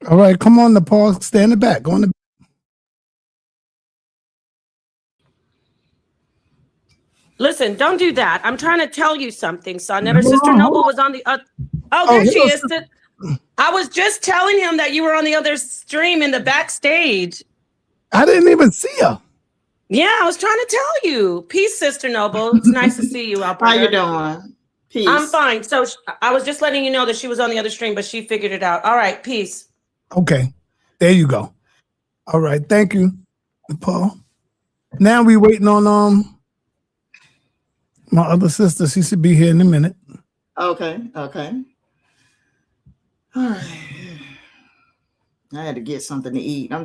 All right, come on, Nicole. Stay in the back. Go in the. Listen, don't do that. I'm trying to tell you something, son. Never. Hold Sister on, hold Noble on. was on the. Oh, Oh, there she hello, is. I was just telling him that you were on the other stream in the backstage. I didn't even see her. Yeah, I was trying to tell you. Peace, Sister Noble. It's nice to see you, Alberta. How you doing? Peace. I'm fine. So I was just letting you know that she was on the other stream, but she figured it out. All right, peace. Okay, there you go. All right, thank you, Nicole. Now we waiting on my other sister. She should be here in a minute. Okay. All right. I had to get something to eat. I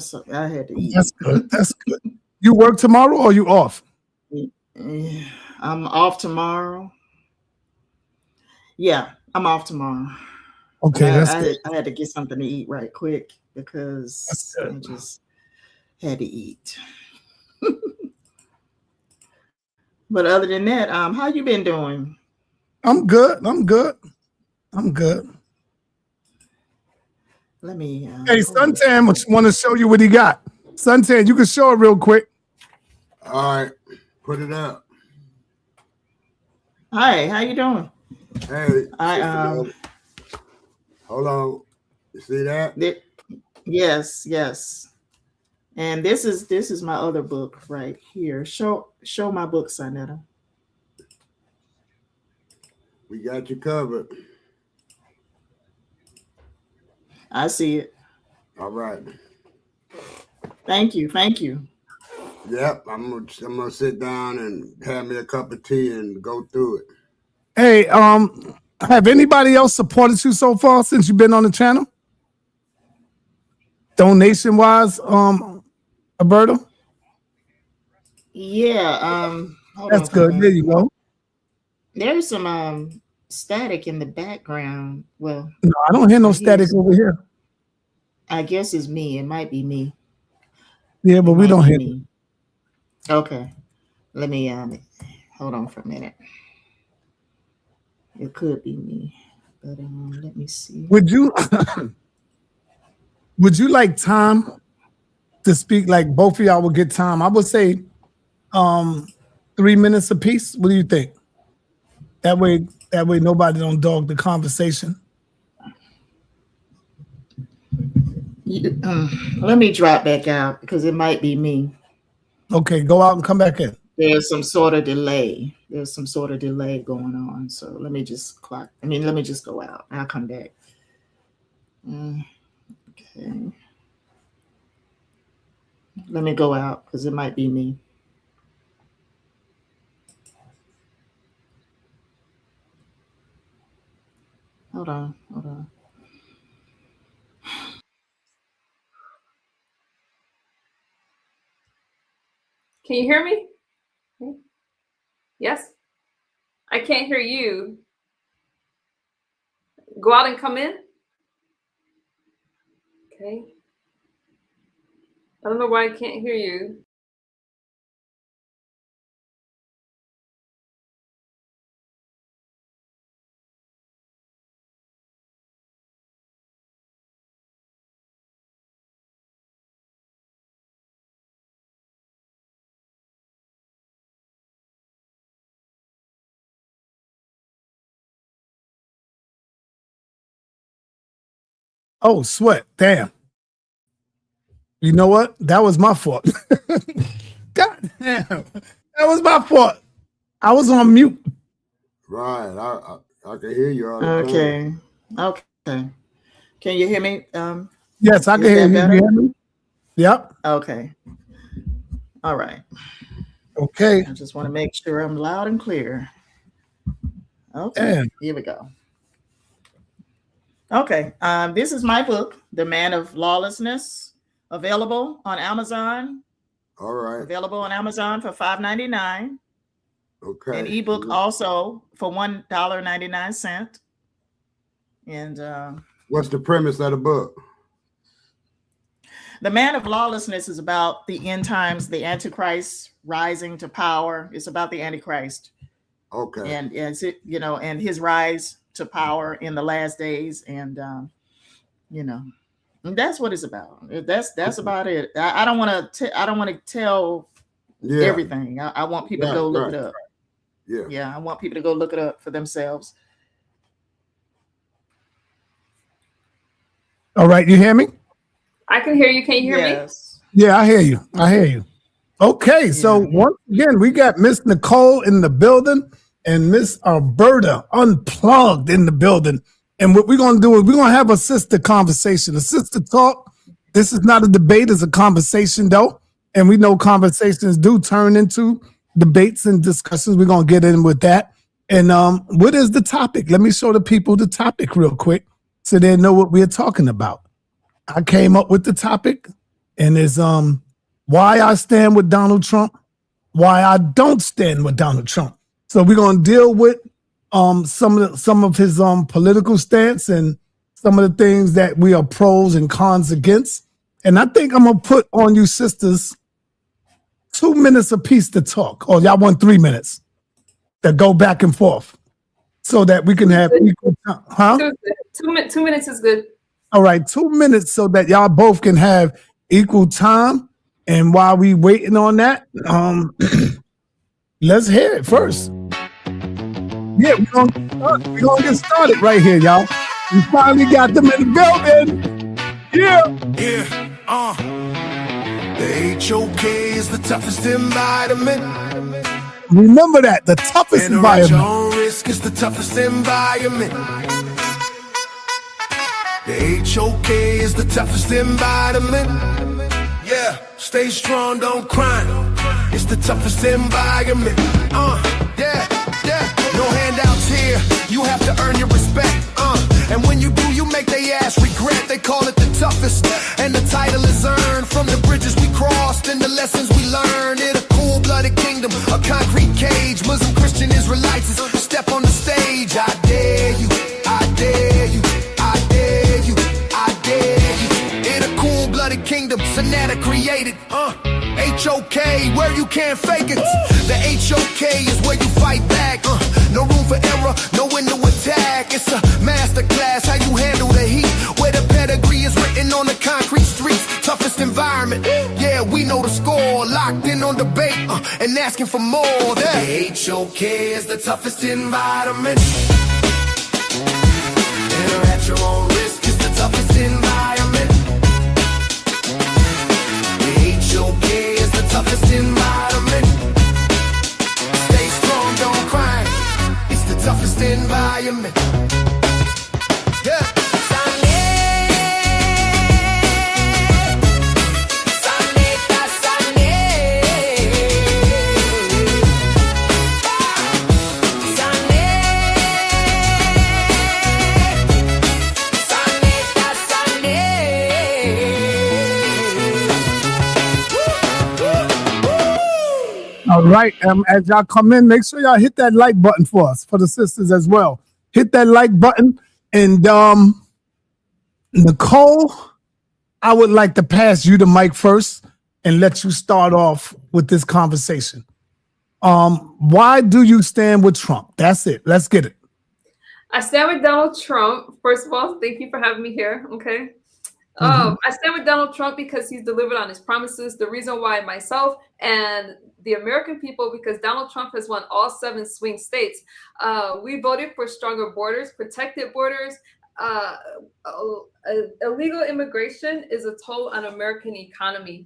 had to eat. That's good. That's good. You work tomorrow or you off? I'm off tomorrow. Yeah, I'm off tomorrow. Okay, that's good. I had to get something to eat right quick because I just had to eat. But other than that, how you been doing? I'm good. Let me. Hey, Suntan want to show you what he got. Suntan, you can show it real quick. All right, put it up. Hi, how you doing? Hey, hold on. You see that? Yes. And this is my other book right here. Show my book, Sinetta. We got you covered. I see it. All right. Thank you. Yep, I'm gonna sit down and have me a cup of tea and go through it. Hey, have anybody else supported you so far since you've been on the channel? Donation wise, Alberta? Yeah, that's good. There you go. There's some static in the background. Well, no, I don't hear no static over here. I guess it's me. It might be me. Yeah, but we don't hear me. Okay. Let me hold on for a minute. It could be me, but let me see. Would you like time to speak? Like both of y'all will get time. I would say 3 minutes apiece. What do you think? That way nobody don't dog the conversation. Let me drop back out because it might be me. Okay, go out and come back in. There's some sort of delay. Going on. So let me just go out. I'll come back. Okay. Let me go out because it might be me. Hold on. Can you hear me? Yes? I can't hear you. Go out and come in? Okay. I don't know why I can't hear you. Oh, sweat. Damn. You know what? That was my fault. God damn. That was my fault. I was on mute. Right. I can hear you all the time. Okay. Can you hear me? Yes, I can hear you. You hear me? Yep. Okay. All right. Okay. I just want to make sure I'm loud and clear. Okay. Here we go. Okay. This is my book, The Man of Lawlessness, available on Amazon. All right. Available on Amazon for $5.99. Okay. An ebook also for $1.99. And what's the premise of the book? The Man of Lawlessness is about the end times, the Antichrist rising to power. It's about the Antichrist. Okay. And and his rise to power in the last days, and And that's what it's about. That's about it. I don't want to tell Yeah. everything. I want people to go look it up. Yeah. Yeah, I want people to go look it up for themselves. All right, you hear me? I can hear you. Can you hear me? Yes. Yeah, I hear you. I hear you. Okay, so once again, we got Miss Nicole in the building and Miss Alberta Unplugged in the building. And what we're going to do is we're going to have a sister conversation, a sister talk. This is not a debate, it's a conversation, though. And we know conversations do turn into debates and discussions. We're going to get in with that. And what is the topic? Let me show the people the topic real quick so they know what we're talking about. I came up with the topic, and it's why I stand with Donald Trump, why I don't stand with Donald Trump. So we're going to deal with some of his political stance and some of the things that we are pros and cons against. And I think I'm going to put on you sisters 2 minutes apiece to talk. Or y'all want 3 minutes to go back and forth so that we can have equal time. Huh? 2 minutes is good. All right, 2 minutes so that y'all both can have equal time. And while we waiting on that, let's hear it first. Yeah, we're gonna get started right here, y'all. We finally got them in the building. Yeah. The HOK is the toughest environment. Remember that, the toughest And at your environment. own risk is the toughest environment. The HOK is the toughest environment. Yeah, stay strong, don't cry. It's the toughest environment. Yeah. No handouts here. You have to earn your respect. And when you do, you make they ass regret. They call it the toughest, and the title is earned from the bridges we crossed and the lessons we learned. In a cool-blooded kingdom, a concrete cage. Muslim, Christian, Israelites step on the stage. I dare you. I dare you. I dare you. I dare you. In a cool-blooded kingdom, Sonata created. HOK, where you can't fake it. The HOK is where you fight back. No room for error, no window attack. It's a masterclass, how you handle the heat. Where the pedigree is written on the concrete streets. Toughest environment, yeah, we know the score. Locked in on debate and asking for more. The HOK is the toughest environment. Enter at your own risk, it's the toughest environment. The HOK is the toughest environment. Stay strong, don't cry. It's the toughest environment. Yeah. All right, as y'all come in, make sure y'all hit that like button for us, for the sisters as well. Hit that like button. And Nicole, I would like to pass you the mic first and let you start off with this conversation. Why do you stand with Trump? That's it. Let's get it. I stand with Donald Trump. First of all, thank you for having me here. Okay. I stand with Donald Trump because he's delivered on his promises. The reason why myself and the American people, because Donald Trump has won all 7 swing states. We voted for stronger borders, protected borders. Illegal immigration is a toll on American economy.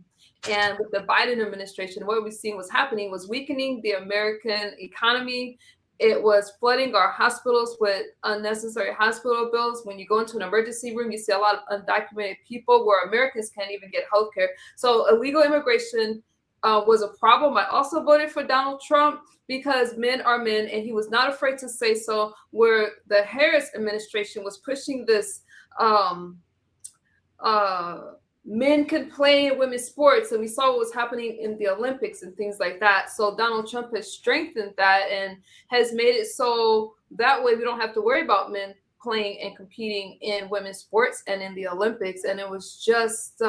And with the Biden administration, what we've seen was happening was weakening the American economy. It was flooding our hospitals with unnecessary hospital bills. When you go into an emergency room, you see a lot of undocumented people where Americans can't even get health care. So illegal immigration was a problem. I also voted for Donald Trump because men are men, and he was not afraid to say so, where the Harris administration was pushing this men could play in women's sports, and we saw what was happening in the Olympics and things like that. So Donald Trump has strengthened that and has made it so that way we don't have to worry about men playing and competing in women's sports and in the Olympics. And it was just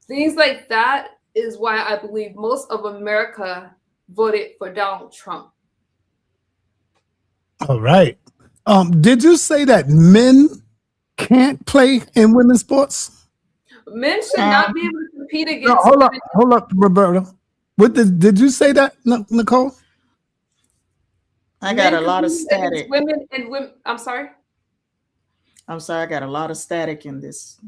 things like that is why I believe most of America voted for Donald Trump. All right. Did you say that men can't play in women's sports? Men should not be able to compete against No, hold up, Roberta. What did you say that, Nicole? I got a men lot of compete against static. Women and women. I'm sorry. I'm sorry, I got a lot of static in this.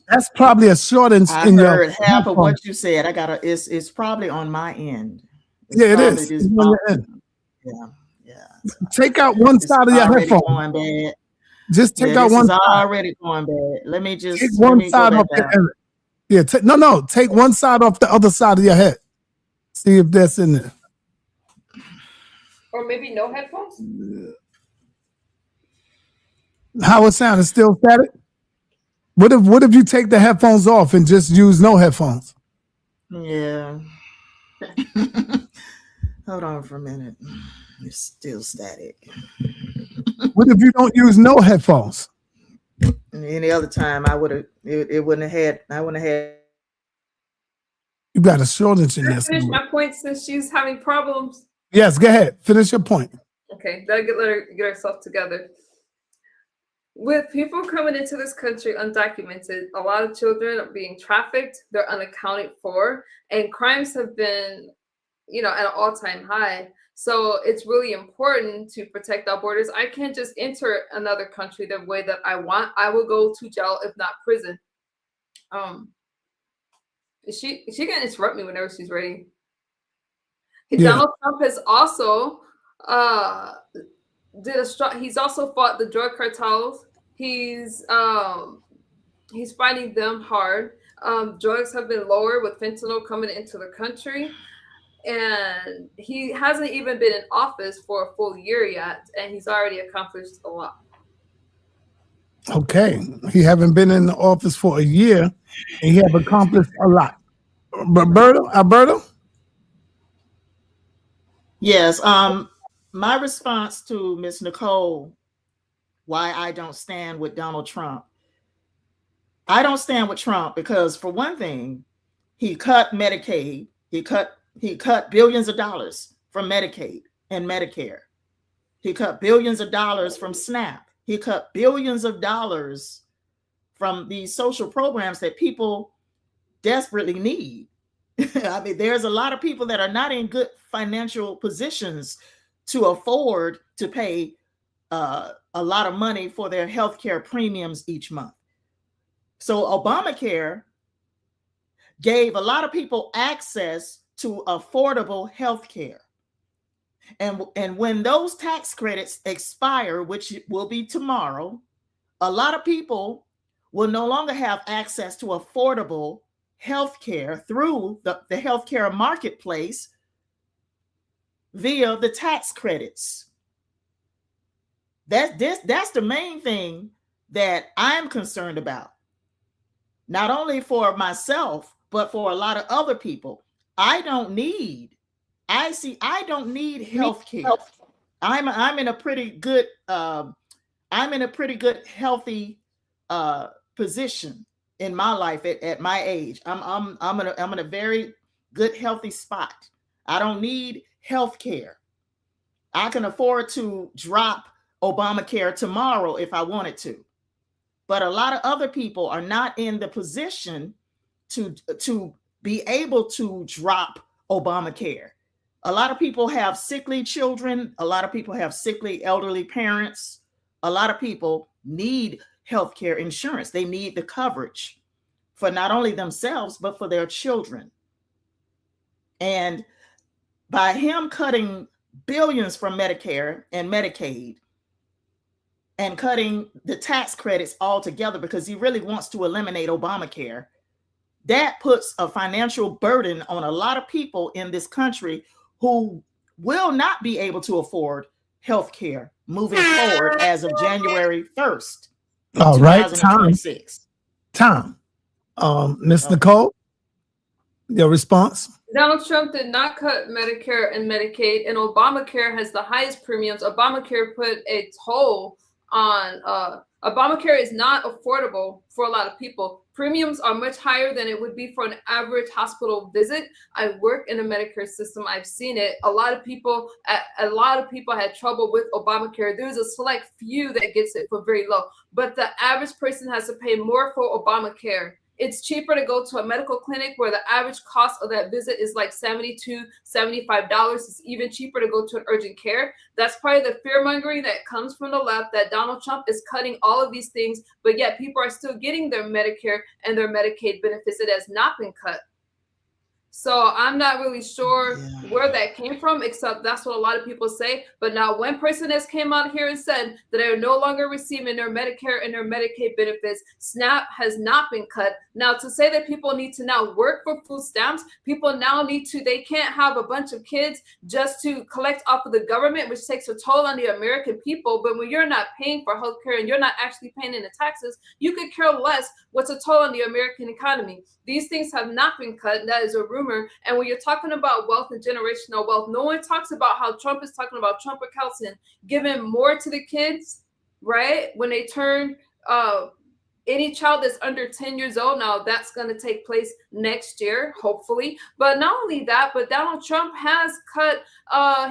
That's probably a shortage I in heard your half of headphones. what you said. It's probably on my end. Yeah, it is. It's on your end. Yeah. Take out one side of your already headphone. going bad. Just take out this one is side. already going bad. Let me Take just one let me side go off back the out. Yeah, take one side off the other side of your head. See if that's in there. Or maybe no headphones. How it sound? It's still static? What if you take the headphones off and just use no headphones? Yeah. Hold on for a minute. It's still static. What if you don't use no headphones? Any other time I would have it wouldn't have had I wouldn't have had. You got a shortage in Can I this. finish my point since she's having problems? Yes, go ahead. Finish your point. Okay, let her get herself together. With people coming into this country undocumented, a lot of children are being trafficked, they're unaccounted for, and crimes have been, at an all-time high. So it's really important to protect our borders. I can't just enter another country the way that I want. I will go to jail, if not prison. She can interrupt me whenever she's ready. Yeah. Donald Trump has also he's also fought the drug cartels. He's fighting them hard. Drugs have been lower with fentanyl coming into the country, and he hasn't even been in office for a full year yet, and he's already accomplished a lot. Okay. He haven't been in the office for a year, and he have accomplished a lot. Alberta? Yes. My response to Miss Nicole, why I don't stand with Donald Trump. I don't stand with Trump because, for one thing, he cut Medicaid. He cut billions of dollars from Medicaid and Medicare. He cut billions of dollars from SNAP. He cut billions of dollars from these social programs that people desperately need. I mean, there's a lot of people that are not in good financial positions to afford to pay a lot of money for their healthcare premiums each month. So Obamacare gave a lot of people access to affordable healthcare. And when those tax credits expire, which will be tomorrow, a lot of people will no longer have access to affordable healthcare through the healthcare marketplace via the tax credits. That's the main thing that I'm concerned about. Not only for myself, but for a lot of other people. I don't need health care. I'm in a pretty good healthy position in my life at my age. I'm in a very good healthy spot. I don't need health care. I can afford to drop Obamacare tomorrow if I wanted to. But a lot of other people are not in the position to be able to drop Obamacare. A lot of people have sickly children. A lot of people have sickly elderly parents. A lot of people need healthcare insurance. They need the coverage for not only themselves, but for their children. And by him cutting billions from Medicare and Medicaid and cutting the tax credits altogether because he really wants to eliminate Obamacare, that puts a financial burden on a lot of people in this country who will not be able to afford health care moving forward as of January 1st, All right, 2026. Tom. Ms. Nicole, your response? Donald Trump did not cut Medicare and Medicaid, and Obamacare has the highest premiums. Obamacare put a toll Obamacare is not affordable for a lot of people. Premiums are much higher than it would be for an average hospital visit. I work in a Medicare system. I've seen it. A lot of people had trouble with Obamacare. There's a select few that gets it for very low, but the average person has to pay more for Obamacare. It's cheaper to go to a medical clinic where the average cost of that visit is like $72, $75. It's even cheaper to go to an urgent care. That's part of the fear mongering that comes from the left, that Donald Trump is cutting all of these things, but yet people are still getting their Medicare and their Medicaid benefits. It has not been cut. So I'm not really sure where that came from, except that's what a lot of people say. But now one person has came out here and said that they're no longer receiving their Medicare and their Medicaid benefits. SNAP has not been cut. Now, to say that people need to now work for food stamps, people now they can't have a bunch of kids just to collect off of the government, which takes a toll on the American people. But when you're not paying for healthcare and you're not actually paying in the taxes, you could care less what's a toll on the American economy. These things have not been cut. That is a rumor. And when you're talking about wealth and generational wealth, no one talks about how Trump is talking about Trump Kelson giving more to the kids, right? When they turn any child that's under 10 years old. Now that's going to take place next year, hopefully. But not only that, but Donald Trump has cut,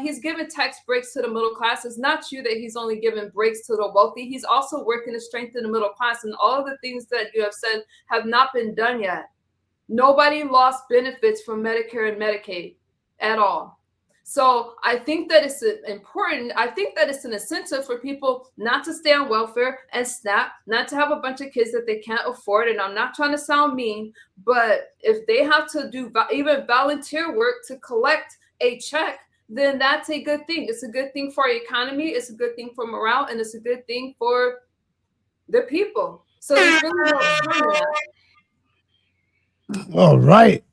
he's given tax breaks to the middle class. It's not true that he's only given breaks to the wealthy. He's also working to strengthen the middle class. And all of the things that you have said have not been done yet. Nobody lost benefits from Medicare and Medicaid at all. So I think that it's important. I think that it's an incentive for people not to stay on welfare and SNAP, not to have a bunch of kids that they can't afford. And I'm not trying to sound mean, but if they have to do even volunteer work to collect a check, then that's a good thing. It's a good thing for our economy. It's a good thing for morale, and it's a good thing for the people. So there's really no harm in that. All right.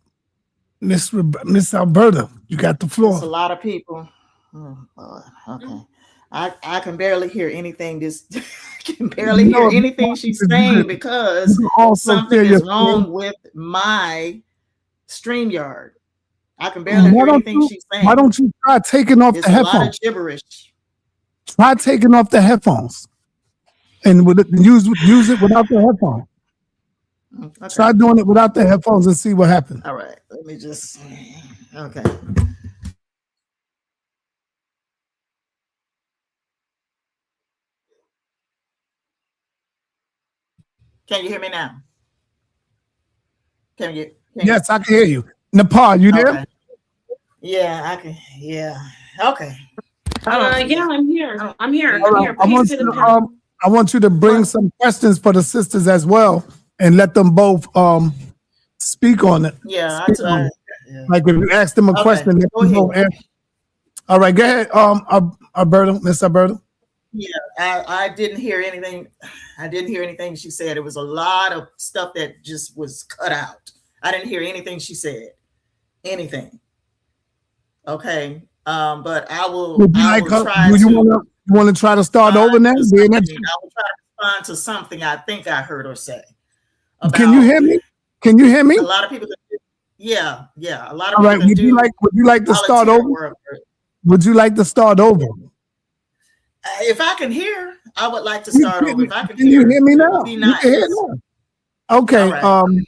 Miss Alberta, you got the floor. It's a lot of people. Oh, Lord. Okay. I can barely hear anything. Can barely hear anything she's saying because something is wrong with my StreamYard. I can barely hear anything she's saying. Why don't you try taking off the headphones? A lot of gibberish. Try taking off the headphones and use it without the headphones. Okay. Try doing it without the headphones and see what happens. All right. Let me just. Okay. Can you hear me now? Yes, I can hear you. Nepal, you there? Okay. Yeah, I can. Yeah. Okay. Yeah, I'm here. I'm here. I want you to bring some questions for the sisters as well, and let them both speak on it. Yeah, like if you ask them a question, go ahead. All right, go ahead, Alberta, Miss Alberta. Yeah, I didn't hear anything. I didn't hear anything she said. It was a lot of stuff that just was cut out. I didn't hear anything she said. Anything. Okay. But I will. You want to try to start over now? I will try to respond to something I think I heard her say. Can you hear me? Can you hear me? A lot of people. Yeah. A lot of people. All right. Would you like to start over? Would you like to start over? If I can hear, I would like to start over. If I can you hear me now? Nice. You can hear now. Okay. All right.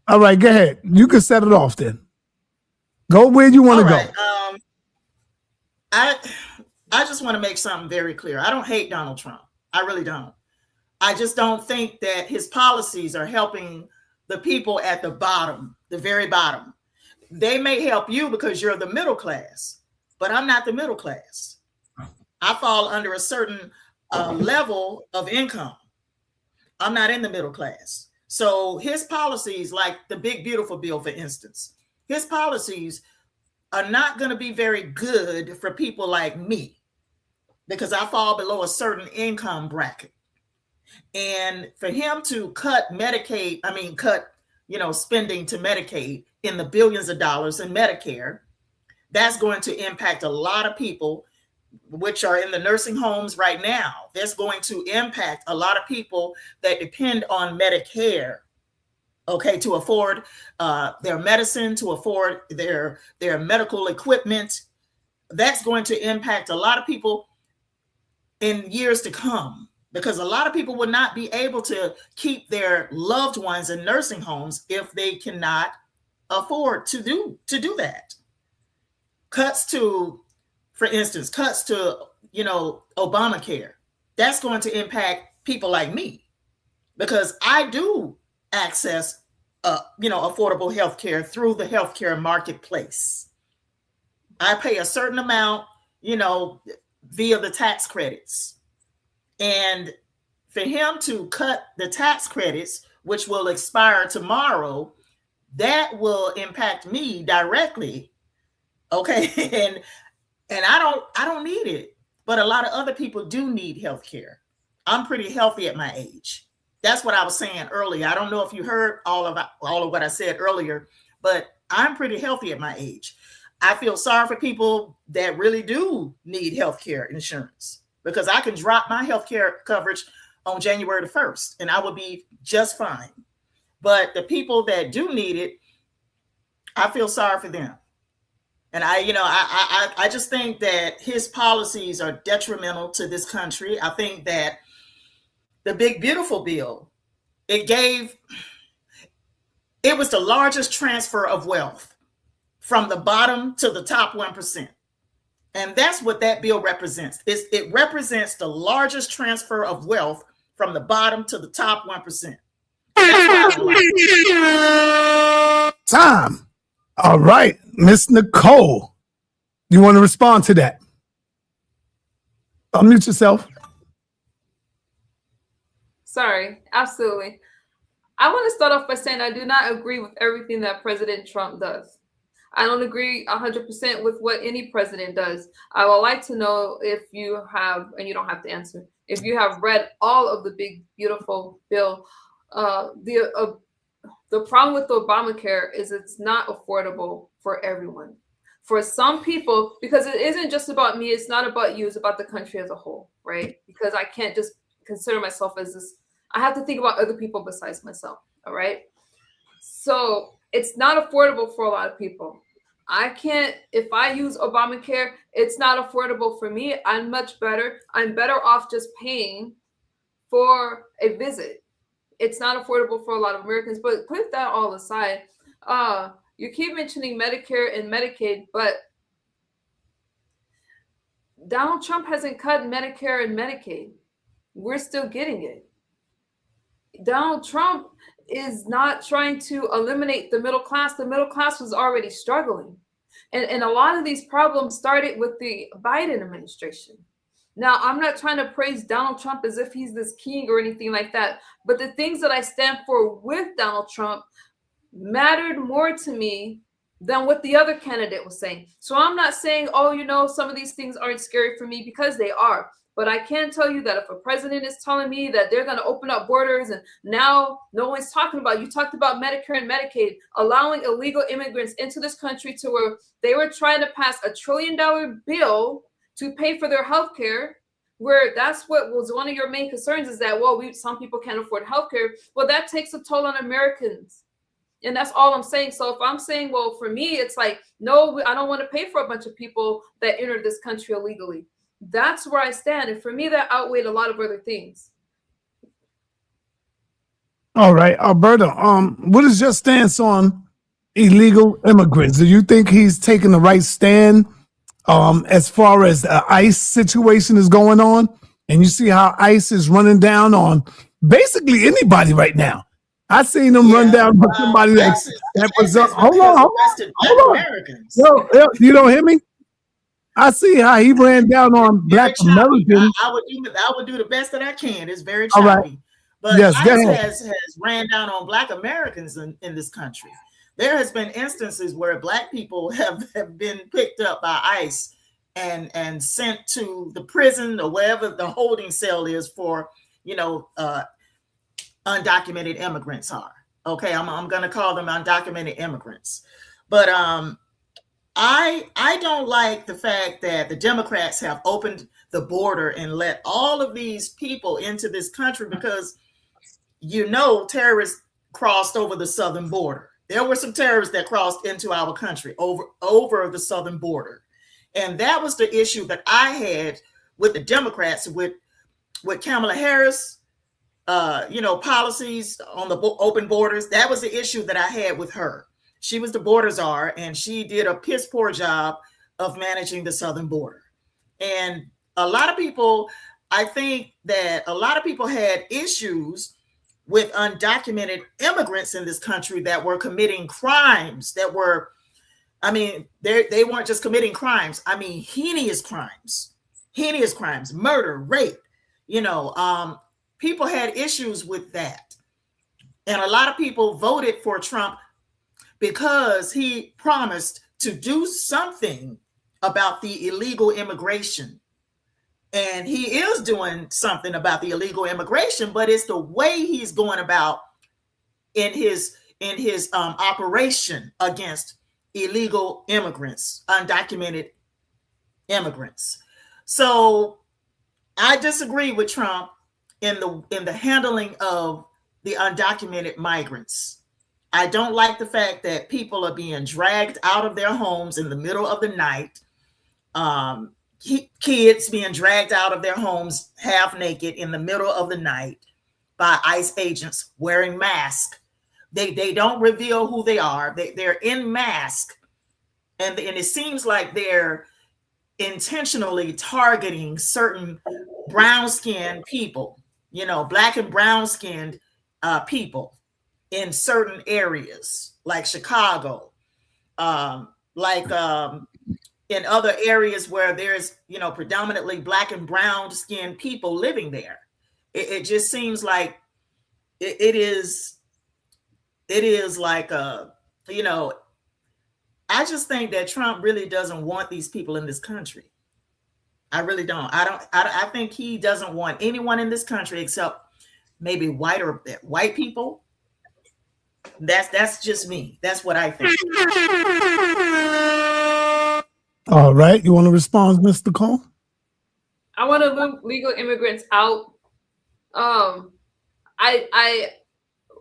All right. Go ahead. You can set it off then. Go where you want to go. I just want to make something very clear. I don't hate Donald Trump. I really don't. I just don't think that his policies are helping the people at the bottom, the very bottom. They may help you because you're the middle class, but I'm not the middle class. I fall under a certain level of income. I'm not in the middle class. So his policies, like the Big Beautiful Bill, for instance, his policies are not going to be very good for people like me because I fall below a certain income bracket. And for him to cut spending to Medicaid in the billions of dollars in Medicare, that's going to impact a lot of people which are in the nursing homes right now. That's going to impact a lot of people that depend on Medicare, okay, to afford their medicine, to afford their medical equipment. That's going to impact a lot of people in years to come, because a lot of people will not be able to keep their loved ones in nursing homes if they cannot afford to do that. Cuts to, for instance, cuts to, Obamacare. That's going to impact people like me, because I do access, affordable health care through the healthcare marketplace. I pay a certain amount, via the tax credits. And for him to cut the tax credits, which will expire tomorrow, that will impact me directly. Okay. And I don't need it, but a lot of other people do need health care. I'm pretty healthy at my age. That's what I was saying earlier. I don't know if you heard all of what I said earlier, but I'm pretty healthy at my age. I feel sorry for people that really do need healthcare insurance, because I can drop my healthcare coverage on January the 1st and I will be just fine. But the people that do need it, I feel sorry for them. And I just think that his policies are detrimental to this country. I think that the Big Beautiful Bill, it was the largest transfer of wealth from the bottom to the top 1%. And that's what that bill represents. It represents the largest transfer of wealth from the bottom to the top 1%. Time. All right, Miss Nicole, you want to respond to that? Unmute yourself. Sorry, absolutely. I want to start off by saying I do not agree with everything that President Trump does. I don't agree 100% with what any president does. I would like to know if you have, and you don't have to answer, if you have read all of the Big Beautiful Bill. The problem with Obamacare is it's not affordable for everyone. For some people, because it isn't just about me, it's not about you, it's about the country as a whole, right? Because I can't just consider myself as this, I have to think about other people besides myself, all right? So it's not affordable for a lot of people. If I use Obamacare, it's not affordable for me. I'm better off just paying for a visit. It's not affordable for a lot of Americans, but put that all aside. You keep mentioning Medicare and Medicaid, but Donald Trump hasn't cut Medicare and Medicaid. We're still getting it. Donald Trump is not trying to eliminate the middle class. The middle class was already struggling. And a lot of these problems started with the Biden administration. Now, I'm not trying to praise Donald Trump as if he's this king or anything like that, but the things that I stand for with Donald Trump mattered more to me than what the other candidate was saying. So I'm not saying, some of these things aren't scary for me, because they are. But I can tell you that if a president is telling me that they're going to open up borders, and now no one's talking about, you talked about Medicare and Medicaid, allowing illegal immigrants into this country to where they were trying to pass $1 trillion bill to pay for their health care, where that's what was one of your main concerns, is that, some people can't afford health care. Well, that takes a toll on Americans. And that's all I'm saying. So if I'm saying, for me, it's like, no, I don't want to pay for a bunch of people that entered this country illegally. That's where I stand. And for me, that outweighed a lot of other things. All right, Alberta, what is your stance on illegal immigrants? Do you think he's taking the right stand as far as the ICE situation is going on? And you see how ICE is running down on basically anybody right now. I seen them run down on somebody that was up. Hold on. Yo, you don't hear me? I see how he ran down on Black Americans. I would do the best that I can. It's very choppy. Right. But yes, ICE has ran down on Black Americans in this country. There has been instances where Black people have been picked up by ICE and sent to the prison or wherever the holding cell is for, undocumented immigrants are. Okay, I'm going to call them undocumented immigrants. But I don't like the fact that the Democrats have opened the border and let all of these people into this country, because terrorists crossed over the southern border. There were some terrorists that crossed into our country over the southern border. And that was the issue that I had with the Democrats with Kamala Harris, policies on the open borders. That was the issue that I had with her. She was the border czar, and she did a piss poor job of managing the southern border. And a lot of people, I think that a lot of people had issues with undocumented immigrants in this country that were committing crimes that were, they weren't just committing crimes. Heinous crimes, murder, rape, people had issues with that. And a lot of people voted for Trump because he promised to do something about the illegal immigration. And he is doing something about the illegal immigration, but it's the way he's going about in his operation against illegal immigrants, undocumented immigrants. So I disagree with Trump in the handling of the undocumented migrants. I don't like the fact that people are being dragged out of their homes in the middle of the night. Kids being dragged out of their homes half naked in the middle of the night by ICE agents wearing masks. They don't reveal who they are. They're in mask, and it seems like they're intentionally targeting certain brown-skinned people, Black and brown-skinned people in certain areas, like Chicago, in other areas where there's, predominantly Black and brown skinned people living there. It just seems like it is like, I just think that Trump really doesn't want these people in this country. I really don't. I think he doesn't want anyone in this country except maybe white people. That's just me. That's what I think. All right. You want to respond, Ms. Nicole? I want to move legal immigrants out.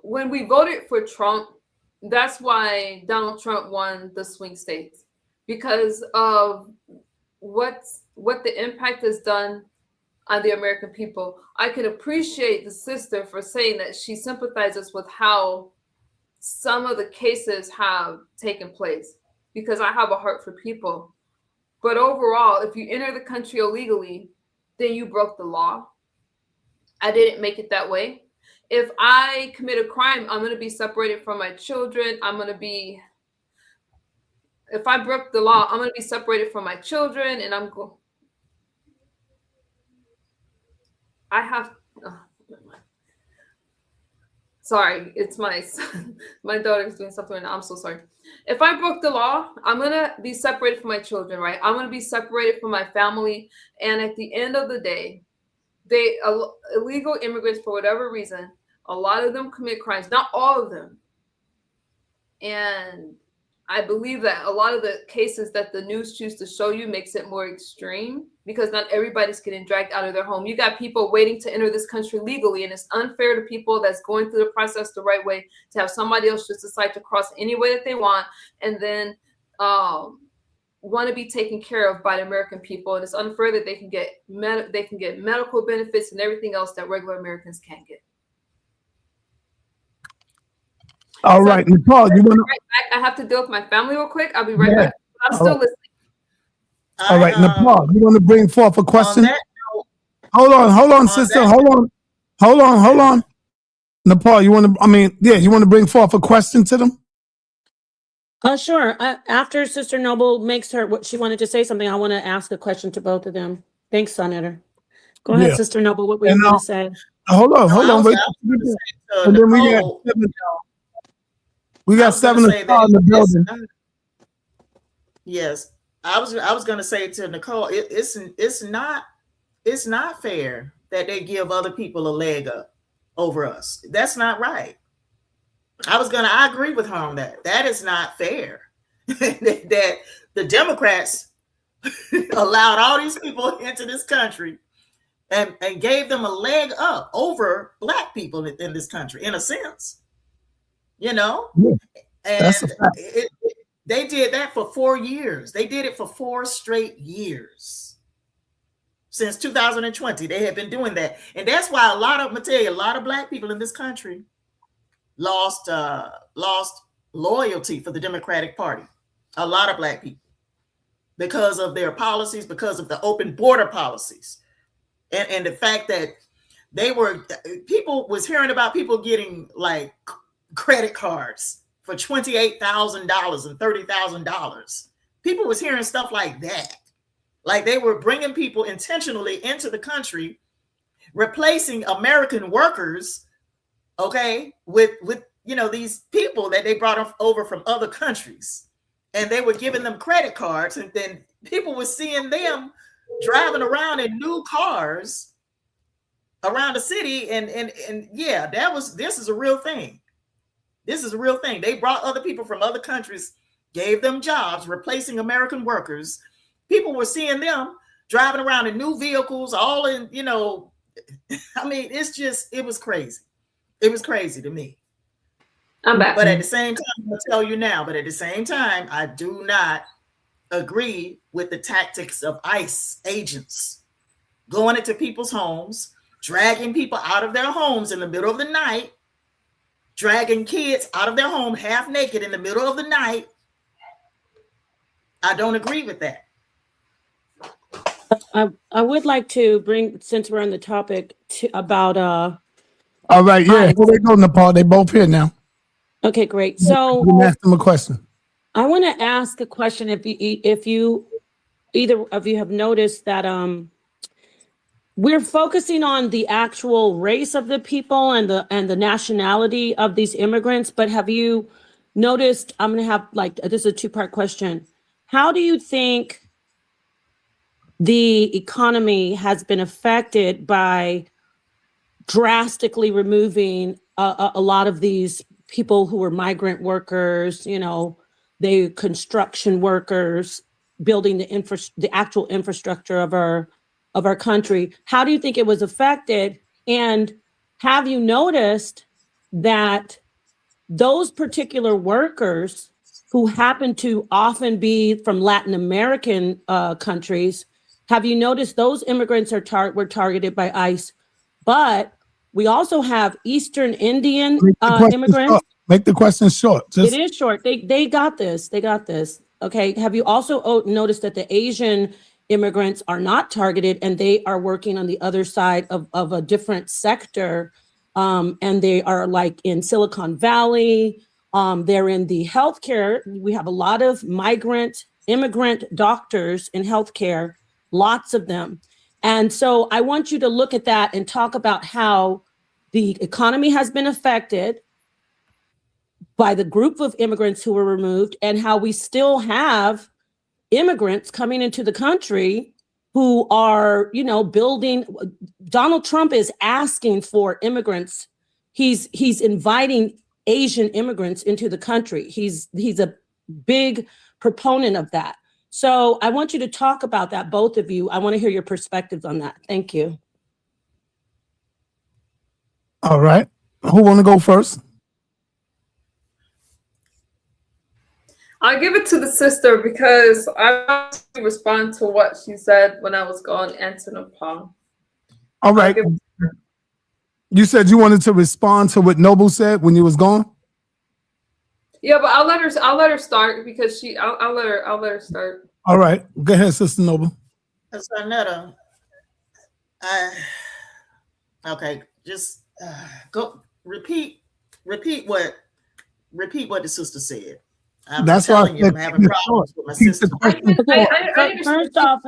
When we voted for Trump, that's why Donald Trump won the swing states, because of what the impact has done on the American people. I can appreciate the sister for saying that she sympathizes with how some of the cases have taken place, because I have a heart for people. But overall, if you enter the country illegally, then you broke the law. I didn't make it that way. If I commit a crime, I'm going to be separated from my children. If I broke the law, I'm going to be separated from my children, and sorry, it's my daughter's doing something right now. I'm so sorry. If I broke the law, I'm going to be separated from my children, right? I'm going to be separated from my family. And at the end of the day, illegal immigrants, for whatever reason, a lot of them commit crimes, not all of them. And I believe that a lot of the cases that the news choose to show you makes it more extreme, because not everybody's getting dragged out of their home. You got people waiting to enter this country legally, and it's unfair to people that's going through the process the right way to have somebody else just decide to cross any way that they want, and then want to be taken care of by the American people. And it's unfair that they can get medical benefits and everything else that regular Americans can't get. All right, Nicole, you want to? Right back. I have to deal with my family real quick. I'll be right back. I'm still listening. All right, Nicole, you want to bring forth a question? Hold on, sister. Hold on. Nicole, you want to? You want to bring forth a question to them? Sure. After Sister Noble makes what she wanted to say something, I want to ask a question to both of them. Thanks, Senator. Go ahead, Sister Noble. What were you going to say? Hold on. Wait. And then we got seven in the building. Yes, I was going to say to Nicole, it's not fair that they give other people a leg up over us. That's not right. I agree with her on that. That is not fair. that the Democrats allowed all these people into this country and gave them a leg up over Black people in this country, in a sense. And they did that for 4 years. They did it for 4 straight years. Since 2020, they have been doing that. And that's why a lot of Black people in this country lost loyalty for the Democratic Party. A lot of Black people, because of their policies, because of the open border policies. And the fact that people was hearing about people getting like credit cards for $28,000 and $30,000. People was hearing stuff like that. Like they were bringing people intentionally into the country, replacing American workers, okay, with these people that they brought over from other countries. And they were giving them credit cards, and then people were seeing them driving around in new cars around the city. And yeah, this is a real thing. This is a real thing. They brought other people from other countries, gave them jobs, replacing American workers. People were seeing them driving around in new vehicles, all in, I mean, it was crazy. It was crazy to me. I'm back. But at the same time, I'll tell you now, but at the same time, I do not agree with the tactics of ICE agents going into people's homes, dragging people out of their homes in the middle of the night, dragging kids out of their home half naked in the middle of the night. I don't agree with that. I would like to bring, since we're on the topic, about All right, yeah. Here they go, Nepal. They both here now. okay, great. So You can ask them a question. I want to ask a question. If you either of you have noticed that we're focusing on the actual race of the people and the nationality of these immigrants, but have you noticed? I'm going to have this is a two-part question. How do you think the economy has been affected by drastically removing a lot of these people who were migrant workers, the construction workers, building the actual infrastructure of our country? How do you think it was affected? And have you noticed that those particular workers who happen to often be from Latin American countries, have you noticed those immigrants were targeted by ICE? But we also have Eastern Indian immigrants. Make the question short. It is short. They got this. They got this. Okay. Have you also noticed that the Asian immigrants are not targeted, and they are working on the other side of a different sector? And they are like in Silicon Valley. They're in the healthcare. We have a lot of immigrant doctors in healthcare, lots of them. And so I want you to look at that and talk about how the economy has been affected by the group of immigrants who were removed, and how we still have immigrants coming into the country who are, building. Donald Trump is asking for immigrants. He's inviting Asian immigrants into the country. He's a big proponent of that. So I want you to talk about that, both of you. I want to hear your perspectives on that. Thank you. All right. Who want to go first? I'll give it to the sister because I want to respond to what she said when I was gone and to Nepal. All right. You said you wanted to respond to what Noble said when you was gone? Yeah, but I'll let her start because I'll let her start. All right. Go ahead, Sister Noble. Sarnetta, okay, just go repeat what the sister said. That's why I'm having problems with my sister. First off,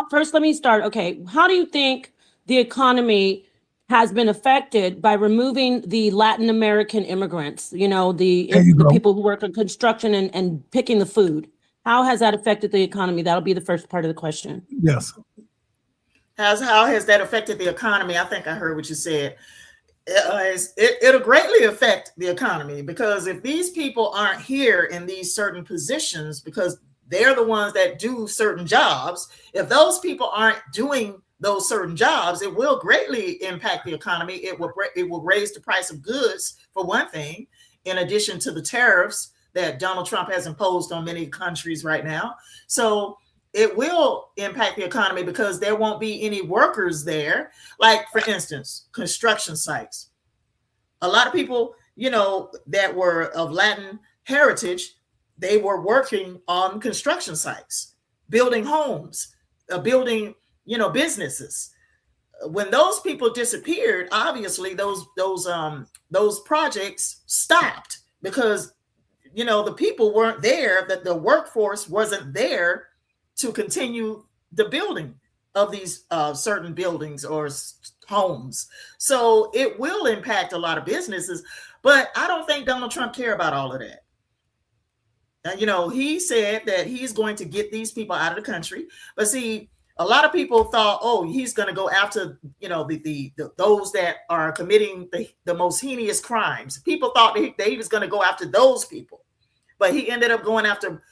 first let me start. Okay, how do you think the economy has been affected by removing the Latin American immigrants? The people who work in construction and picking the food. How has that affected the economy? That'll be the first part of the question. Yes. How has that affected the economy? I think I heard what you said. It'll greatly affect the economy, because if these people aren't here in these certain positions, because they're the ones that do certain jobs, if those people aren't doing those certain jobs, it will greatly impact the economy. It will raise the price of goods, for one thing, in addition to the tariffs that Donald Trump has imposed on many countries right now. So it will impact the economy because there won't be any workers there. Like, for instance, construction sites. A lot of people, that were of Latin heritage, they were working on construction sites, building homes, building, businesses. When those people disappeared, obviously those projects stopped because, the people weren't there, that the workforce wasn't there to continue the building of these certain buildings or homes. So it will impact a lot of businesses, but I don't think Donald Trump cared about all of that. He said that he's going to get these people out of the country, but see, a lot of people thought, oh, he's going to go after, those that are committing the most heinous crimes. People thought that he was going to go after those people, but he ended up going after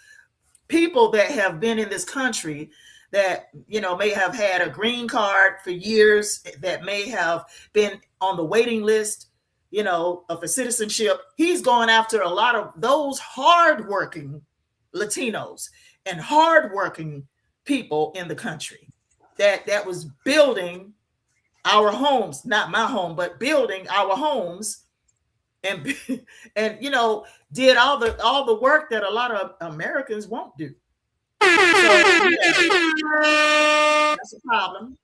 people that have been in this country that, may have had a green card for years, that may have been on the waiting list, for citizenship. He's going after a lot of those hardworking Latinos and hardworking people in the country that was building our homes, not my home, but building our homes, and did all the work that a lot of Americans won't do. So that's a problem.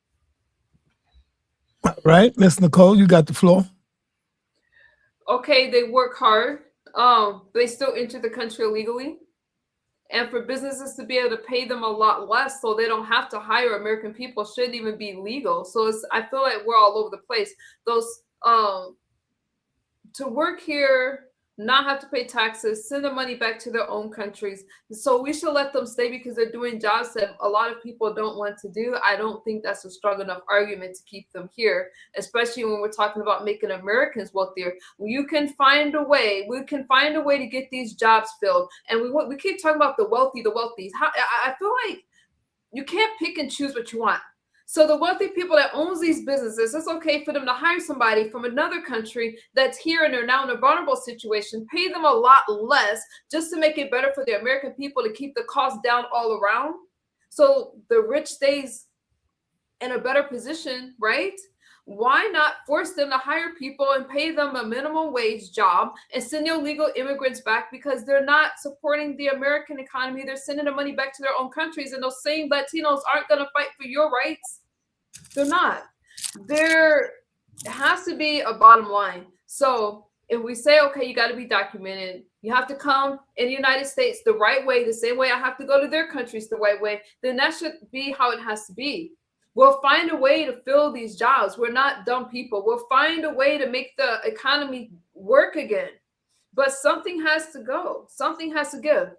Right, Miss Nicole, you got the floor. Okay, they work hard. They still enter the country illegally. And for businesses to be able to pay them a lot less so they don't have to hire American people shouldn't even be legal. So I feel like we're all over the place. Those to work here, not have to pay taxes, send the money back to their own countries. So we should let them stay because they're doing jobs that a lot of people don't want to do. I don't think that's a strong enough argument to keep them here, especially when we're talking about making Americans wealthier. You can find a way. We can find a way to get these jobs filled. And we keep talking about the wealthy, the wealthy. I feel like you can't pick and choose what you want. So the wealthy people that owns these businesses, it's okay for them to hire somebody from another country that's here and they're now in a vulnerable situation, pay them a lot less just to make it better for the American people to keep the cost down all around. So the rich stays in a better position, right? Why not force them to hire people and pay them a minimum wage job and send illegal immigrants back because they're not supporting the American economy? They're sending the money back to their own countries, and those same Latinos aren't going to fight for your rights. They're not. There has to be a bottom line. So if we say, okay, you got to be documented, you have to come in the United States the right way, the same way I have to go to their countries the right way, then that should be how it has to be. We'll find a way to fill these jobs. We're not dumb people. We'll find a way to make the economy work again. But something has to go. Something has to give.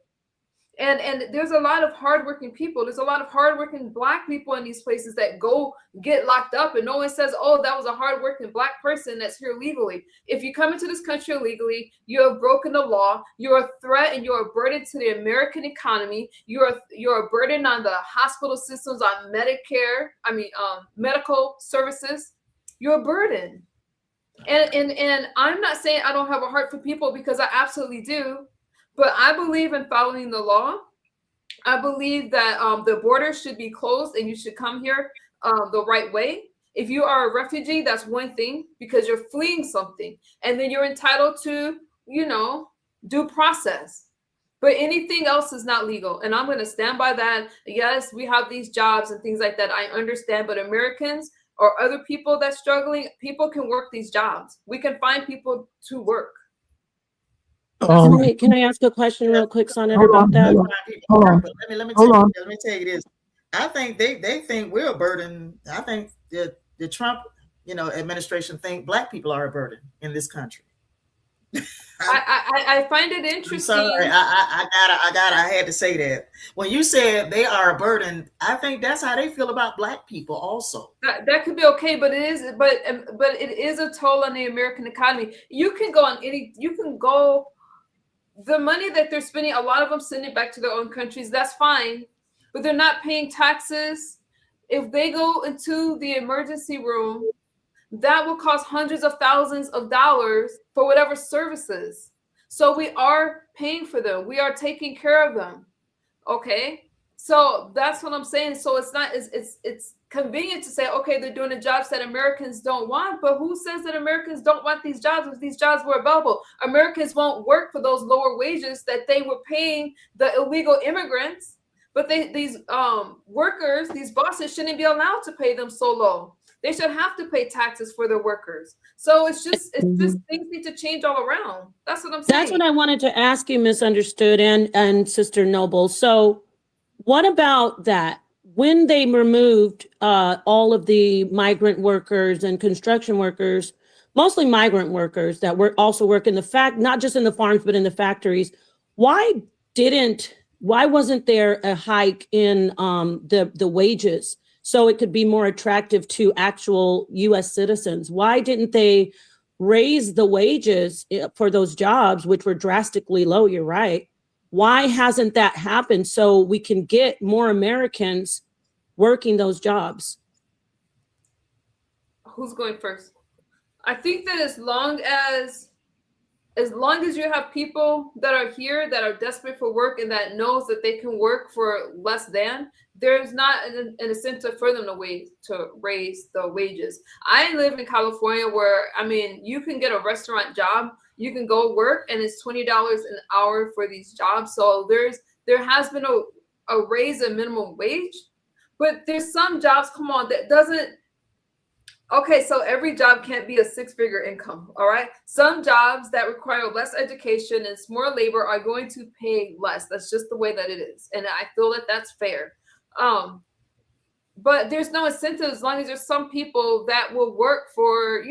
And there's a lot of hardworking people. There's a lot of hardworking Black people in these places that go get locked up, and no one says, oh, that was a hardworking Black person that's here legally. If you come into this country illegally, you have broken the law. You're a threat and you're a burden to the American economy. You're a burden on the hospital systems, on Medicare, medical services. You're a burden. And I'm not saying I don't have a heart for people, because I absolutely do. But I believe in following the law. I believe that the border should be closed and you should come here the right way. If you are a refugee, that's one thing, because you're fleeing something. And then you're entitled to, due process. But anything else is not legal. And I'm going to stand by that. Yes, we have these jobs and things like that. I understand. But Americans or other people that's struggling, people can work these jobs. We can find people to work. Can I ask a question real quick, Sonia, about that? Hold on. Let me tell you this. I think they think we're a burden. I think the Trump, administration think Black people are a burden in this country. I find it interesting. I'm sorry, I had to say that. When you said they are a burden, I think that's how they feel about Black people also. That could be okay, but it is a toll on the American economy. You can go. The money that they're spending, a lot of them send it back to their own countries. That's fine, but they're not paying taxes. If they go into the emergency room, that will cost hundreds of thousands of dollars for whatever services. So we are paying for them. We are taking care of them. Okay. So that's what I'm saying. So it's not, it's convenient to say, okay, they're doing the jobs that Americans don't want, but who says that Americans don't want these jobs if these jobs were available? Americans won't work for those lower wages that they were paying the illegal immigrants, but these workers, these bosses shouldn't be allowed to pay them so low. They should have to pay taxes for their workers. So it's just things need to change all around. That's what I'm saying. That's what I wanted to ask you, Misunderstood and Sister Noble. So what about that? When they removed all of the migrant workers and construction workers, mostly migrant workers that also work in not just in the farms, but in the factories, why wasn't there a hike in the wages so it could be more attractive to actual US citizens? Why didn't they raise the wages for those jobs, which were drastically low? You're right. Why hasn't that happened so we can get more Americans working those jobs? Who's going first? I think that as long as you have people that are here that are desperate for work and that knows that they can work for less than, there's not an incentive for them to raise the wages. I live in California where, I mean, you can get a restaurant job, you can go work, and it's $20 an hour for these jobs. So there has been a raise in minimum wage, but there's some jobs, come on, that doesn't. Okay, so every job can't be a six-figure income, all right? Some jobs that require less education and it's more labor are going to pay less. That's just the way that it is, and I feel that that's fair. But there's no incentive as long as there's some people that will work for,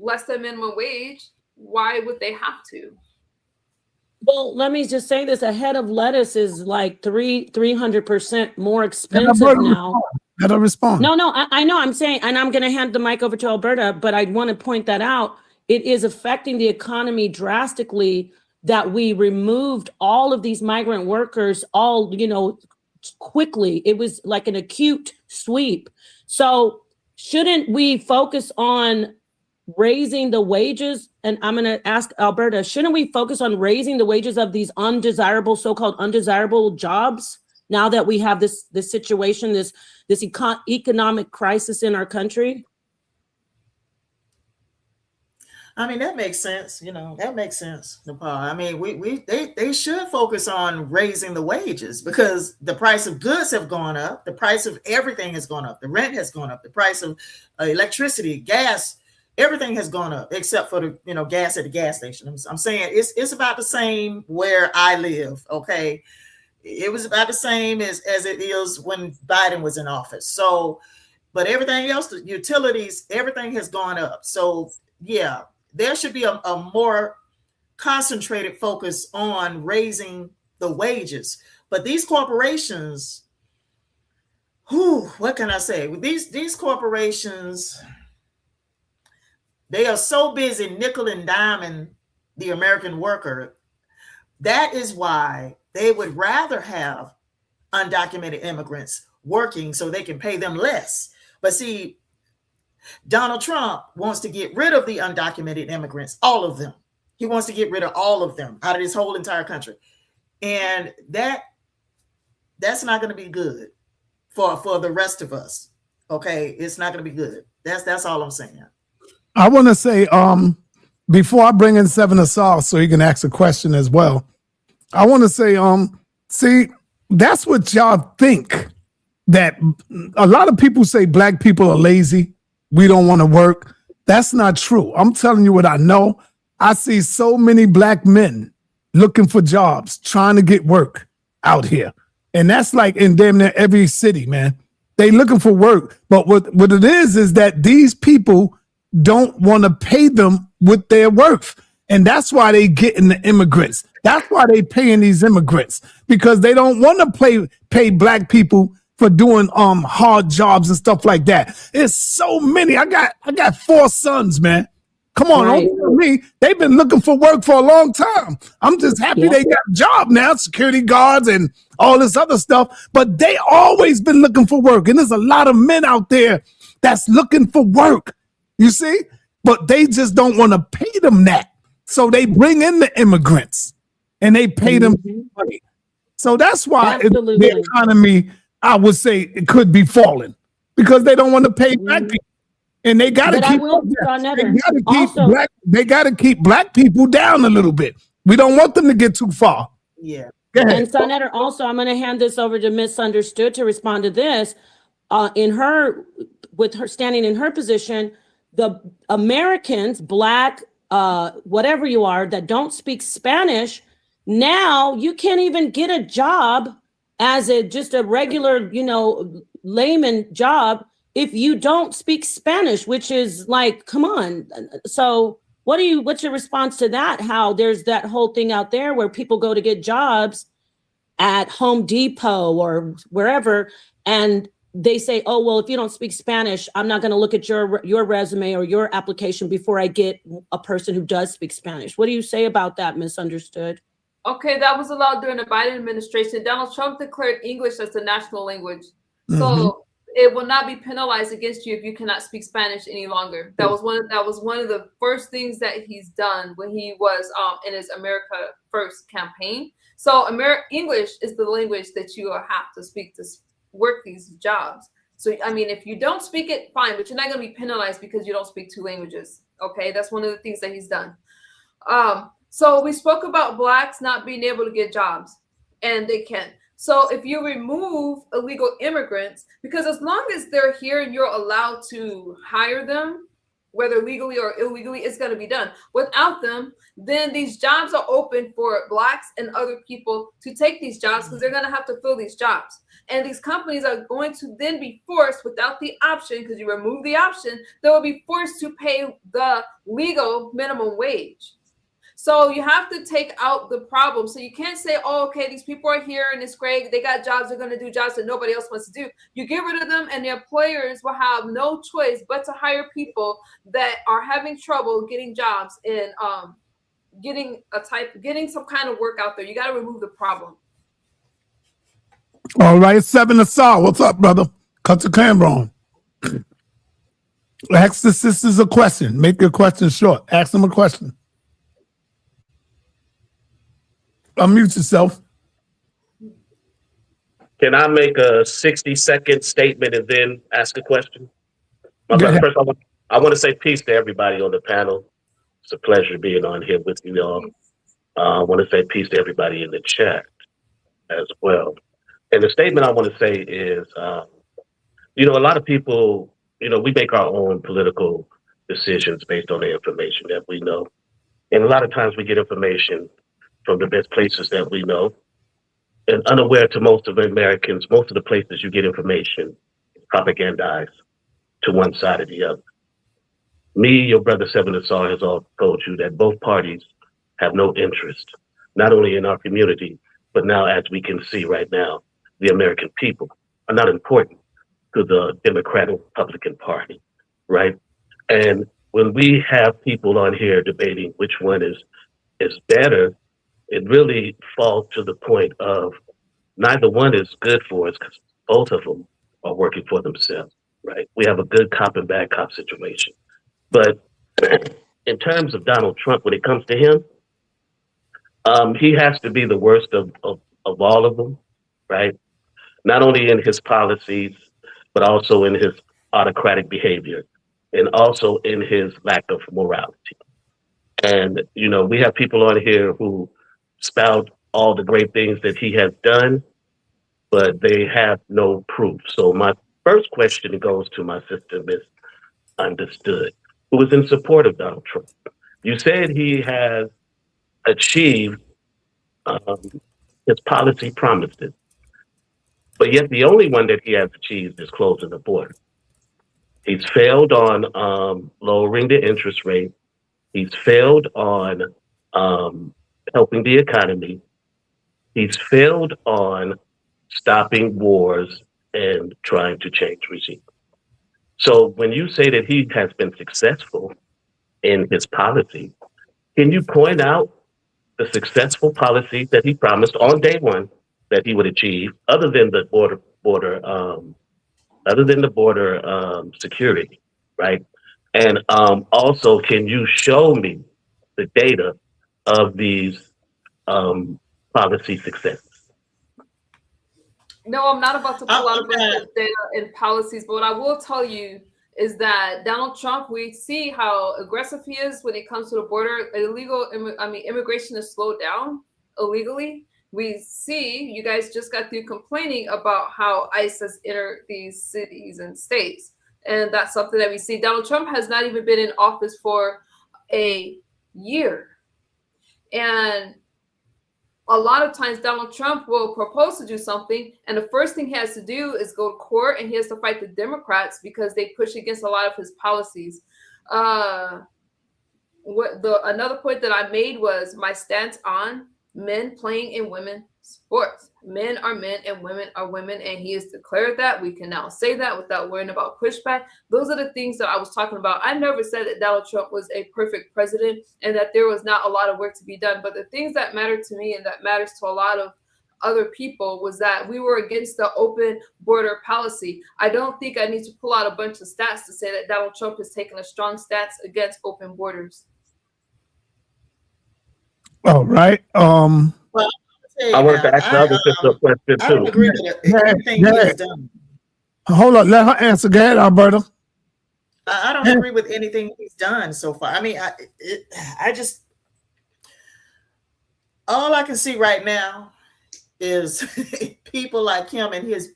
less than minimum wage. Why would they have to? Well, let me just say this: a head of lettuce is like 300% more expensive now. Let her respond. No, I know. I'm saying, and I'm going to hand the mic over to Alberta, but I want to point that out. It is affecting the economy drastically that we removed all of these migrant workers all, quickly. It was like an acute sweep. So shouldn't we focus on raising the wages? And I'm going to ask Alberta, shouldn't we focus on raising the wages of these undesirable, so-called undesirable jobs now that we have this situation, this economic crisis in our country? I mean, that makes sense. That makes sense, Nicole. I mean, they should focus on raising the wages because the price of goods have gone up. The price of everything has gone up. The rent has gone up. The price of electricity, gas, everything has gone up except for the gas at the gas station. I'm saying it's about the same where I live. Okay, it was about the same as it is when Biden was in office. So, but everything else, the utilities, everything has gone up. So yeah, there should be a more concentrated focus on raising the wages. But these corporations, what can I say? These corporations, they are so busy nickel and diming the American worker. That is why they would rather have undocumented immigrants working so they can pay them less. But see, Donald Trump wants to get rid of the undocumented immigrants, all of them. He wants to get rid of all of them out of this whole entire country. And that's not going to be good for the rest of us. Okay, it's not going to be good. That's all I'm saying. I want to say, before I bring in Seven Assault so he can ask a question as well, I want to say, see, that's what y'all think, that a lot of people say black people are lazy. We don't want to work. That's not true. I'm telling you what I know. I see so many black men looking for jobs, trying to get work out here. And that's like in damn near every city, man. They looking for work. But what it is that these people don't want to pay them with their worth. And that's why they getting the immigrants. That's why they paying these immigrants, because they don't want to pay black people for doing hard jobs and stuff like that. It's so many. I got 4 sons, man. Come on, Right. don't tell me. They've been looking for work for a long time. I'm just happy they got a job now, security guards and all this other stuff. But they always been looking for work. And there's a lot of men out there that's looking for work. You see? But they just don't want to pay them that. So they bring in the immigrants and they pay them money. So that's why Absolutely. the economy, I would say, it could be falling because they don't want to pay black people. And they got to But I keep, will, also, they got to keep black people down a little bit. We don't want them to get too far. Yeah. Go ahead. and Sonetter, also, I'm going to hand this over to Misunderstood to respond to this. With her standing in her position, the Americans, black, whatever you are, that don't speak Spanish, now you can't even get a job as just a regular, layman job if you don't speak Spanish, which is like, come on. So what's your response to that? How there's that whole thing out there where people go to get jobs at Home Depot or wherever, and they say, oh, well, if you don't speak Spanish, I'm not going to look at your resume or your application before I get a person who does speak Spanish. What do you say about that, Misunderstood? Okay, that was allowed during the Biden administration. Donald Trump declared English as the national language. So it will not be penalized against you if you cannot speak Spanish any longer. That was one of the first things that he's done when he was in his America First campaign. So English is the language that you have to speak to work these jobs. So, I mean, if you don't speak it, fine, but you're not going to be penalized because you don't speak two languages. Okay, that's one of the things that he's done. So we spoke about blacks not being able to get jobs, and they can. So if you remove illegal immigrants, because as long as they're here and you're allowed to hire them, whether legally or illegally, it's going to be done. Without them, then these jobs are open for blacks and other people to take these jobs because they're going to have to fill these jobs. And these companies are going to then be forced, without the option, because you remove the option, they will be forced to pay the legal minimum wage. So you have to take out the problem. So you can't say, oh, okay, these people are here and it's great. They got jobs. They're going to do jobs that nobody else wants to do. You get rid of them and the employers will have no choice but to hire people that are having trouble getting jobs and getting some kind of work out there. You got to remove the problem. All right, 7 Asar. What's up, brother? Cut the camera on. Ask the sisters a question. Make your question short. Ask them a question. Unmute yourself. Can I make a 60-second statement and then ask a question? First, I want to say peace to everybody on the panel. It's a pleasure being on here with you all. I want to say peace to everybody in the chat as well. And the statement I want to say is, a lot of people, we make our own political decisions based on the information that we know. And a lot of times we get information from the best places that we know. And unaware to most of Americans, most of the places you get information is propagandized to one side or the other. Me, your brother 7 Asar has all told you that both parties have no interest, not only in our community, but now, as we can see right now, the American people are not important to the Democratic Republican Party, right? And when we have people on here debating which one is better, it really falls to the point of neither one is good for us because both of them are working for themselves, right? We have a good cop and bad cop situation. But in terms of Donald Trump, when it comes to him, he has to be the worst of all of them, right? Not only in his policies, but also in his autocratic behavior and also in his lack of morality. And, we have people on here who spout all the great things that he has done, but they have no proof. So my first question goes to my sister, Misunderstood, who is in support of Donald Trump. You said he has achieved his policy promises, but yet the only one that he has achieved is closing the border. He's failed on lowering the interest rate. He's failed on helping the economy. He's failed on stopping wars and trying to change regime. So when you say that he has been successful in his policy, can you point out the successful policies that he promised on day one that he would achieve, other than the border security, right? And also, can you show me the data of these policy successes? No, I'm not about to pull out a bunch Okay. of data and policies, but what I will tell you is that Donald Trump, we see how aggressive he is when it comes to the border. Immigration is slowed down illegally. We see you guys just got through complaining about how ICE has entered these cities and states. And that's something that we see. Donald Trump has not even been in office for a year. And a lot of times Donald Trump will propose to do something, and the first thing he has to do is go to court, and he has to fight the Democrats because they push against a lot of his policies. Another point that I made was my stance on men playing in women's sports. Men are men and women are women, and he has declared that. We can now say that without worrying about pushback. Those are the things that I was talking about. I never said that Donald Trump was a perfect president and that there was not a lot of work to be done. But the things that mattered to me and that matters to a lot of other people was that we were against the open border policy. I don't think I need to pull out a bunch of stats to say that Donald Trump has taken a strong stance against open borders. All right. Well, I wanted to ask the other sister a question I don't too. agree with anything he has done. Hold on, let her answer. Go ahead, Alberta. I don't agree with anything he's done so far. I mean, I just, all I can see right now is people like him and his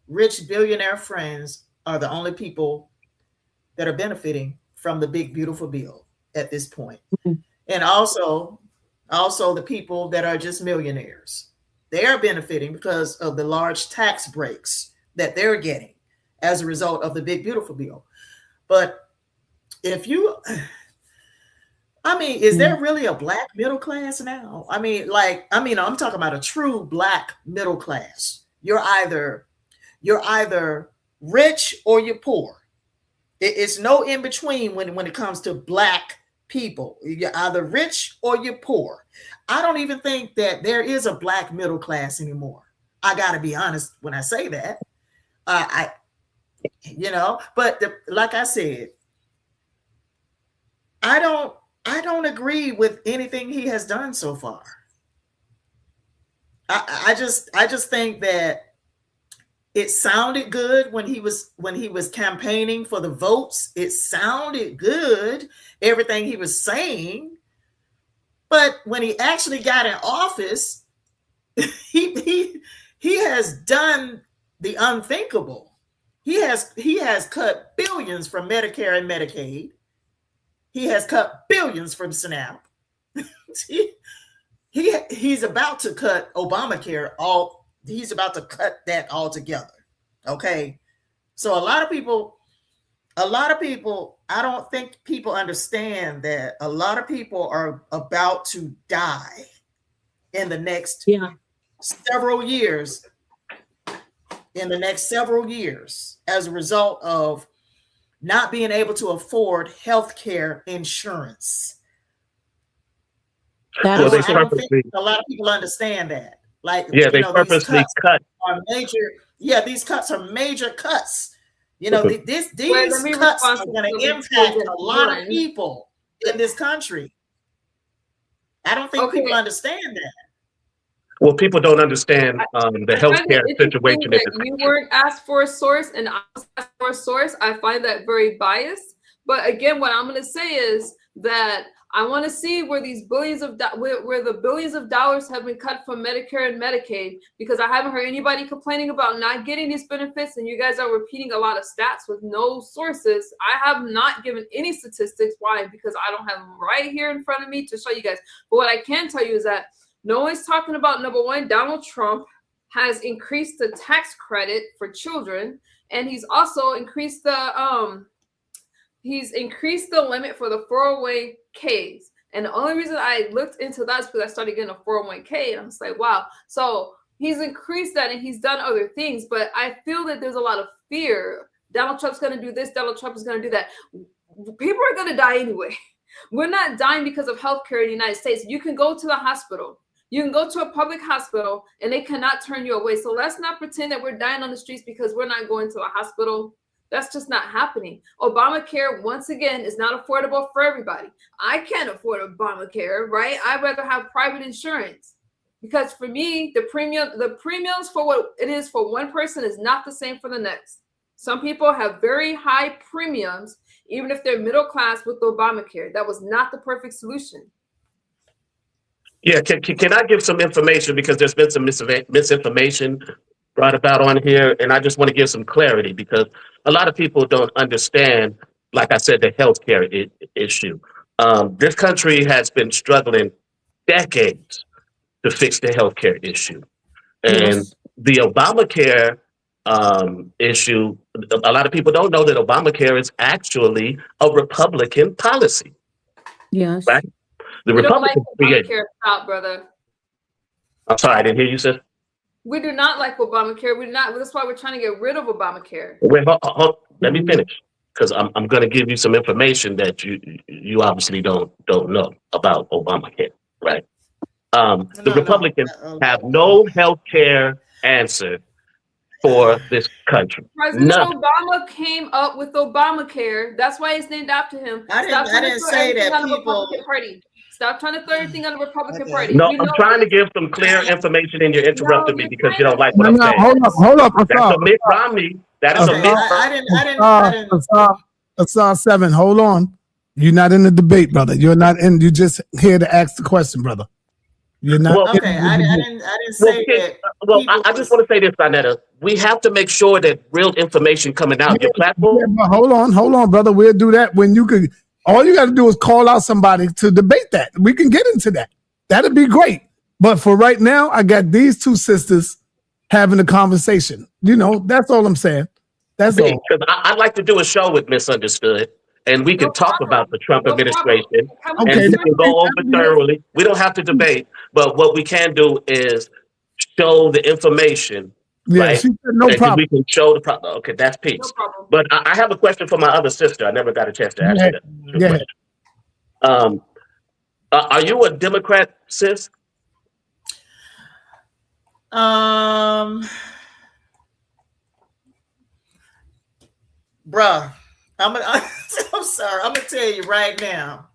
rich billionaire friends are the only people that are benefiting from the big, beautiful bill at this point. Mhm. And also the people that are just millionaires. They are benefiting because of the large tax breaks that they're getting as a result of the big, beautiful bill. But if you, is there really a black middle class now? I'm talking about a true black middle class. You're either rich or you're poor. It's no in between when it comes to black people. You're either rich or you're poor. I don't even think that there is a black middle class anymore. I got to be honest when I say that. Like I said, I don't agree with anything he has done so far. I just think that it sounded good when he was campaigning for the votes. It sounded good, everything he was saying. But when he actually got in office, he has done the unthinkable. He has cut billions from Medicare and Medicaid. He has cut billions from SNAP. He's about to cut Obamacare he's about to cut that altogether. Okay. So a lot of people, I don't think people understand that a lot of people are about to die in the next several years. As a result of not being able to afford health care insurance. I don't think a lot of people understand that. They purposely cut. These cuts are major cuts. These cuts are going to impact a lot of people in this country. I don't think people understand that. Well, people don't understand the healthcare situation. You weren't asked for a source, and I was asked for a source. I find that very biased. But again, what I'm going to say is that I want to see where these where the billions of dollars have been cut from Medicare and Medicaid, because I haven't heard anybody complaining about not getting these benefits, and you guys are repeating a lot of stats with no sources. I have not given any statistics. Why? Because I don't have them right here in front of me to show you guys. But what I can tell you is that no one's talking about, number one, Donald Trump has increased the tax credit for children, and he's also increased the limit for the 401ks. And the only reason I looked into that is because I started getting a 401k, and I was like, wow. So he's increased that, and he's done other things, but I feel that there's a lot of fear. Donald Trump's going to do this. Donald Trump is going to do that. People are going to die anyway. We're not dying because of healthcare in the United States. You can go to the hospital. You can go to a public hospital and they cannot turn you away. So let's not pretend that we're dying on the streets because we're not going to the hospital. That's just not happening. Obamacare, once again, is not affordable for everybody. I can't afford Obamacare, right? I'd rather have private insurance. Because for me, the premiums for what it is for one person is not the same for the next. Some people have very high premiums, even if they're middle class with Obamacare. That was not the perfect solution. Yeah, can I give some information, because there's been some misinformation brought about on here, and I just want to give some clarity because a lot of people don't understand, like I said, the healthcare issue. This country has been struggling decades to fix the healthcare issue, and Yes. the Obamacare issue. A lot of people don't know that Obamacare is actually a Republican policy, Yes. right? The We don't like Republicans created. Obamacare, stop, brother. I'm sorry, I didn't hear you, sis. We do not like Obamacare. We do not. That's why we're trying to get rid of Obamacare. Wait, let me finish, because I'm going to give you some information that you obviously don't know about Obamacare, right? The Republicans have no health care answer for this country. President None. Obama came up with Obamacare. That's why it's named after him. I didn't say that people. Republican Party. Stop trying to throw everything on the Republican Party. No, You I'm know trying to this. give some clear information, and you're interrupting me you're because trying you don't to- like what No, I'm no, saying. hold up, That's a Assad. Mitt Romney. That is a Okay, Mitt. I didn't. Assad 7, hold on. You're not in the debate, brother. You're not in. You're just here to ask the question, brother. You're not. Well, Okay, I didn't say that. Well, people I just want to say this, Inetta. We have to make sure that real information coming out. Your platform. Yeah, but hold on, brother. We'll do that when you could. All you got to do is call out somebody to debate that. We can get into that. That'd be great. But for right now, I got these two sisters having a conversation. You know, that's all I'm saying. That's all. Because I'd like to do a show with Misunderstood, and we can No talk problem. about the Trump No administration, problem. Okay, and we can go over thoroughly. We don't have to debate, but what we can do is show the information. Yeah, right? she said no And problem. we can show the problem. Okay, that's peace. No problem. But I have a question for my other sister. I never got a chance to ask her that. Yeah. Are you a Democrat, sis? Bruh, I'm sorry. I'm gonna tell you right now.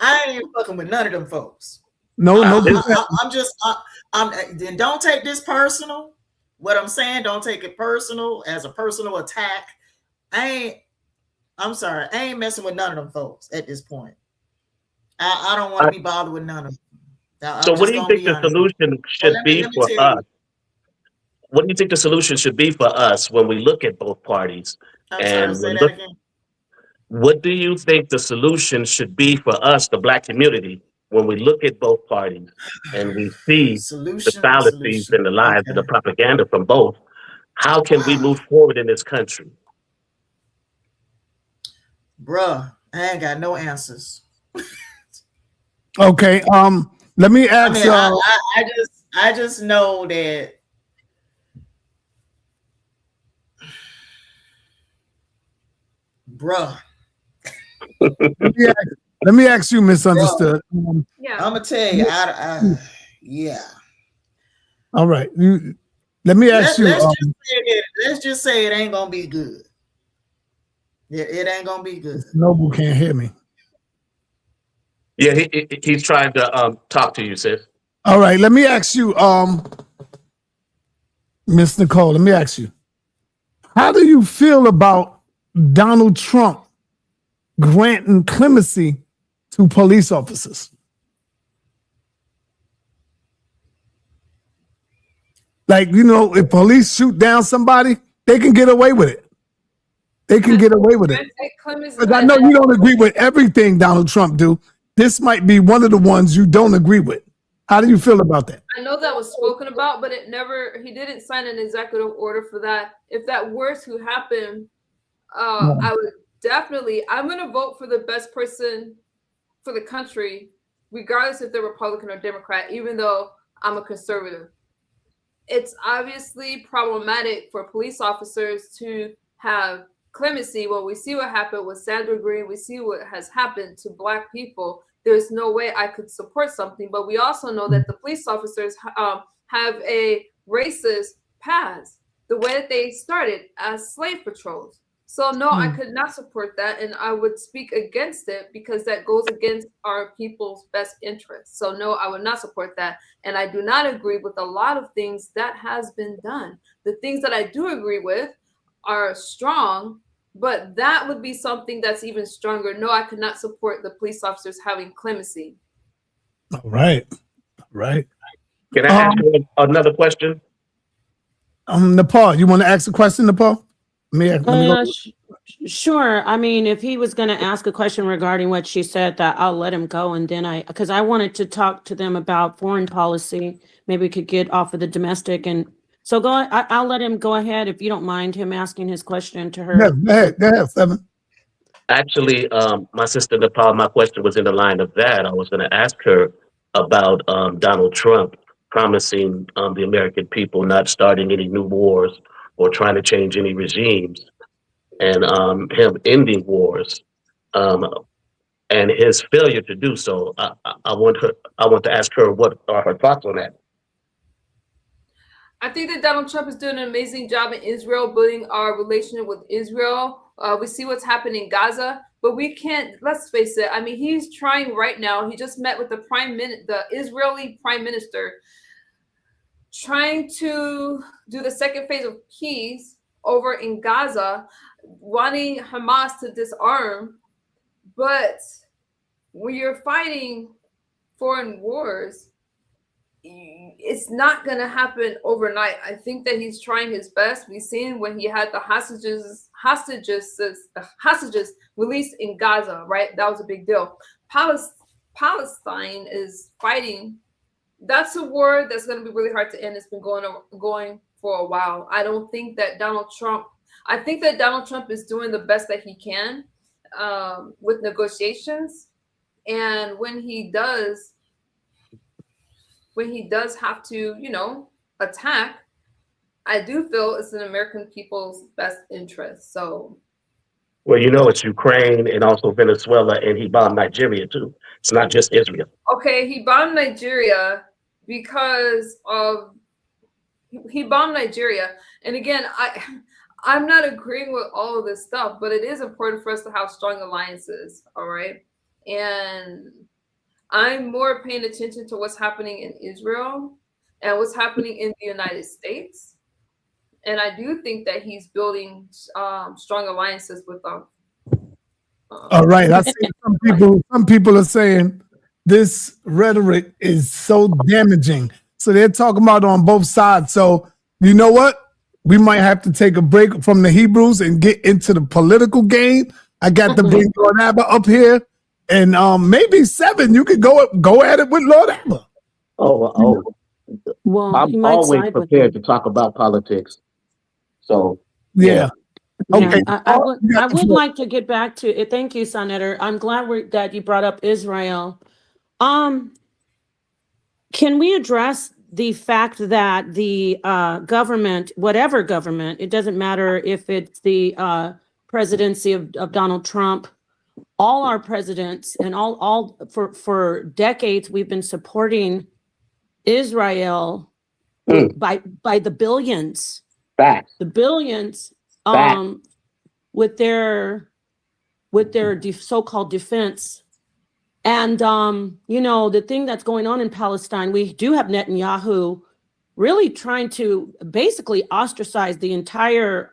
I ain't even fucking with none of them folks. No. Then don't take this personal. What I'm saying, don't take it personal as a personal attack. I'm sorry. I ain't messing with none of them folks at this point. I don't want to be bothered with none of them. So what do you think the solution should be for us? What do you think the solution should be for us when we look at both parties? What do you think the solution should be for us, the Black community, when we look at both parties and we see the fallacies and the lies and the propaganda from both? How can we move forward in this country? Bruh, I ain't got no answers. Okay. Let me ask. I just know that. Bruh. Let me ask you, Misunderstood. Yeah. I'm gonna tell you. Yeah. All right. Let me ask you. Let's just say it ain't gonna be good. It ain't gonna be good. Noble can't hear me. Yeah, he's trying to talk to you, sis. All right. Let me ask you, Miss Nicole. Let me ask you. How do you feel about Donald Trump granting clemency to police officers? Like, you know, if police shoot down somebody, they can get away with it. They can get away with it. Because I know you don't agree with everything Donald Trump do. This might be one of the ones you don't agree with. How do you feel about that? I know that was spoken about, but he didn't sign an executive order for that. If that were to happen, I would definitely, I'm going to vote for the best person for the country, regardless if they're Republican or Democrat, even though I'm a conservative. It's obviously problematic for police officers to have clemency. Well, we see what happened with Sandra Green. We see what has happened to Black people. There's no way I could support something, but we also know that the police officers have a racist past, the way that they started as slave patrols. So no, I could not support that, and I would speak against it because that goes against our people's best interests. So no, I would not support that, and I do not agree with a lot of things that has been done. The things that I do agree with are strong, but that would be something that's even stronger. No, I could not support the police officers having clemency. All right. Right. Can I ask you another question? Nepal, you want to ask a question, Nepal? Let me go. Sure. I mean, if he was going to ask a question regarding what she said, that I'll let him go. And then because I wanted to talk to them about foreign policy. Maybe we could get off of the domestic. And so I'll let him go ahead if you don't mind him asking his question to her. Go ahead, Seven. Actually, my sister Nepal, my question was in the line of that. I was going to ask her about Donald Trump promising the American people not starting any new wars or trying to change any regimes, and him ending wars, and his failure to do so. I want to ask her what are her thoughts on that. I think that Donald Trump is doing an amazing job in Israel, building our relationship with Israel. We see what's happening in Gaza, but we can't, let's face it. I mean, he's trying right now. He just met with the Israeli prime minister, trying to do the second phase of peace over in Gaza, wanting Hamas to disarm. But when you're fighting foreign wars, it's not going to happen overnight. I think that he's trying his best. We've seen when he had the hostages released in Gaza, right? That was a big deal. Palestine is fighting. That's a war that's going to be really hard to end. It's been going for a while. I think that Donald Trump is doing the best that he can with negotiations. And when he does have to, attack, I do feel it's in American people's best interest. So, well, it's Ukraine and also Venezuela, and he bombed Nigeria too. It's not just Israel. Okay, he bombed Nigeria because he bombed Nigeria. And again, I'm not agreeing with all of this stuff, but it is important for us to have strong alliances, all right? And I'm more paying attention to what's happening in Israel and what's happening in the United States. And I do think that he's building strong alliances with them. All right. I see some people are saying this rhetoric is so damaging. So they're talking about on both sides. So you know what? We might have to take a break from the Hebrews and get into the political game. I got to bring Lord Abba up here. And maybe Seven, you could go at it with Lord Abba. Oh. Well, I'm always prepared to talk about politics. So yeah. Okay. I would like to get back to it. Thank you, Senator. I'm glad that you brought up Israel. Can we address the fact that the government, whatever government, it doesn't matter if it's the presidency of Donald Trump, all our presidents and all for decades, we've been supporting Israel by the billions. Facts. The billions with their so-called defense. And the thing that's going on in Palestine, we do have Netanyahu really trying to basically ostracize the entire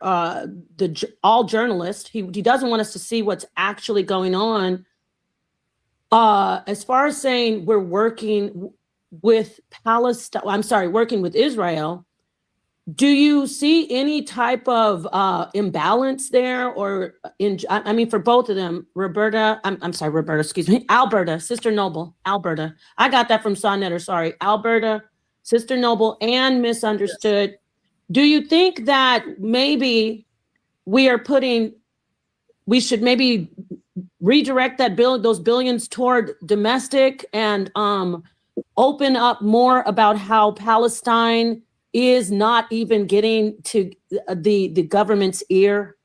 all journalists. He doesn't want us to see what's actually going on. As far as saying we're working with working with Israel, do you see any type of imbalance there, or for both of them, Alberta, Sister Noble, Alberta. I got that from Sonnetter, sorry. Alberta, Sister Noble, and Misunderstood. Yes. Do you think that maybe we should maybe redirect those billions toward domestic and open up more about how Palestine is not even getting to the government's ear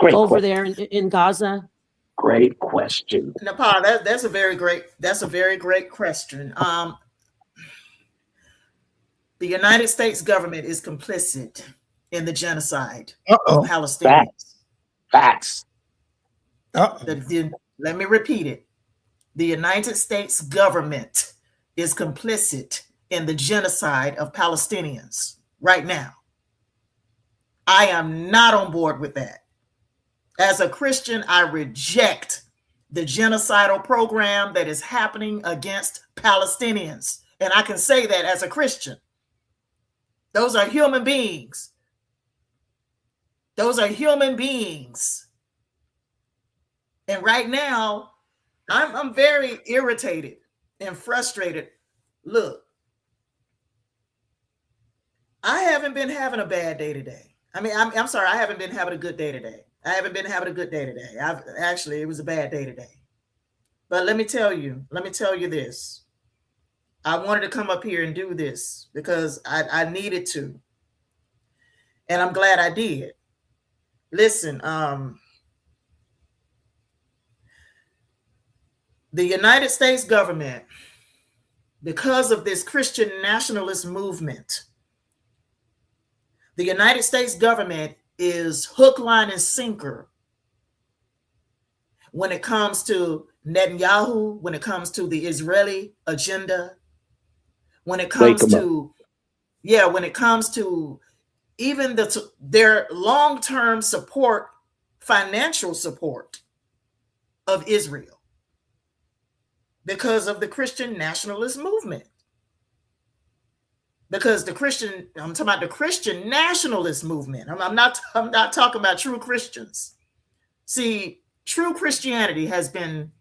there in Gaza? Great question. Nepal, that's a very great question. The United States government is complicit in the genocide of Palestinians. Facts. Let me repeat it. The United States government is complicit in the genocide of Palestinians right now. I am not on board with that. As a Christian, I reject the genocidal program that is happening against Palestinians. And I can say that as a Christian. Those are human beings. Those are human beings. And right now, I'm very irritated and frustrated. Look, I haven't been having a bad day today. I mean, I'm sorry, I haven't been having a good day today. It was a bad day today. But let me tell you this. I wanted to come up here and do this because I needed to. And I'm glad I did. Listen, the United States government, because of this Christian nationalist movement, the United States government is hook, line, and sinker when it comes to Netanyahu, when it comes to the Israeli agenda, when it comes to even their long-term support, financial support of Israel because of the Christian nationalist movement. Because I'm talking about the Christian nationalist movement. I'm not talking about true Christians. See, true Christianity has been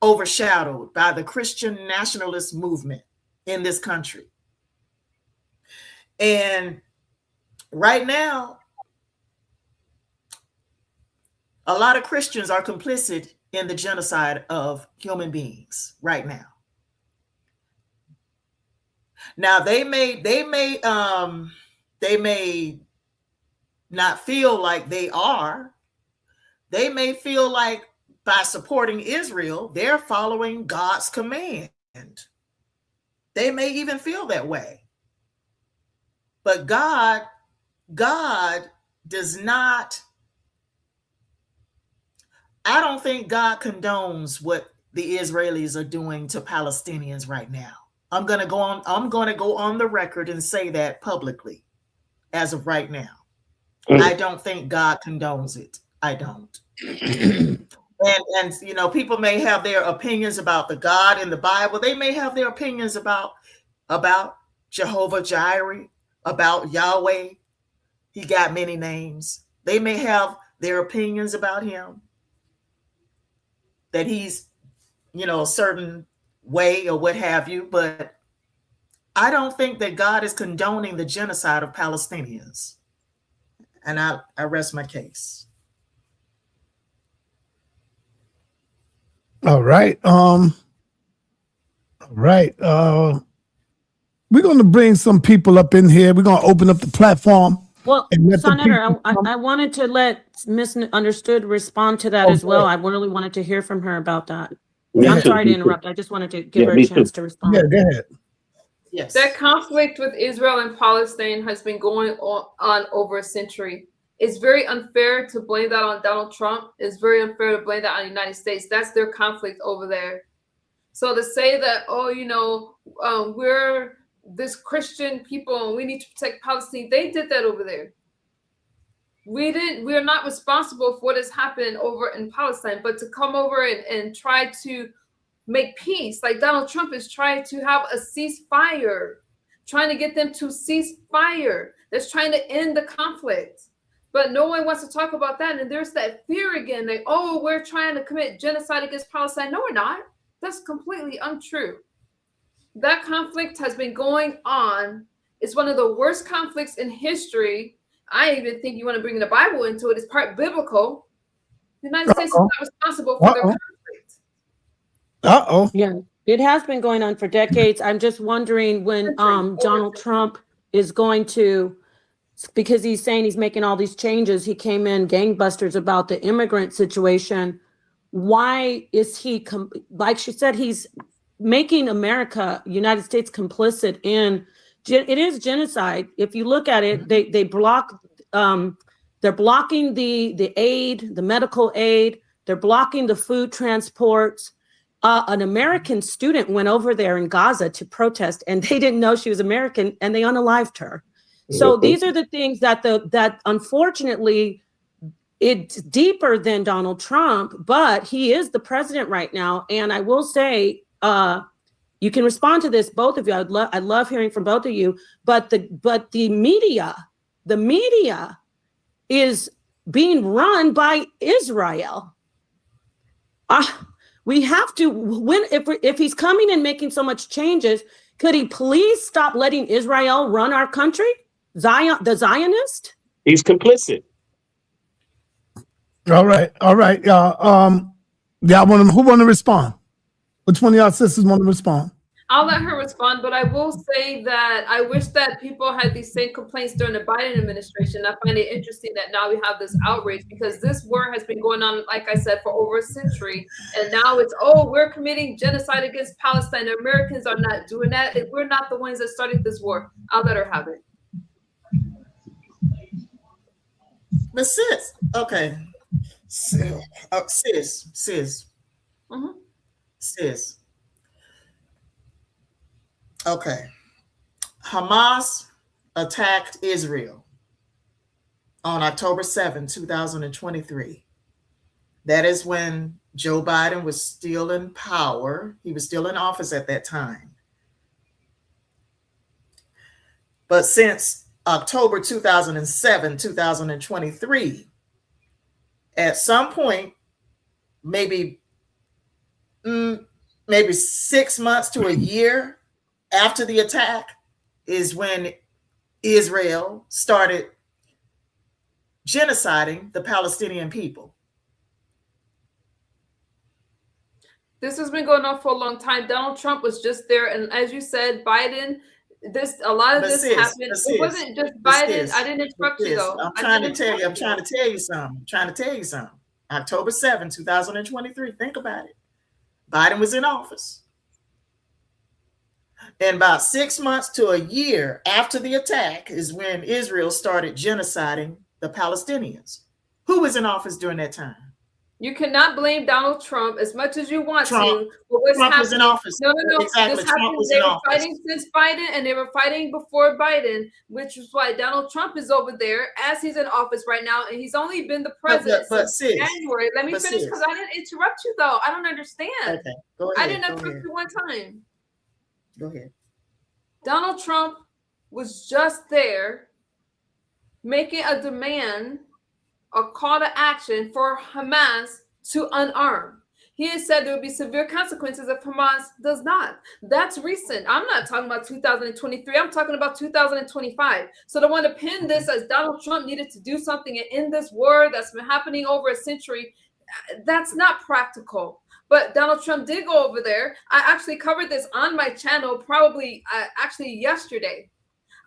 overshadowed by the Christian nationalist movement in this country. And right now, a lot of Christians are complicit in the genocide of human beings right now. Now they may not feel like they are. They may feel like by supporting Israel, they're following God's command. They may even feel that way. But God does not, I don't think God condones what the Israelis are doing to Palestinians right now. I'm going to go on the record and say that publicly as of right now. I don't think God condones it. I don't. And you know, people may have their opinions about the God in the Bible. They may have their opinions about Jehovah Jireh, about Yahweh. He got many names. They may have their opinions about him, that he's, you know, a certain way or what have you, but I don't think that God is condoning the genocide of Palestinians. And I rest my case. All right. All right. We're going to bring some people up in here. We're going to open up the platform. Well, Senator, I wanted to let Misunderstood respond to that as well. I really wanted to hear from her about that. I'm sorry to interrupt. I just wanted to give her a chance to respond. Yeah, go ahead. Yes. That conflict with Israel and Palestine has been going on over a century. It's very unfair to blame that on Donald Trump. It's very unfair to blame that on the United States. That's their conflict over there. So to say that, oh, you know, we're this Christian people and we need to protect Palestine, they did that over there. We are not responsible for what has happened over in Palestine, but to come over and try to make peace, like Donald Trump is trying to have a ceasefire, trying to get them to cease fire. That's trying to end the conflict. But no one wants to talk about that. And there's that fear again, like, oh, we're trying to commit genocide against Palestine. No, we're not. That's completely untrue. That conflict has been going on. It's one of the worst conflicts in history. I even think you want to bring the Bible into it. It's part biblical. The United States is not responsible for their conflict. Yeah, it has been going on for decades. I'm just wondering when Donald Trump is going to, because he's saying he's making all these changes. He came in gangbusters about the immigrant situation. Why is he, like she said, he's making America, United States, complicit in, it is genocide. If you look at it, they block They're blocking the aid, the medical aid. They're blocking the food transports. An American student went over there in Gaza to protest, and they didn't know she was American, and they unalived her. So these are the things that unfortunately, it's deeper than Donald Trump, but he is the president right now. And I will say, you can respond to this, both of you. I love hearing from both of you. But the media is being run by Israel. We have to if he's coming and making so much changes, could he please stop letting Israel run our country? The Zionist? He's complicit. All right. Yeah, who want to respond? Which one of y'all sisters want to respond? I'll let her respond, but I will say that I wish that people had these same complaints during the Biden administration. I find it interesting that now we have this outrage because this war has been going on, like I said, for over a century. And now it's, we're committing genocide against Palestine. The Americans are not doing that. We're not the ones that started this war. I'll let her have it. But sis, okay. Sis. Mm-hmm. Sis. Okay. Hamas attacked Israel on October 7, 2023. That is when Joe Biden was still in power. He was still in office at that time. But since October 2007, 2023, at some point, maybe 6 months to a year after the attack is when Israel started genociding the Palestinian people. This has been going on for a long time. Donald Trump was just there. And as you said, Biden, a lot of this happened. It wasn't just Biden. I didn't interrupt you though. I'm trying to tell you something. October 7, 2023. Think about it. Biden was in office. And about 6 months to a year after the attack is when Israel started genociding the Palestinians. Who was in office during that time? You cannot blame Donald Trump as much as you want to. Trump was in office. No. Exactly. This Trump happened. was They in were office. fighting since Biden, and they were fighting before Biden, which is why Donald Trump is over there as he's in office right now, and he's only been the president since January. Let me finish because I didn't interrupt you though. I don't understand. Okay, go ahead. I didn't interrupt you one time. Go ahead. Donald Trump was just there making a demand, a call to action for Hamas to unarm. He has said there will be severe consequences if Hamas does not. That's recent. I'm not talking about 2023. I'm talking about 2025. So to want to pin this as Donald Trump needed to do something and end this war that's been happening over a century, that's not practical. But Donald Trump did go over there. I actually covered this on my channel probably yesterday.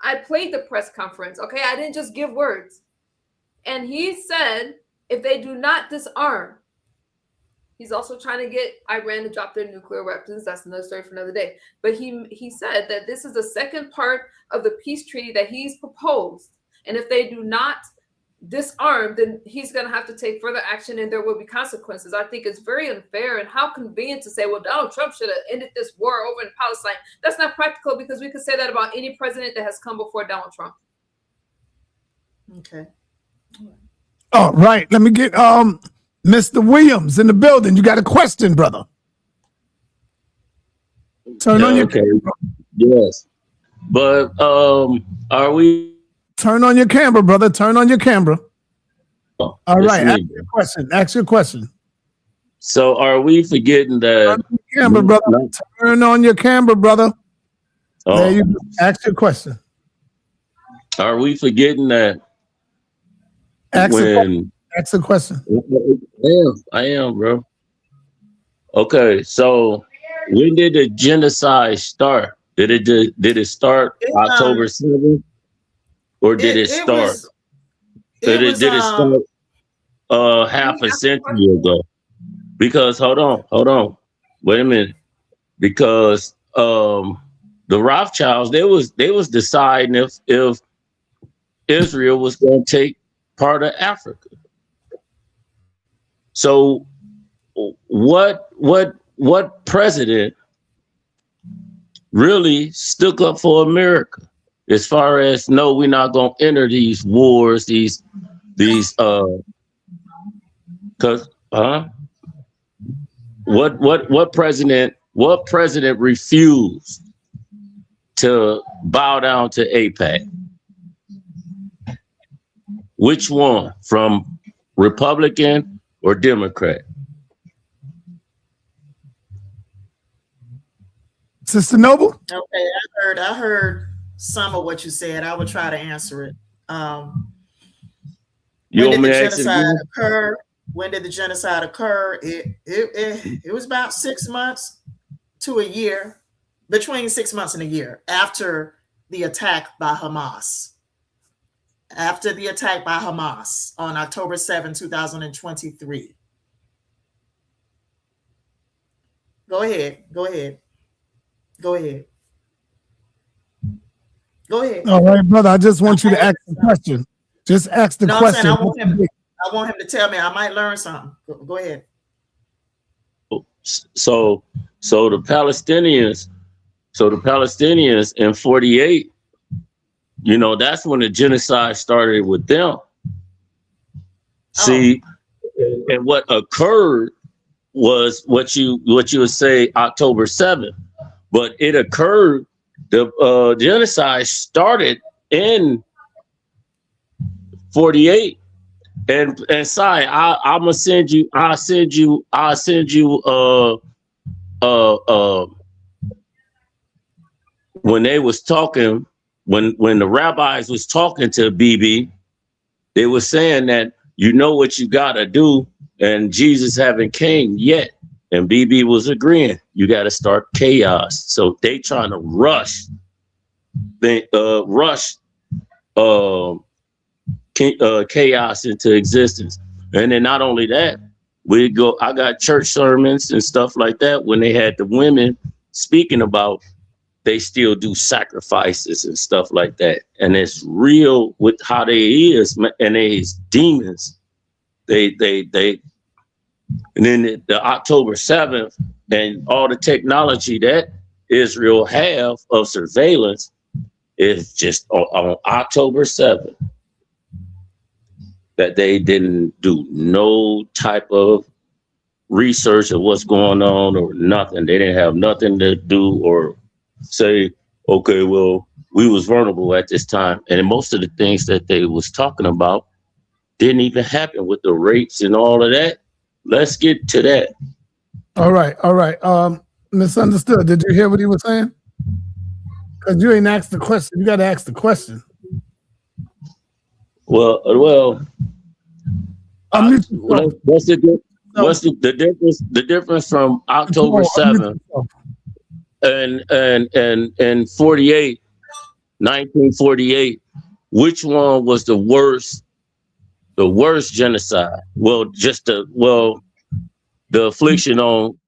I played the press conference, okay? I didn't just give words. And he said, if they do not disarm, he's also trying to get Iran to drop their nuclear weapons. That's another story for another day. But he said that this is the second part of the peace treaty that he's proposed. And if they do not disarmed, then he's going to have to take further action and there will be consequences. I think it's very unfair and how convenient to say, well, Donald Trump should have ended this war over in Palestine. That's not practical because we could say that about any president that has come before Donald Trump. Okay. All right. Let me get Mr. Williams in the building. You got a question, brother? Turn on your camera. Yes. But are we? Turn on your camera, brother. Turn on your camera. Oh, all right. Ask your question. Ask your question. So are we forgetting that? Turn on your camera, brother. Turn on your camera, brother. Oh. There you go. Ask your question. Are we forgetting that? Ask the question. I am, bro. Okay, so when did the genocide start? Did it start October 7th? Or did it start? Did it start half a century ago? Because hold on, wait a minute. Because the Rothschilds, they was deciding if Israel was going to take part of Africa. So what president really stuck up for America as far as, no, we're not going to enter these wars, what president refused to bow down to AIPAC? Which one, from Republican or Democrat? Sister Noble? Okay, I heard some of what you said. I will try to answer it. You When want did me the to ask it genocide again? occur? When did the genocide occur? It was about 6 months to a year, between 6 months and a year after the attack by Hamas. After the attack by Hamas on October 7, 2023. Go ahead. All right, brother. I just want you to ask the question. Just ask the No, I'm question. saying I want him to tell me. I might learn something. Go ahead. So the Palestinians in 48, you know, that's when the genocide started with them. See, and what occurred was what you would say October 7th, but it occurred. The genocide started in 48, and Sai, I'm gonna send you. I'll send you. When they was talking, when the rabbis was talking to BB, they were saying that, you know what you gotta do, and Jesus haven't came yet. And BB was agreeing, you got to start chaos. So they trying to rush chaos into existence. And then not only that, I got church sermons and stuff like that when they had the women speaking about they still do sacrifices and stuff like that. And it's real with how they is, and they's demons. And then the October 7th and all the technology that Israel have of surveillance is just on October 7th that they didn't do no type of research of what's going on or nothing. They didn't have nothing to do or say, okay, well, we was vulnerable at this time. And most of the things that they was talking about didn't even happen with the rapes and all of that. Let's get to that. All right. Misunderstood. Did you hear what he was saying? Because you ain't asked the question. You got to ask the question. Well, what's the difference? The difference from October 7th and 48, 1948. Which one was the worst? The worst genocide? Well, the affliction on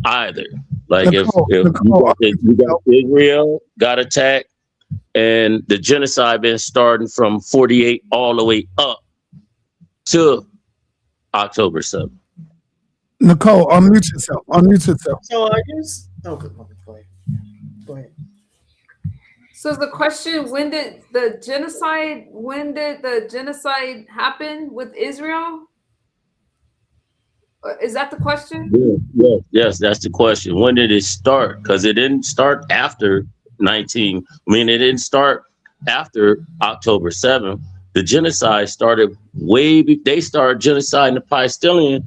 either. Like Nicole, if you got Israel got attacked, and the genocide been starting from 48 all the way up to October 7th. Nicole, unmute yourself. So are you? Oh, good. Go ahead. So is the question, when did the genocide happen with Israel? Is that the question? Yes, that's the question. When did it start? Because it didn't start after it didn't start after October 7th. The genocide started they started genociding the Palestinians.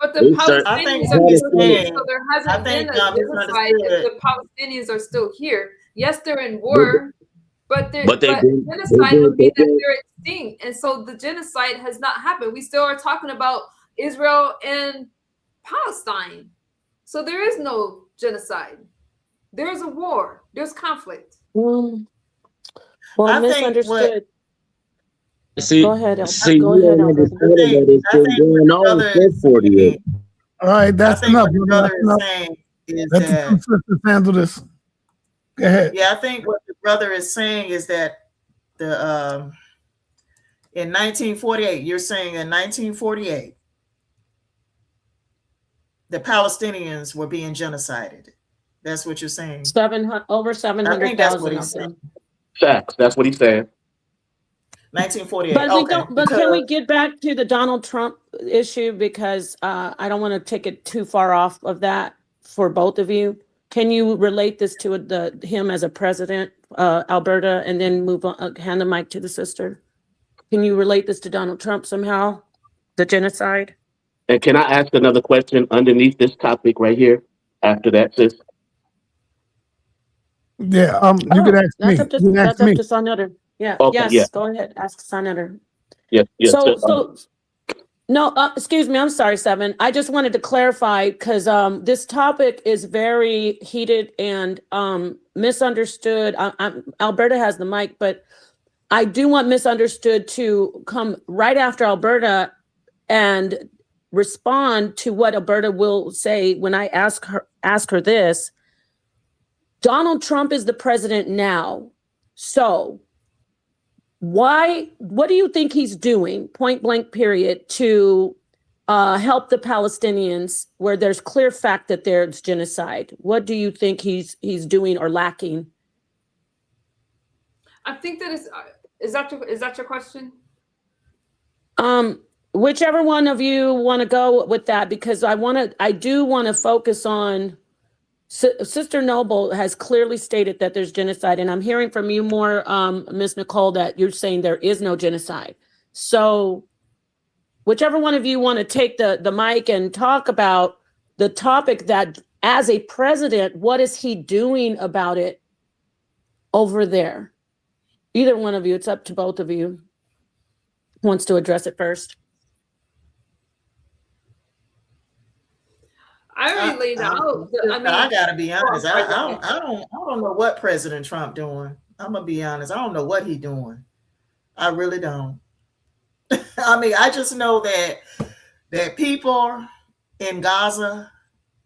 But the Palestinians are still here, so there hasn't been a genocide if the Palestinians are still here. Yes, they're in war, but genocide would be that they're extinct. And so the genocide has not happened. We still are talking about Israel and Palestine. So there is no genocide. There is a war. There's conflict. Well, I misunderstood. Go ahead, Albert. All right, that's enough. What the brother is saying is that handle this. Go ahead. Yeah, I think what the brother is saying is that the in 1948, you're saying in 1948, the Palestinians were being genocided. That's what you're saying. Over I think that's what 700,000 he's of them. saying. Facts. That's what he's saying. 1948. But we Okay. don't. But can we get back to the Donald Trump issue, because I don't want to take it too far off of that for both of you. Can you relate this to him as a president, Alberta, and then move on? Hand the mic to the sister. Can you relate this to Donald Trump somehow, the genocide? And can I ask another question underneath this topic right here? After that, sis. Yeah. You could ask me. That's You can ask up me. to Sonetter. Yeah. Okay, Yes. yeah. Go ahead. Ask Sonetter. Yes. Yes. No, excuse me. I'm sorry, Seven. I just wanted to clarify, because this topic is very heated and misunderstood. Alberta has the mic, but I do want Misunderstood to come right after Alberta and respond to what Alberta will say when I ask her this. Donald Trump is the president now. So what do you think he's doing, point blank period, to help the Palestinians where there's clear fact that there's genocide? What do you think he's doing or lacking? I think that is that your question? Whichever one of you want to go with that, because I do want to focus on Sister Noble has clearly stated that there's genocide, and I'm hearing from you more, Ms. Nicole, that you're saying there is no genocide. So whichever one of you want to take the mic and talk about the topic, that as a president, what is he doing about it over there? Either one of you, it's up to both of you. Who wants to address it first? I already laid out. I gotta be honest. I don't know what President Trump doing. I'm gonna be honest. I don't know what he's doing. I really don't. I mean, I just know that people in Gaza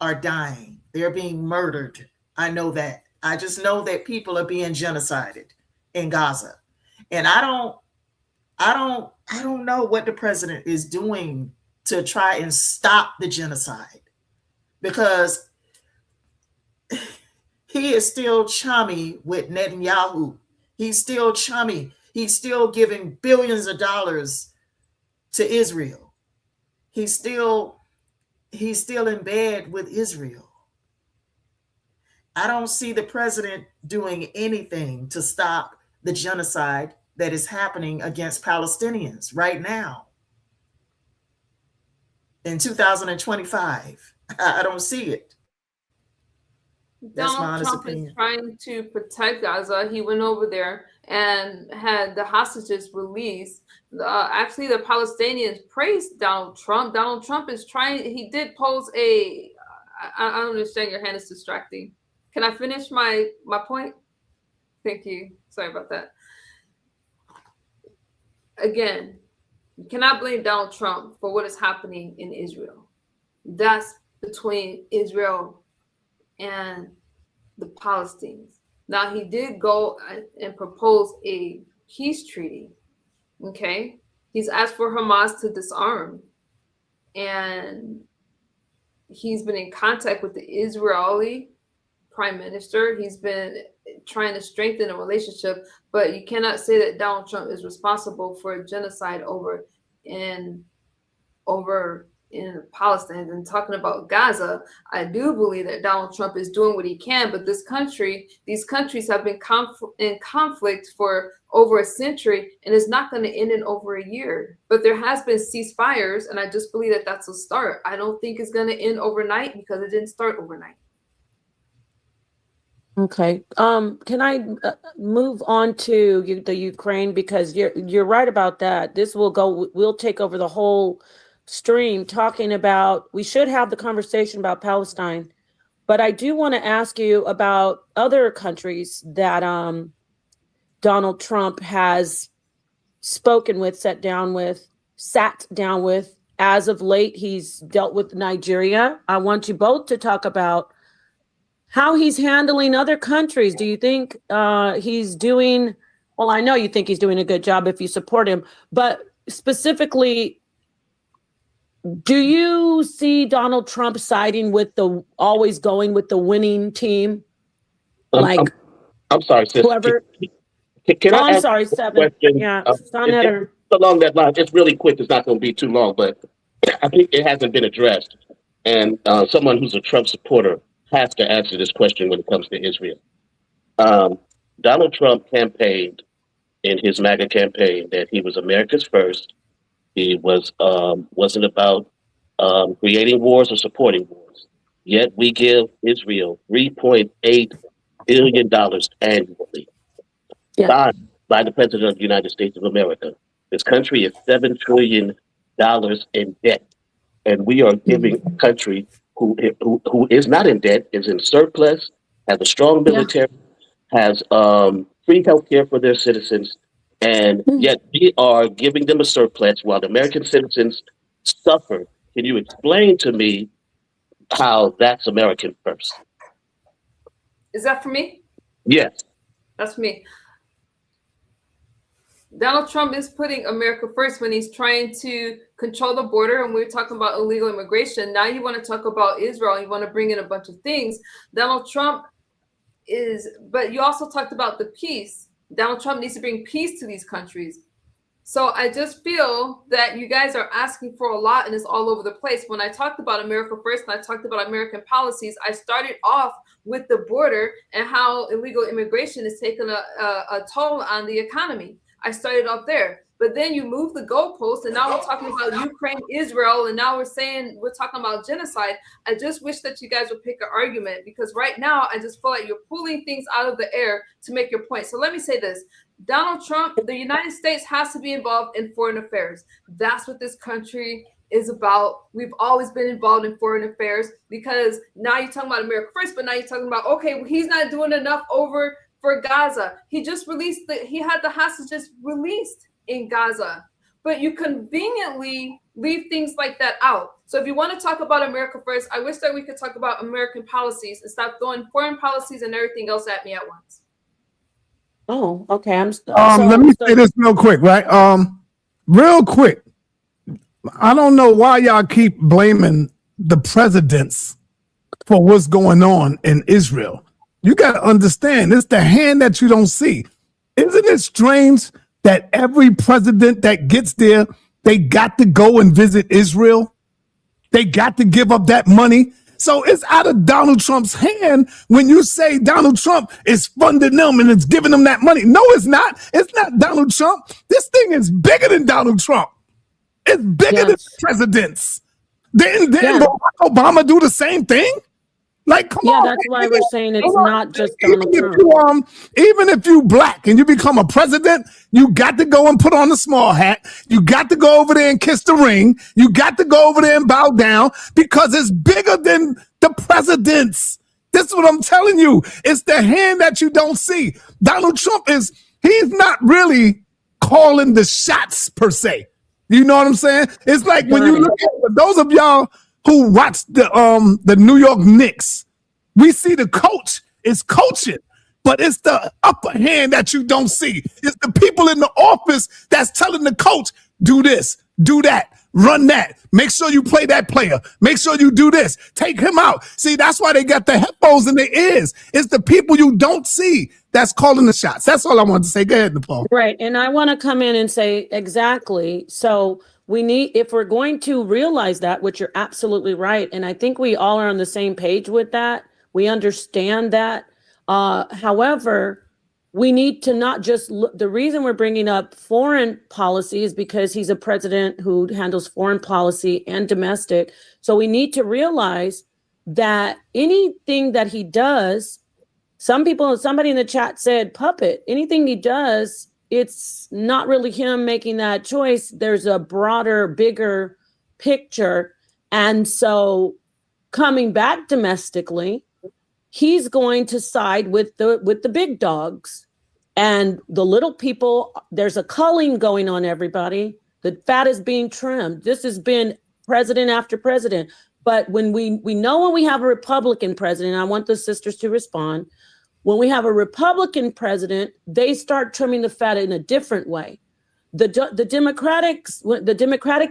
are dying. They're being murdered. I know that. I just know that people are being genocided in Gaza, and I don't know what the president is doing to try and stop the genocide. Because he is still chummy with Netanyahu. He's still chummy. He's still giving billions of dollars to Israel. He's still in bed with Israel. I don't see the president doing anything to stop the genocide that is happening against Palestinians right now in 2025. I don't see it. Donald Trump is trying to protect Gaza. He went over there and had the hostages released. Actually, the Palestinians praised Donald Trump. Donald Trump is trying. He did pose I don't understand. Your hand is distracting. Can I finish my point? Thank you. Sorry about that. Again, you cannot blame Donald Trump for what is happening in Israel. That's between Israel and the Palestinians. Now, he did go and propose a peace treaty. Okay. He's asked for Hamas to disarm. And he's been in contact with the Israeli prime minister. He's been trying to strengthen a relationship, but you cannot say that Donald Trump is responsible for a genocide over in Palestine. And talking about Gaza, I do believe that Donald Trump is doing what he can, but these countries have been in conflict for over a century, and it's not going to end in over a year. But there has been ceasefires, and I just believe that that's a start. I don't think it's going to end overnight because it didn't start overnight. Okay. Can I move on to the Ukraine, because you're right about that. We'll take over the whole stream talking about, we should have the conversation about Palestine, but I do want to ask you about other countries that Donald Trump has spoken with, sat down with. As of late, he's dealt with Nigeria. I want you both to talk about how he's handling other countries. Do you think he's doing, well, I know you think he's doing a good job if you support him, but specifically, do you see Donald Trump siding with always going with the winning team? Like, I'm sorry, sis. whoever. Can I I'm ask sorry, a Seven. question? Yeah, It's along that line. It's really quick. It's not going to be too long, but I think it hasn't been addressed. And someone who's a Trump supporter has to answer this question when it comes to Israel. Donald Trump campaigned in his MAGA campaign that he was America's first. He wasn't about creating wars or supporting wars. Yet we give Israel $3.8 billion annually, signed by the President of the United States of America. This country is $7 trillion in debt, and we are giving a country who is not in debt, is in surplus, has a strong military, has free health care for their citizens, and yet we are giving them a surplus while the American citizens suffer. Can you explain to me how that's American first? Is that for me? Yes. That's me. Donald Trump is putting America first when he's trying to control the border, and we're talking about illegal immigration. Now you want to talk about Israel, you want to bring in a bunch of things. Donald Trump is, but you also talked about the peace. Donald Trump needs to bring peace to these countries. So I just feel that you guys are asking for a lot and it's all over the place. When I talked about America first and I talked about American policies, I started off with the border and how illegal immigration is taking a toll on the economy. I started off there, but then you move the goalpost and now we're talking about Ukraine, Israel, and now we're talking about genocide. I just wish that you guys would pick an argument, because right now I just feel like you're pulling things out of the air to make your point. So let me say this. Donald Trump, the United States has to be involved in foreign affairs. That's what this country is about. We've always been involved in foreign affairs, because now you're talking about America first, but now you're talking about, okay, well, he's not doing enough over for Gaza. He just he had the hostages released in Gaza, but you conveniently leave things like that out. So if you want to talk about America first, I wish that we could talk about American policies and stop throwing foreign policies and everything else at me at once. Oh, okay. Let me say this real quick, right? Real quick. I don't know why y'all keep blaming the presidents for what's going on in Israel. You got to understand, it's the hand that you don't see. Isn't it strange that every president that gets there, they got to go and visit Israel? They got to give up that money. So it's out of Donald Trump's hand when you say Donald Trump is funding them and it's giving them that money. No, it's not. It's not Donald Trump. This thing is bigger than Donald Trump. It's bigger than presidents. Didn't Barack Obama do the same thing? Like, come on. That's why we're saying it's not just Donald Trump. Even if you black and you become a president, you got to go and put on the small hat. You got to go over there and kiss the ring. You got to go over there and bow down, because it's bigger than the presidents. This is what I'm telling you. It's the hand that you don't see. Donald Trump he's not really calling the shots per se. You know what I'm saying? It's like when you look at those of y'all who watch the New York Knicks, we see the coach is coaching, but it's the upper hand that you don't see. It's the people in the office that's telling the coach, do this, do that, run that, make sure you play that player, make sure you do this, take him out. See, that's why they got the headphones in their ears. It's the people you don't see that's calling the shots. That's all I wanted to say. Go ahead, Nicole. Right, and I want to come in and say exactly. So we need, if we're going to realize that, which you're absolutely right, and I think we all are on the same page with that. We understand that. However, we need to not just look. The reason we're bringing up foreign policy is because he's a president who handles foreign policy and domestic. So we need to realize that anything that he does, somebody in the chat said puppet, anything he does, it's not really him making that choice. There's a broader, bigger picture. And so coming back domestically, he's going to side with the big dogs, and the little people. There's a culling going on, everybody. The fat is being trimmed. This has been president after president. But when we know when we have a Republican president, I want the sisters to respond. When we have a Republican president, they start trimming the fat in a different way. The Democratic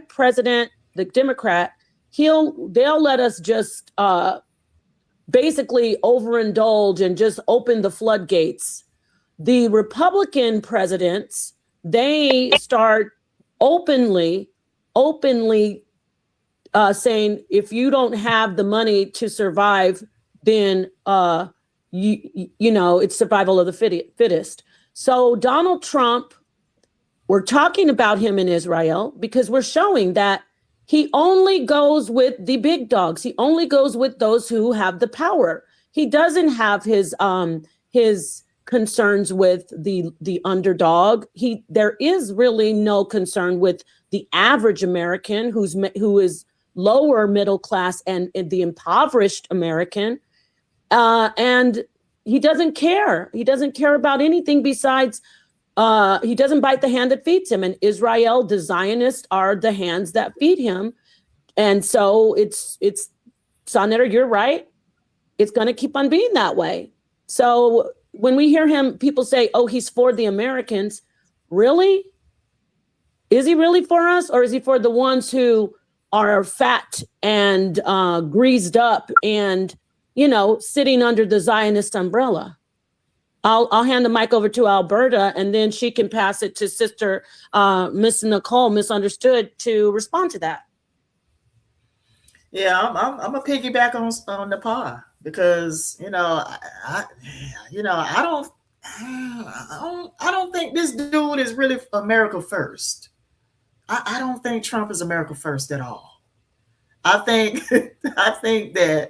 president, the Democrat, they'll let us just basically overindulge and just open the floodgates. The Republican presidents, they start openly saying, if you don't have the money to survive, then you know, it's survival of the fittest. So Donald Trump, we're talking about him in Israel because we're showing that he only goes with the big dogs. He only goes with those who have the power. He doesn't have his concerns with the underdog. There is really no concern with the average American who is lower middle class and the impoverished American. And he doesn't care. He doesn't care about anything besides he doesn't bite the hand that feeds him. And Israel, the Zionists, are the hands that feed him. And so it's Senator, you're right. It's going to keep on being that way. So when we hear him, people say, oh, he's for the Americans. Really? Is he really for us? Or is he for the ones who are fat and greased up and, you know, sitting under the Zionist umbrella? I'll hand the mic over to Alberta, and then she can pass it to Sister Miss Nicole, Misunderstood, to respond to that. Yeah, I'm a piggyback on Nepal because I don't think this dude is really America first. I don't think Trump is America first at all. I think that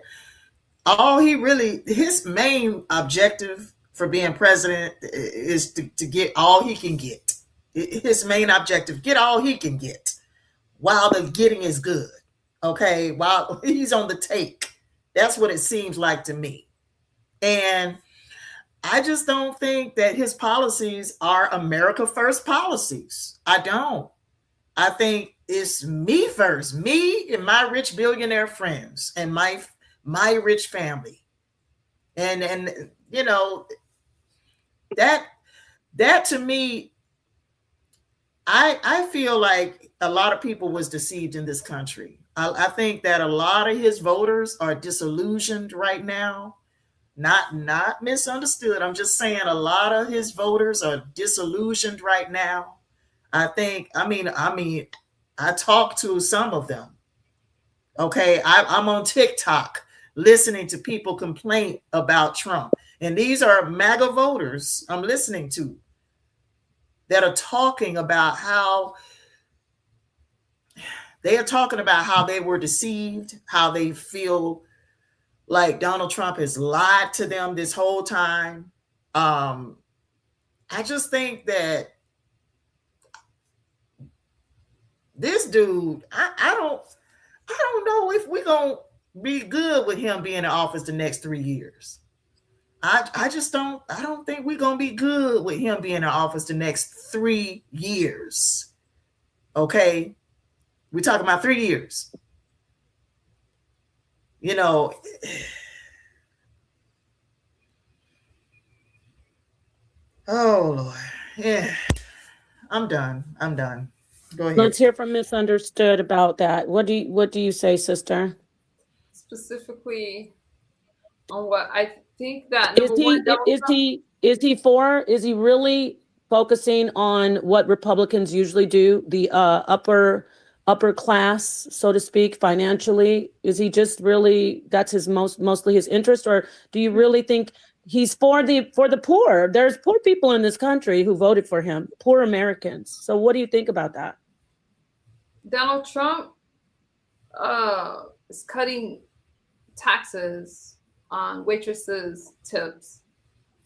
his main objective for being president is to get all he can get. His main objective, get all he can get while the getting is good. Okay, while he's on the take. That's what it seems like to me. And I just don't think that his policies are America first policies. I don't. I think it's me first, me and my rich billionaire friends and my rich family. And you know, that to me, I feel like a lot of people was deceived in this country. I think that a lot of his voters are disillusioned right now. Not misunderstood. I'm just saying a lot of his voters are disillusioned right now. I talked to some of them. Okay, I'm on TikTok listening to people complain about Trump. And these are MAGA voters I'm listening to that are talking about how they were deceived, how they feel like Donald Trump has lied to them this whole time. I just think that this dude, I don't know if we're gonna be good with him being in office the next 3 years. I don't think we're gonna be good with him being in office the next 3 years. Okay, we're talking about 3 years. You know, oh Lord, yeah, I'm done. Go ahead. Let's hear from Misunderstood about that. What do you say, sister? Specifically on what I think that is he really focusing on what Republicans usually do, the upper class, so to speak, financially? Is he just really, that's his mostly his interest, or do you really think he's for the poor? There's poor people in this country who voted for him, poor Americans. So what do you think about that? Donald Trump is cutting taxes on waitresses' tips.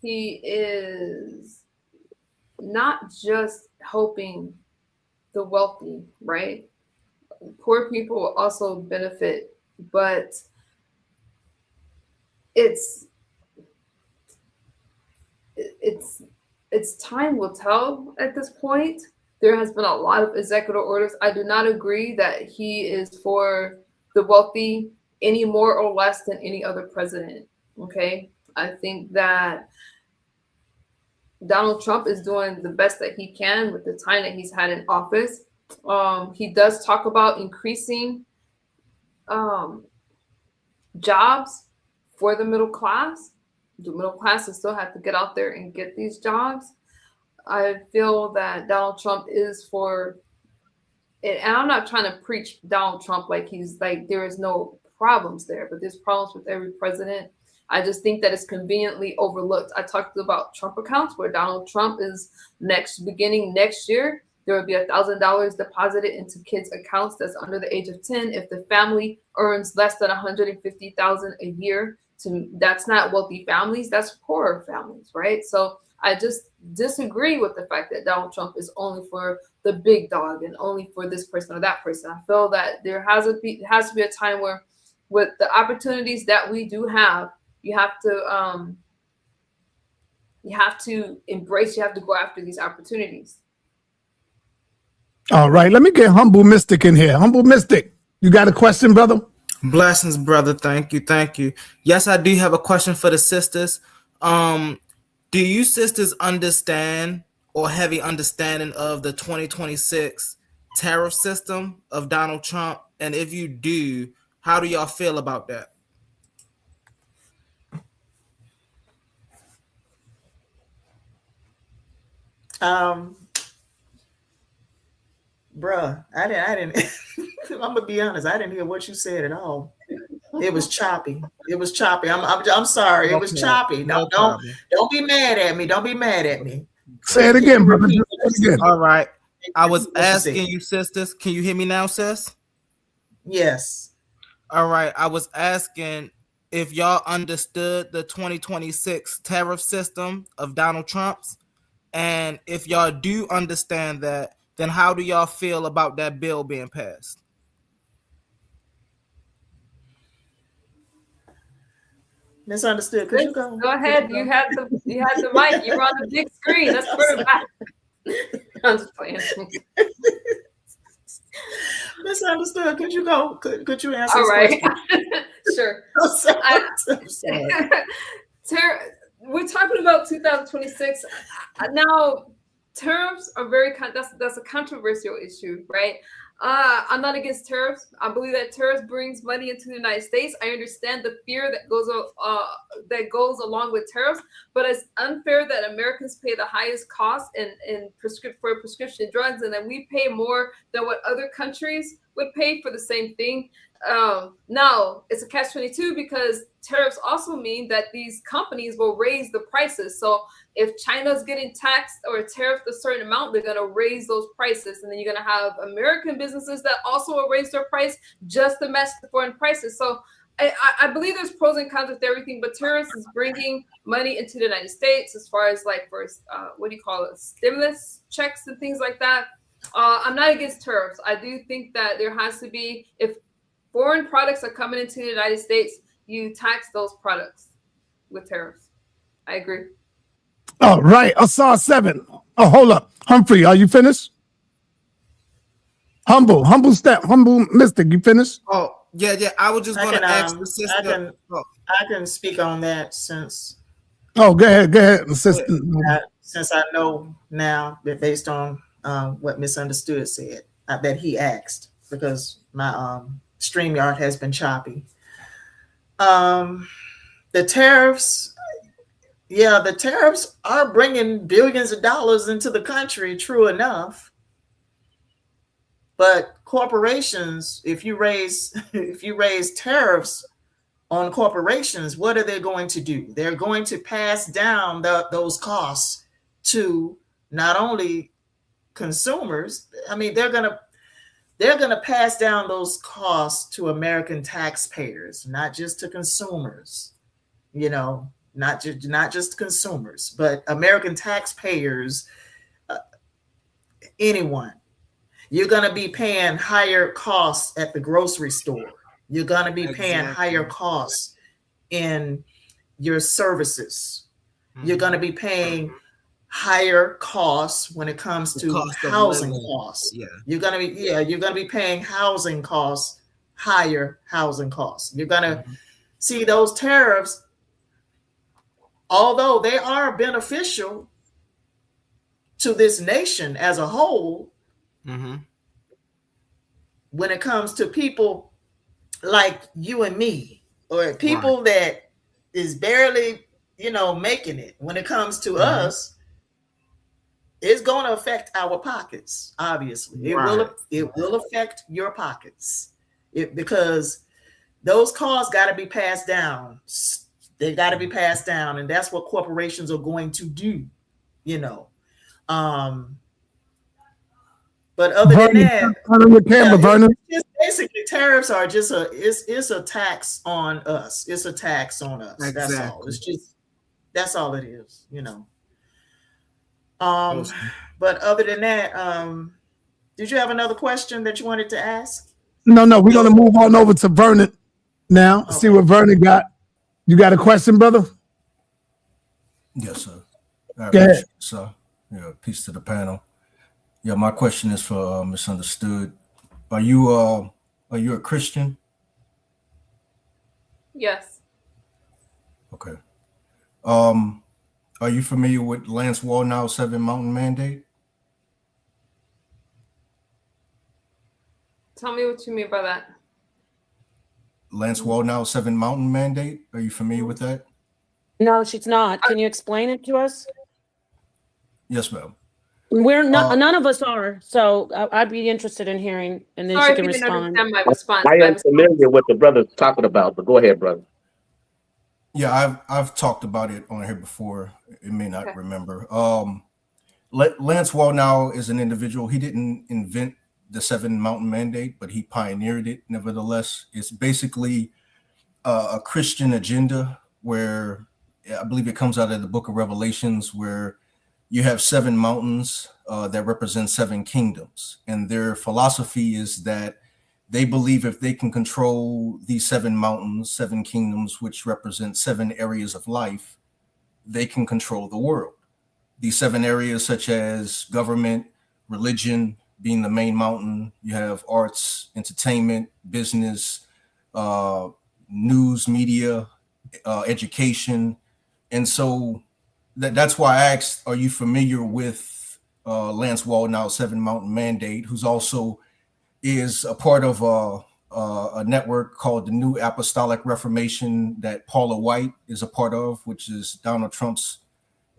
He is not just helping the wealthy, right? Poor people will also benefit, but it's time will tell at this point. There has been a lot of executive orders. I do not agree that he is for the wealthy any more or less than any other president. Okay, I think that Donald Trump is doing the best that he can with the time that he's had in office. He does talk about increasing jobs for the middle class. The middle class will still have to get out there and get these jobs. I feel that Donald Trump is for, and I'm not trying to preach Donald Trump like he's like there is no problems there, but there's problems with every president. I just think that it's conveniently overlooked. I talked about Trump accounts where Donald Trump is beginning next year, there will be $1,000 deposited into kids' accounts that's under the age of 10 if the family earns less than $150,000 a year. That's not wealthy families, that's poorer families, right? So I just disagree with the fact that Donald Trump is only for the big dog and only for this person or that person. I feel that there has to be a time where, with the opportunities that we do have, you have to embrace, you have to go after these opportunities. All right, let me get Humble Mystic in here. Humble Mystic, you got a question, brother? Blessings, brother. Thank you. Yes, I do have a question for the sisters. Do you sisters understand or have an understanding of the 2026 tariff system of Donald Trump? And if you do, how do y'all feel about that? Bruh, I didn't I'm gonna be honest, I didn't hear what you said at all. It was choppy. I'm sorry. It was choppy. Don't be mad at me. Don't be mad at me. Say it again, brother. Say it again. All right. I was asking you, sisters. Can you hear me now, sis? Yes. All right. I was asking if y'all understood the 2026 tariff system of Donald Trump's, and if y'all do understand that, then how do y'all feel about that bill being passed? Misunderstood. Could you go? Go ahead. You had the mic. You were on the big screen. That's perfect. I'm just playing. Misunderstood. Could you go? Could you answer? All right. Sure. I'm sorry. We're talking about 2026 now. Tariffs are that's a controversial issue, right? I'm not against tariffs. I believe that tariffs brings money into the United States. I understand the fear that goes along with tariffs, but it's unfair that Americans pay the highest cost for prescription drugs, and then we pay more than what other countries would pay for the same thing. Now it's a catch-22 because tariffs also mean that these companies will raise the prices. So if China's getting taxed or tariffed a certain amount, they're going to raise those prices. And then you're going to have American businesses that also will raise their price just to match the foreign prices. So I believe there's pros and cons with everything, but tariffs is bringing money into the United States as far as like for stimulus checks and things like that. I'm not against tariffs. I do think that there has to be, if foreign products are coming into the United States, you tax those products with tariffs. I agree. All right, I saw 7. Oh, hold up. Humphrey, are you finished? Humble Mystic, you finished? Oh, yeah. I was just going to ask the sister. I can speak on that since. Oh, go ahead, assistant. Since I know now that based on what Misunderstood said, that he asked, because my StreamYard has been choppy. The tariffs. Yeah, the tariffs are bringing billions of dollars into the country, true enough. But corporations, if you raise tariffs on corporations, what are they going to do? They're going to pass down those costs to not only consumers. I mean, they're gonna pass down those costs to American taxpayers, not just to consumers. You know. Not just consumers, but American taxpayers, anyone. You're going to be paying higher costs at the grocery store. You're going to be paying higher costs in your services. Mm-hmm. You're going to be paying higher costs when it comes to housing costs. Yeah. You're going to be paying housing costs higher housing costs. You're going to see those tariffs, although they are beneficial to this nation as a whole, when it comes to people like you and me, or people that is barely, making it. When it comes to us, it's going to affect our pockets. Obviously, it will affect your pockets, because those costs got to be passed down. They got to be passed down, and that's what corporations are going to do. But other than that, basically tariffs are just it's a tax on us. It's a tax on us. Exactly. That's all. That's all it is. But other than that, did you have another question that you wanted to ask? No, we're gonna move on over to Vernon now. Okay. See what Vernon got. You got a question, brother? Yes, sir. Go ahead. So, peace to the panel. Yeah, my question is for Misunderstood. Are you a Christian? Yes. Okay. Are you familiar with Lance Wallnau's 7 Mountain Mandate? Tell me what you mean by that. Lance Wallnau's 7 Mountain Mandate. Are you familiar with that? No, she's not. Can you explain it to us? Yes, ma'am. We're not. None of us are. So I'd be interested in hearing, and then she can respond. I am familiar with the brother's talking about, but go ahead, brother. Yeah, I've talked about it on here before. It may not remember. Lance Wallnau is an individual. He didn't invent the 7 Mountain Mandate, but he pioneered it. Nevertheless, it's basically a Christian agenda where I believe it comes out of the book of Revelations, where you have 7 mountains that represent 7 kingdoms. And their philosophy is that they believe if they can control these 7 mountains, 7 kingdoms, which represent 7 areas of life, they can control the world. These 7 areas, such as government, religion being the main mountain, you have arts, entertainment, business, news, media, education. And so that's why I asked, are you familiar with Lance Wallnau's 7 Mountain Mandate, who's also is a part of a network called the New Apostolic Reformation that Paula White is a part of, which is Donald Trump's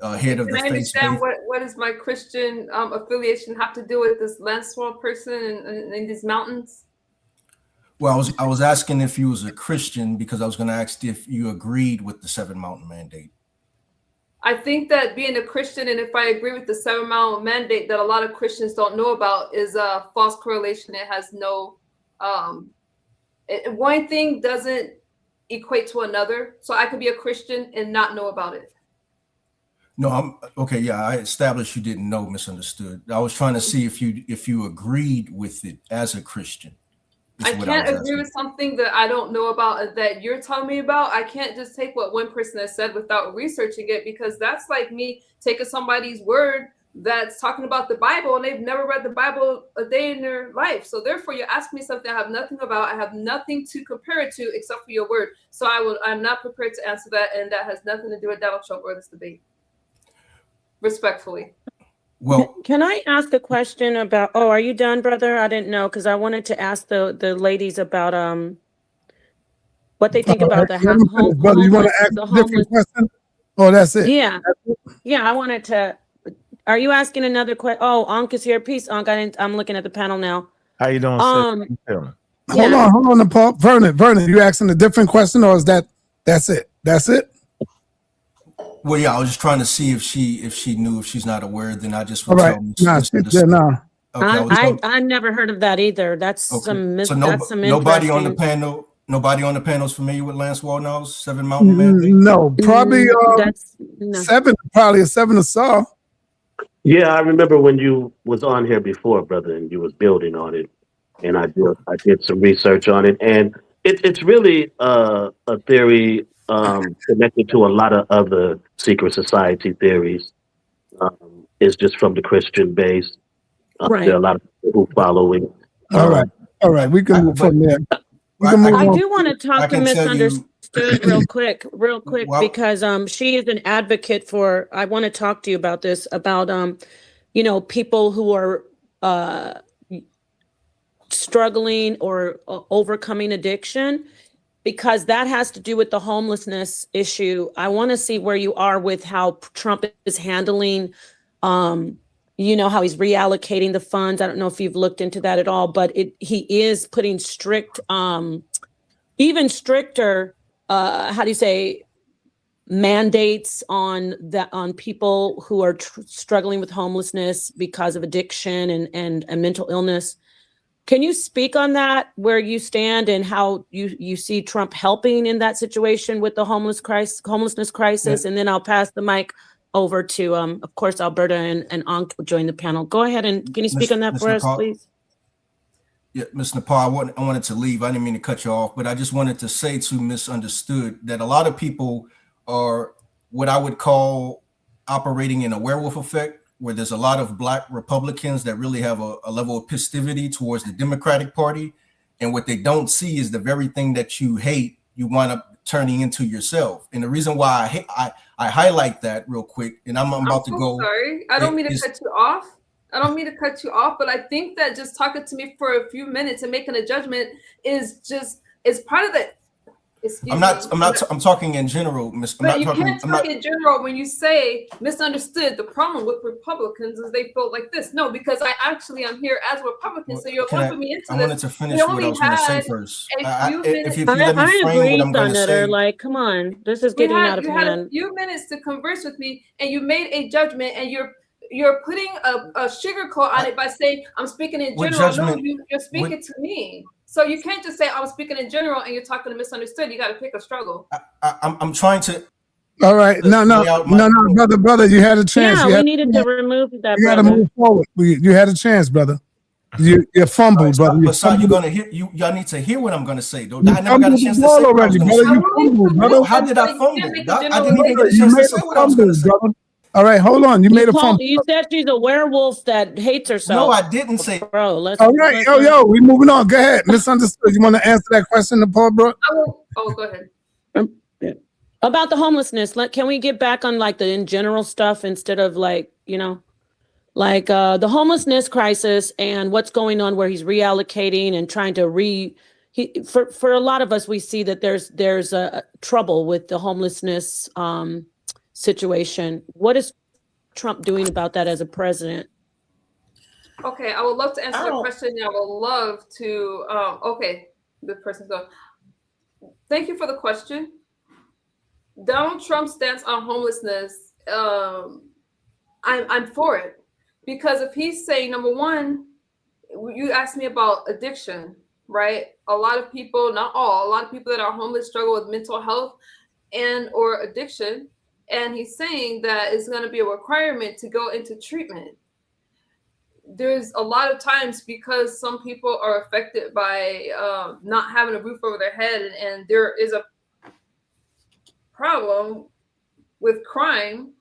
head of the faith. I understand what does my Christian affiliation have to do with this Lance Wall person in these mountains? Well, I was asking if you was a Christian because I was going to ask if you agreed with the 7 Mountain Mandate. I think that being a Christian, and if I agree with the 7 Mountain Mandate that a lot of Christians don't know about, is a false correlation. It has no, one thing doesn't equate to another. So I could be a Christian and not know about it. No, I'm okay. Yeah, I established you didn't know. Misunderstood. I was trying to see if you agreed with it as a Christian. I can't agree with something that I don't know about that you're telling me about. I can't just take what one person has said without researching it, because that's like me taking somebody's word that's talking about the Bible and they've never read the Bible a day in their life. So therefore, you ask me something I have nothing about. I have nothing to compare it to except for your word. So I'm not prepared to answer that, and that has nothing to do with Donald Trump or this debate. Respectfully. Well, can I ask a question about? Oh, are you done, brother? I didn't know, because I wanted to ask the ladies about what they think about the brother. You want to ask a different question? Oh, that's it. Yeah, I wanted to. Are you asking another question? Oh, Ankh is here. Peace, Ankh. I'm looking at the panel now. How you doing? Hold on, Paul. Vernon, you asking a different question, or is that's it? That's it. Well, yeah, I was just trying to see if she knew. If she's not aware, then I just would tell no. Okay, I never heard of that either. That's okay. some So that's some nobody on the panel. Nobody on the panel is familiar with Lance Wallnau's 7 Mountain Mandate. No, probably 7. Probably a 7 or so. Yeah, I remember when you was on here before, brother, and you was building on it, and I did some research on it, and it's really a theory connected to a lot of other secret society theories. It's just from the Christian base. Right. There are a lot of people who follow it. All right, we can move from there. can move I on. do want to talk to can tell you- Misunderstood real quick, Well- because she is an advocate for. I want to talk to you about this, about people who are struggling or overcoming addiction, because that has to do with the homelessness issue. I want to see where you are with how Trump is handling, how he's reallocating the funds. I don't know if you've looked into that at all, but he is putting strict, even stricter, mandates on people who are struggling with homelessness because of addiction and mental illness. Can you speak on that, where you stand and how you see Trump helping in that situation with the homelessness crisis? Yeah. And then I'll pass the mic over to, of course, Alberta and Ankh will join the panel. Go ahead, and can you speak on that Ms. for us, Nicole? please? Yeah, Ms. Nepal, I wanted to leave. I didn't mean to cut you off, but I just wanted to say to Misunderstood that a lot of people are what I would call operating in a werewolf effect, where there's a lot of Black Republicans that really have a level of festivity towards the Democratic Party. And what they don't see is the very thing that you hate, you wind up turning into yourself. And the reason why I highlight that real quick, and I'm about to go. Sorry, I don't mean to cut you off. But I think that just talking to me for a few minutes and making a judgment is part of the. I'm talking in general, Miss. But you can't talk in general when you say Misunderstood. The problem with Republicans is they feel like this. No, because I actually am here as a Republican, so you're lumping me into this. I wanted to finish what I was going to say first. If you let me I frame agree, what I'm going to say. Like, come on, this is getting out of hand. You had a few minutes to converse with me, and you made a judgment, and you're putting a sugarcoat on it by saying I'm speaking in general. No, you're speaking to me. So you can't just say I'm speaking in general and you're talking to Misunderstood. You got to pick a struggle. I'm trying to. All right, no, brother, you had a chance. Yeah, we needed to remove that. You got to move forward. You had a chance, brother. You're fumbled, brother. Besides, you're gonna hear. Y'all need to hear what I'm gonna say, though. I never got a chance to say already, brother. You fumbled, brother. How did I fumble? I didn't even get a chance to say what I was gonna say. All right, hold on. You made a fumble. You said she's a werewolf that hates herself. No, I didn't say. Bro, let's. All right, we moving on. Go ahead. Misunderstood. You want to answer that question, Paul, bro? Go ahead. About the homelessness, can we get back on like the in general stuff instead of the homelessness crisis and what's going on where he's reallocating and trying to for a lot of us, we see that there's a trouble with the homelessness situation. What is Trump doing about that as a president? Okay, I would love to answer the question. I would love to. Okay, the person's gone. Thank you for the question. Donald Trump's stance on homelessness, I'm for it, because if he's saying, number one, you asked me about addiction, right? A lot of people, not all, a lot of people that are homeless struggle with mental health and or addiction, and he's saying that it's going to be a requirement to go into treatment. There's a lot of times, because some people are affected by not having a roof over their head, and there is a problem with crime,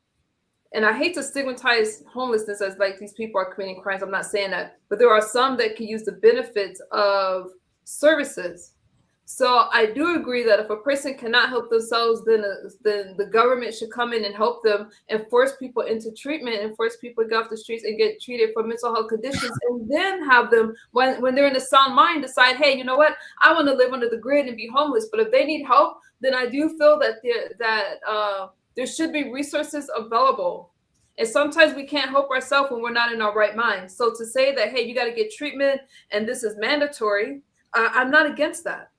and I hate to stigmatize homelessness as like these people are committing crimes. I'm not saying that, but there are some that can use the benefits of services. So I do agree that if a person cannot help themselves, then the government should come in and help them and force people into treatment and force people to go off the streets and get treated for mental health conditions, and then have them, when they're in a sound mind, decide, hey, you know what, I want to live under the grid and be homeless. But if they need help, then I do feel that there should be resources available. And sometimes we can't help ourselves when we're not in our right mind. So to say that, hey, you got to get treatment and this is mandatory, I'm not against that.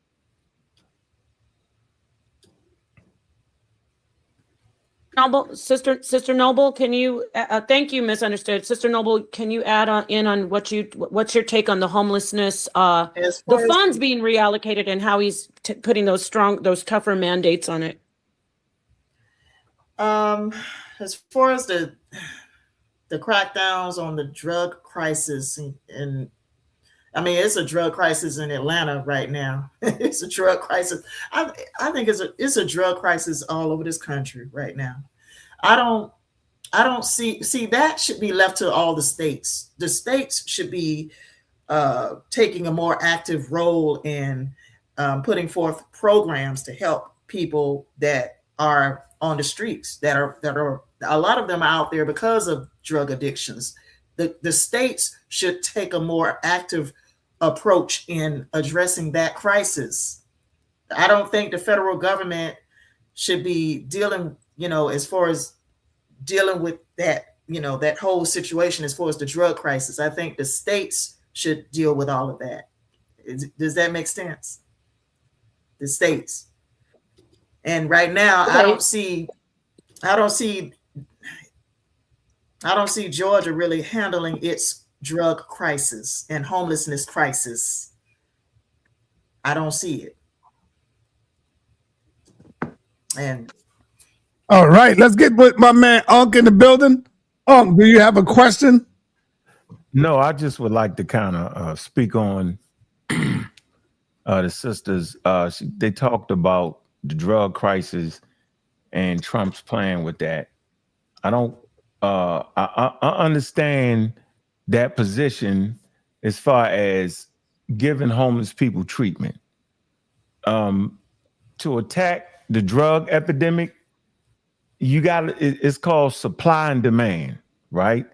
Noble, Sister Noble, can you? Thank you, Misunderstood. Sister Noble, can you add on what's your take on the homelessness, the funds being reallocated, and how he's putting those tougher mandates on it? As far as the crackdowns on the drug crisis, and I mean, it's a drug crisis in Atlanta right now. It's a drug crisis. I think it's a drug crisis all over this country right now. I don't see that should be left to all the states. The states should be taking a more active role in putting forth programs to help people that are on the streets, that are a lot of them are out there because of drug addictions. The states should take a more active approach in addressing that crisis. I don't think the federal government should be dealing, as far as dealing with that, that whole situation as far as the drug crisis. I think the states should deal with all of that. Does that make sense? The states. And right now, Okay. I don't see Georgia really handling its drug crisis and homelessness crisis. I don't see it. And all right, let's get with my man Unc in the building. Unc, do you have a question? No, I just would like to kind of speak on the sisters. They talked about the drug crisis and Trump's plan with that. I don't. I understand that position as far as giving homeless people treatment. To attack the drug epidemic, it's called supply and demand, right?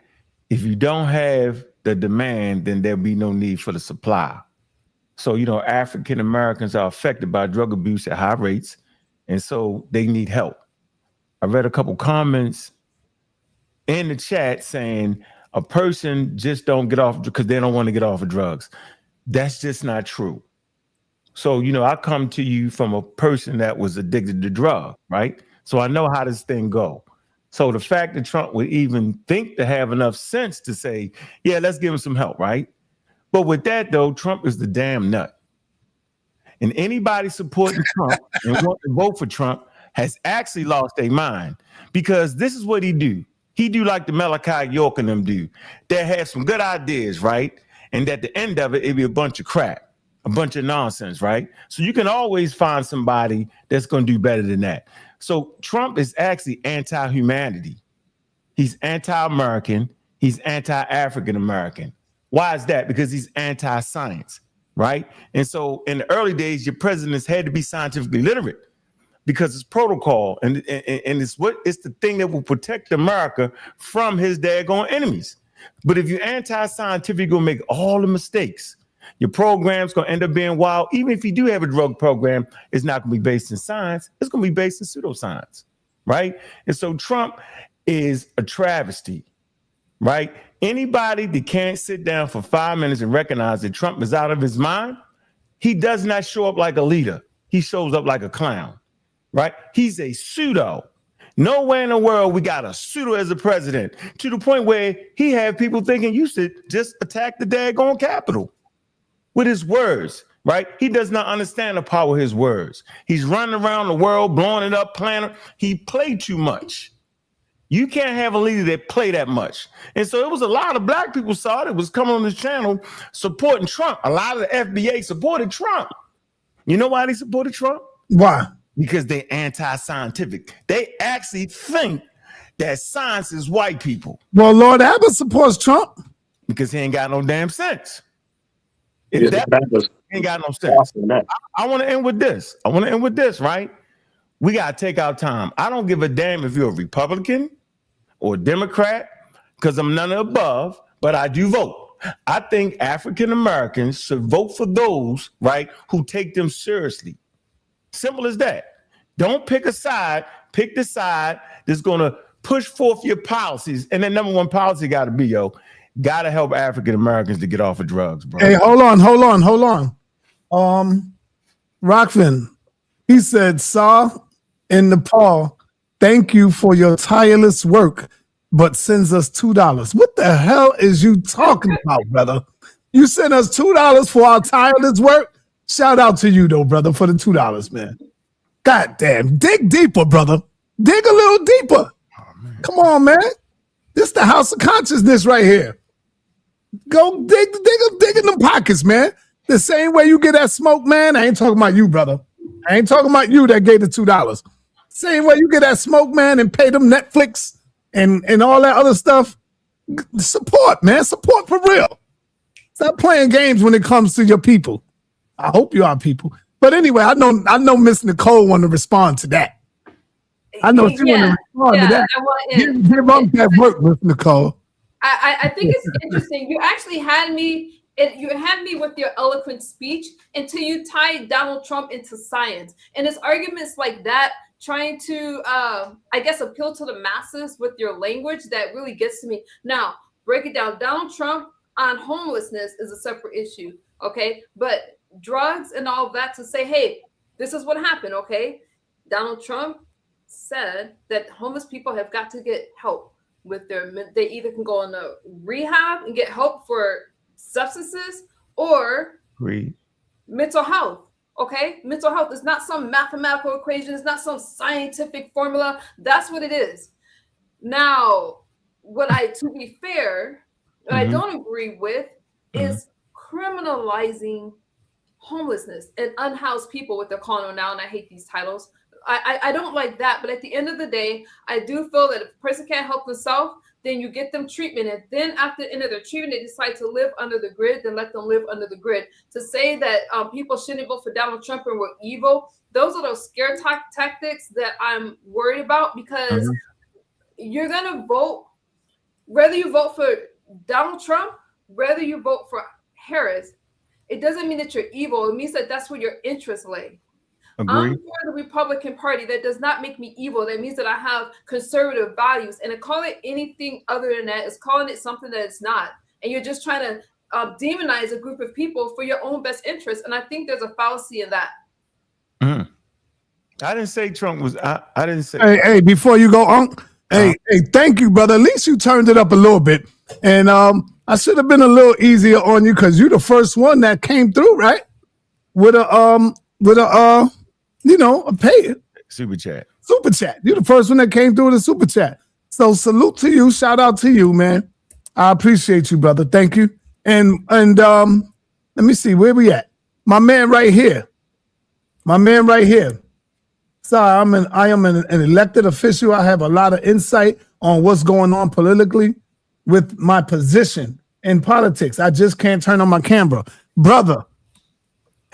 If you don't have the demand, then there'll be no need for the supply. So, African Americans are affected by drug abuse at high rates, and so they need help. I read a couple comments in the chat saying a person just don't get off because they don't want to get off of drugs. That's just not true. So, I come to you from a person that was addicted to drugs, right? So I know how this thing go. So the fact that Trump would even think to have enough sense to say, yeah, let's give him some help, right? But with that, though, Trump is the damn nut. And anybody supporting Trump and want to vote for Trump has actually lost their mind, because this is what he do. He do like the Malachi York and them do. They have some good ideas, right? And at the end of it, it'd be a bunch of crap. A bunch of nonsense, right? So you can always find somebody that's going to do better than that. So Trump is actually anti-humanity. He's anti-American. He's anti-African American. Why is that? Because he's anti-science, right? And so in the early days, your presidents had to be scientifically literate because it's protocol and it's the thing that will protect America from his daggone enemies. But if you're anti-scientific, you're going to make all the mistakes. Your program's going to end up being wild. Even if you do have a drug program, it's not going to be based in science. It's going to be based in pseudoscience, right? And so Trump is a travesty, right? Anybody that can't sit down for 5 minutes and recognize that Trump is out of his mind, he does not show up like a leader. He shows up like a clown, right? He's a pseudo. Nowhere in the world we got a pseudo as a president, to the point where he had people thinking you should just attack the daggone Capitol with his words, right? He does not understand the power of his words. He's running around the world, blowing it up, planning. He played too much. You can't have a leader that play that much. And so it was a lot of black people saw it. It was coming on this channel supporting Trump. A lot of the FBA supported Trump. You know why they supported Trump? Why? Because they're anti-scientific. They actually think that science is white people. Well, Lord Abbott supports Trump. Because he ain't got no damn sense. If that ain't got no sense. I want to end with this. Right? We got to take our time. I don't give a damn if you're a Republican or a Democrat, because I'm none of the above, but I do vote. I think African Americans should vote for those, right, who take them seriously. Simple as that. Don't pick a side. Pick the side that's going to push forth your policies. And then number one policy got to be, got to help African Americans to get off of drugs, bro. Hey, hold on. Rockfin, he said, Sir, in Nepal, thank you for your tireless work, but sends us $2. What the hell is you talking about, brother? You sent us $2 for our tireless work? Shout out to you, though, brother, for the $2, man. God damn. Dig deeper, brother. Dig a little deeper. Oh, come on, man. This is the house of consciousness right here. Go dig in them pockets, man. The same way you get that smoke, man. I ain't talking about you, brother. I ain't talking about you that gave the $2. Same way you get that smoke, man, and pay them Netflix and all that other stuff. Support, man. Support for real. Stop playing games when it comes to your people. I hope you are people. But anyway, I know Miss Nicole want to respond to that. I know she want to respond to that. Give up that work, Miss Nicole. I think it's interesting. You actually had me. You had me with your eloquent speech until you tied Donald Trump into science, and it's arguments like that, trying to, I guess, appeal to the masses with your language that really gets to me. Now, break it down. Donald Trump on homelessness is a separate issue, okay? But drugs and all of that, to say, hey, this is what happened, okay? Donald Trump said that homeless people have got to get help with they either can go in a rehab and get help for substances or mental health. Okay, mental health is not some mathematical equation. It's not some scientific formula. That's what it is. Now, to be fair, what I don't agree with is criminalizing homelessness and unhoused people, what they're calling them now, and I hate these titles. I don't like that, but at the end of the day, I do feel that if a person can't help themselves, then you get them treatment. And then after the end of their treatment, they decide to live under the grid, then let them live under the grid. To say that people shouldn't vote for Donald Trump and we're evil, those are those scare tactics that I'm worried about, because you're going to vote, whether you vote for Donald Trump, whether you vote for Harris, it doesn't mean that you're evil. It means that that's where your interests lay. I'm for the Republican Party. That does not make me evil. That means that I have conservative values. And to call it anything other than that is calling it something that it's not. And you're just trying to demonize a group of people for your own best interest. And I think there's a fallacy in that. I didn't say Trump was. I didn't say. Hey, before you go on, hey, thank you, brother. At least you turned it up a little bit. And I should have been a little easier on you, because you're the first one that came through, right? With a pay super chat. You're the first one that came through with a super chat. So salute to you. Shout out to you, man. I appreciate you, brother. Thank you. And let me see, where we at? My man right here. Sorry, I am an elected official. I have a lot of insight on what's going on politically with my position in politics. I just can't turn on my camera. Brother,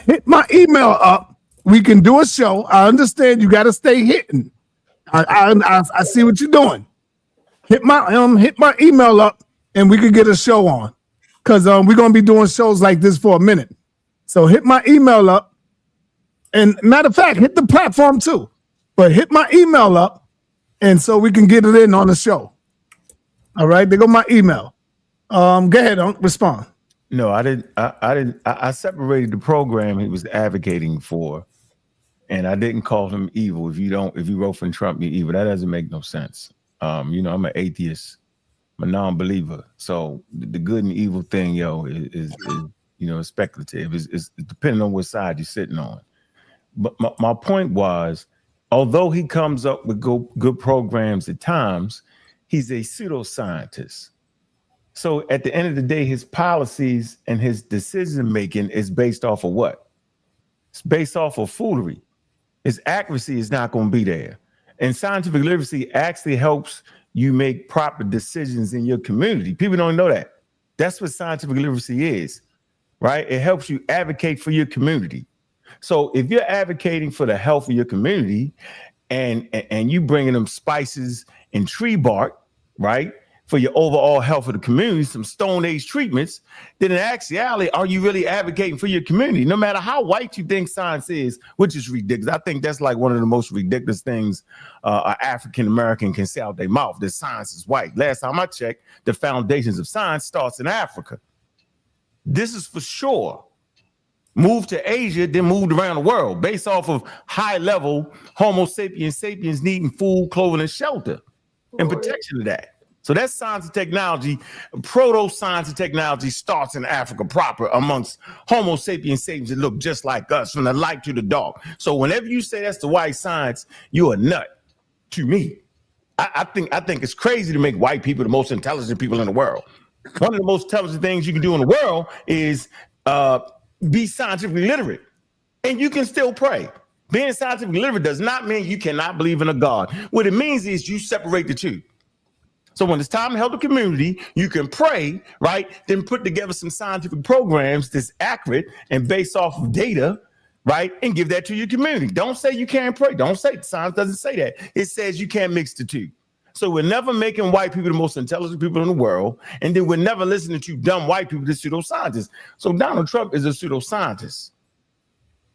hit my email up. We can do a show. I understand you got to stay hitting. I see what you're doing. Hit my email up, and we could get a show on, because we're gonna be doing shows like this for a minute. So hit my email up, and matter of fact, hit the platform too. But hit my email up, and so we can get it in on the show. All right, there go my email. Go ahead, respond. No, I didn't. I separated the program he was advocating for, and I didn't call him evil. If you wrote for Trump, you're evil. That doesn't make no sense. I'm an atheist, I'm a non-believer. So the good and evil thing, is speculative. It's depending on what side you're sitting on. But my point was, although he comes up with good programs at times, he's a pseudoscientist. So at the end of the day, his policies and his decision making is based off of what? It's based off of foolery. His accuracy is not going to be there. And scientific literacy actually helps you make proper decisions in your community. People don't know that. That's what scientific literacy is, right? It helps you advocate for your community. So if you're advocating for the health of your community and you bringing them spices and tree bark, right, for your overall health of the community, some Stone Age treatments, then in actuality, are you really advocating for your community? No matter how white you think science is, which is ridiculous. I think that's like one of the most ridiculous things an African-American can say out their mouth, that science is white. Last time I checked, the foundations of science starts in Africa. This is for sure. Moved to Asia, then moved around the world based off of high-level Homo sapiens needing food, clothing, and shelter and protection of that. So that's science and technology. Proto-science and technology starts in Africa proper amongst Homo sapiens that look just like us, from the light to the dark. So whenever you say that's the white science, you're a nut to me. I think it's crazy to make white people the most intelligent people in the world. One of the most intelligent things you can do in the world is be scientifically literate, and you can still pray. Being scientifically literate does not mean you cannot believe in a God. What it means is you separate the two. So when it's time to help the community, you can pray, right? Then put together some scientific programs that's accurate and based off of data, right? And give that to your community. Don't say you can't pray. Don't say, science doesn't say that. It says you can't mix the two. So we're never making white people the most intelligent people in the world. And then we're never listening to dumb white people, the pseudoscientists. So Donald Trump is a pseudoscientist.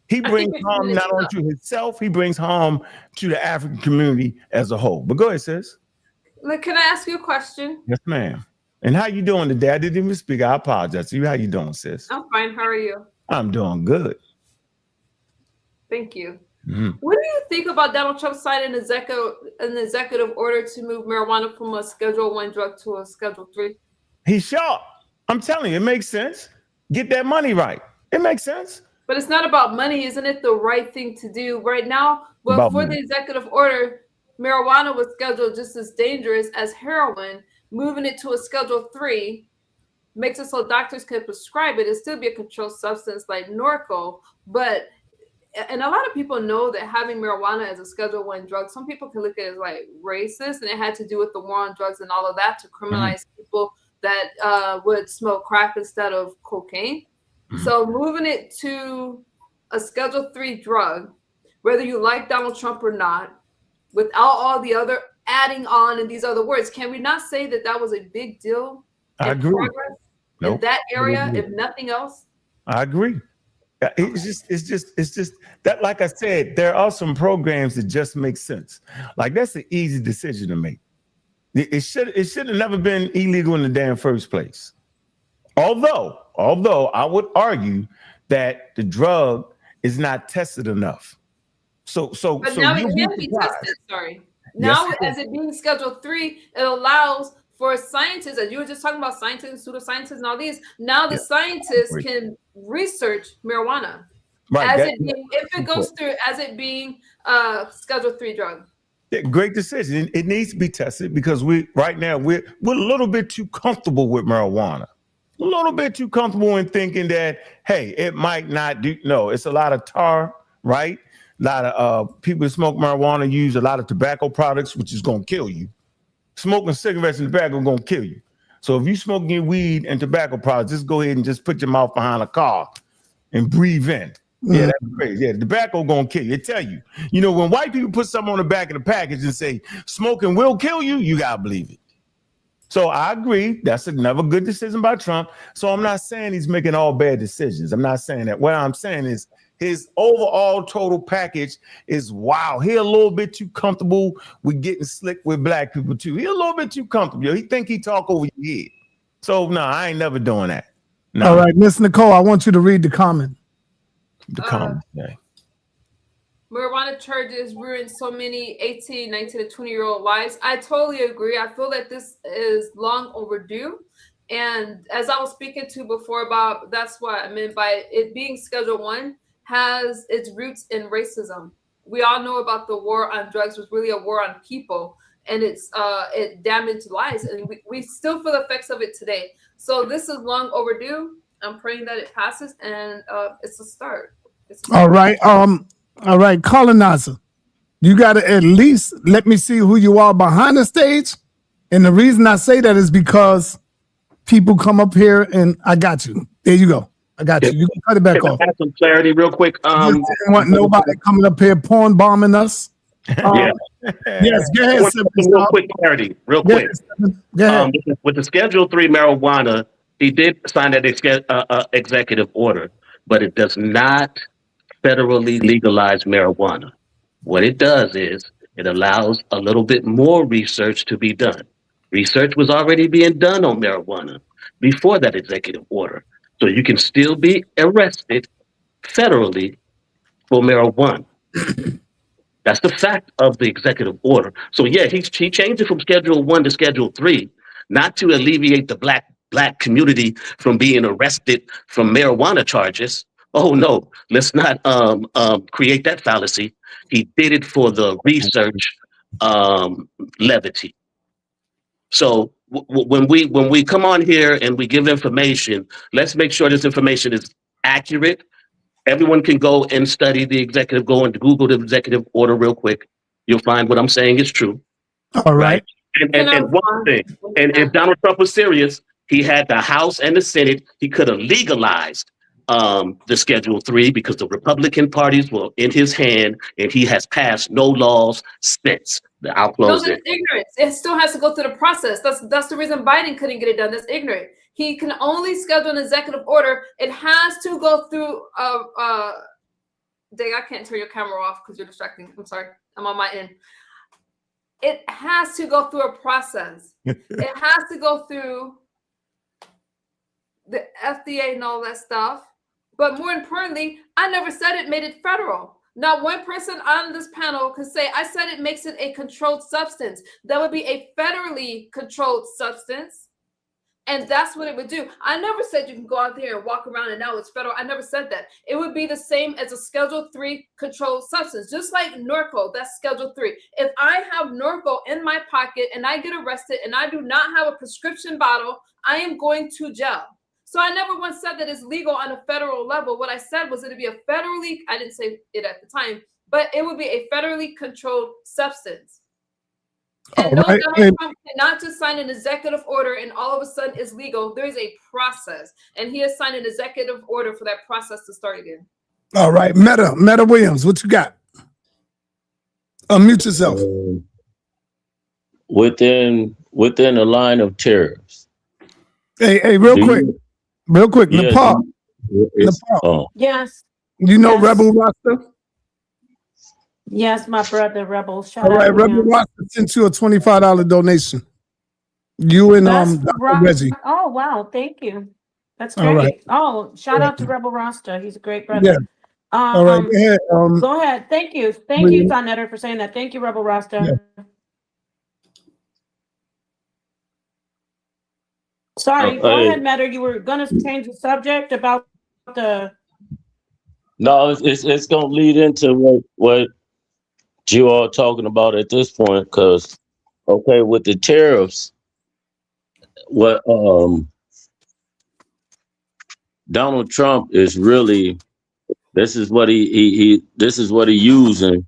He brings harm not only to himself, he brings harm to the African community as a whole. But go ahead, sis. Look, can I ask you a question? Yes, ma'am. And how you doing today? I didn't even speak. I apologize to you. How you doing, sis? I'm fine. How are you? I'm doing good. Thank you. Mm-hmm. What do you think about Donald Trump signing an executive order to move marijuana from a Schedule 1 drug to a Schedule 3? He's sharp. I'm telling you, it makes sense. Get that money right. It makes sense. But it's not about money. Isn't it the right thing to do right now? Well, for the executive order, marijuana was scheduled just as dangerous as heroin. Moving it to a Schedule 3 makes it so doctors can prescribe it. It'll still be a controlled substance like Norco, and a lot of people know that having marijuana as a Schedule 1 drug, some people can look at it as like racist, and it had to do with the war on drugs and all of that to criminalize people that would smoke crack instead of cocaine. So moving it to a Schedule 3 drug, whether you like Donald Trump or not, without all the other adding on and these other words, can we not say that that was a big deal? I agree. In that area, if nothing else? I agree. It's just that, like I said, there are some programs that just make sense. Like that's an easy decision to make. It should have never been illegal in the damn first place. Although I would argue that the drug is not tested enough. So now it can be tested. Sorry. Now, as it being Schedule 3, it allows for scientists, as you were just talking about scientists, pseudoscientists, and all these. Now the scientists can research marijuana if it goes through as it being a Schedule 3 drug. Great decision. It needs to be tested because right now we're a little bit too comfortable with marijuana. A little bit too comfortable in thinking that, hey, it might not do. No, it's a lot of tar, right? A lot of people who smoke marijuana use a lot of tobacco products, which is going to kill you. Smoking cigarettes and tobacco is going to kill you. So if you smoking your weed and tobacco products, just go ahead and just put your mouth behind a car and breathe in. Yeah, that's crazy. Yeah, tobacco going to kill you. It tell you. You know, when white people put something on the back of the package and say, smoking will kill you, you got to believe it. So I agree. That's another good decision by Trump. So I'm not saying he's making all bad decisions. I'm not saying that. What I'm saying is his overall total package is wow. He a little bit too comfortable with getting slick with black people too. He a little bit too comfortable. He think he talk over your head. So no, I ain't never doing that. No. All right, Miss Nicole, I want you to read the comment. The comment. Marijuana charges ruin so many 18, 19, and 20-year-old lives. I totally agree. I feel that this is long overdue. And as I was speaking to before about, that's what I meant by it being Schedule 1 has its roots in racism. We all know about the war on drugs was really a war on people, and it damaged lives. And we still feel the effects of it today. So this is long overdue. I'm praying that it passes, and it's a start. All right. All right, colonizer, you got to at least let me see who you are behind the stage. And the reason I say that is because people come up here and I got you. There you go. I got you. You can cut it back off. Have some clarity real quick. I didn't want nobody coming up here porn bombing us. Yes, go ahead. Real quick clarity, real quick. Go ahead. With the Schedule 3 marijuana, he did sign that executive order, but it does not federally legalize marijuana. What it does is it allows a little bit more research to be done. Research was already being done on marijuana before that executive order. So you can still be arrested federally for marijuana. That's the fact of the executive order. So yeah, he changed it from Schedule 1 to Schedule 3, not to alleviate the black community from being arrested from marijuana charges. Oh no, let's not create that fallacy. He did it for the research levity. So when we come on here and we give information, let's make sure this information is accurate. Everyone can go and study the executive, go and Google the executive order real quick. You'll find what I'm saying is true. All right. And one thing, and if Donald Trump was serious, he had the House and the Senate. He could have legalized the Schedule 3 because the Republican parties were in his hand, and he has passed no laws since. I'll No, close that's it. ignorance. It still has to go through the process. That's the reason Biden couldn't get it done. That's ignorant. He can only schedule an executive order. It has to go through Dang, I can't turn your camera off because you're distracting. I'm sorry. I'm on my end. It has to go through a process. It has to go through the FDA and all that stuff. But more importantly, I never said it made it federal. Not one person on this panel could say, I said it makes it a controlled substance. That would be a federally controlled substance. And that's what it would do. I never said you can go out there and walk around and now it's federal. I never said that. It would be the same as a Schedule 3 controlled substance, just like Norco, that's Schedule 3. If I have Norco in my pocket and I get arrested and I do not have a prescription bottle, I am going to jail. So I never once said that it's legal on a federal level. What I said was it'd be a federally, I didn't say it at the time, but it would be a federally controlled substance. And no, Donald Trump cannot just sign an executive order and all of a sudden it's legal. There is a process, and he has signed an executive order for that process to start again. All right, Meta Williams, what you got? Unmute yourself. Within the line of tariffs. Hey, real quick, Yeah, Nepal. Yes. You know Yes. Rebel Rasta? Yes, my brother, Rebel. Shout All right, out to Rebel him. Rasta sent you a $25 donation. You and That's Dr. right. Reggie. Oh, wow. Thank you. That's All great. right. Oh, shout out to Rebel Rasta. He's a great brother. Yeah. All right, go ahead. Go ahead. Thank you. Thank you, Sonetter, for saying that. Thank you, Rebel Rasta. Yeah. Sorry, go ahead, Meta. You were going to change the subject about the... No, it's going to lead into what you all talking about at this point, because, okay, with the tariffs, what Donald Trump is really, this is what he using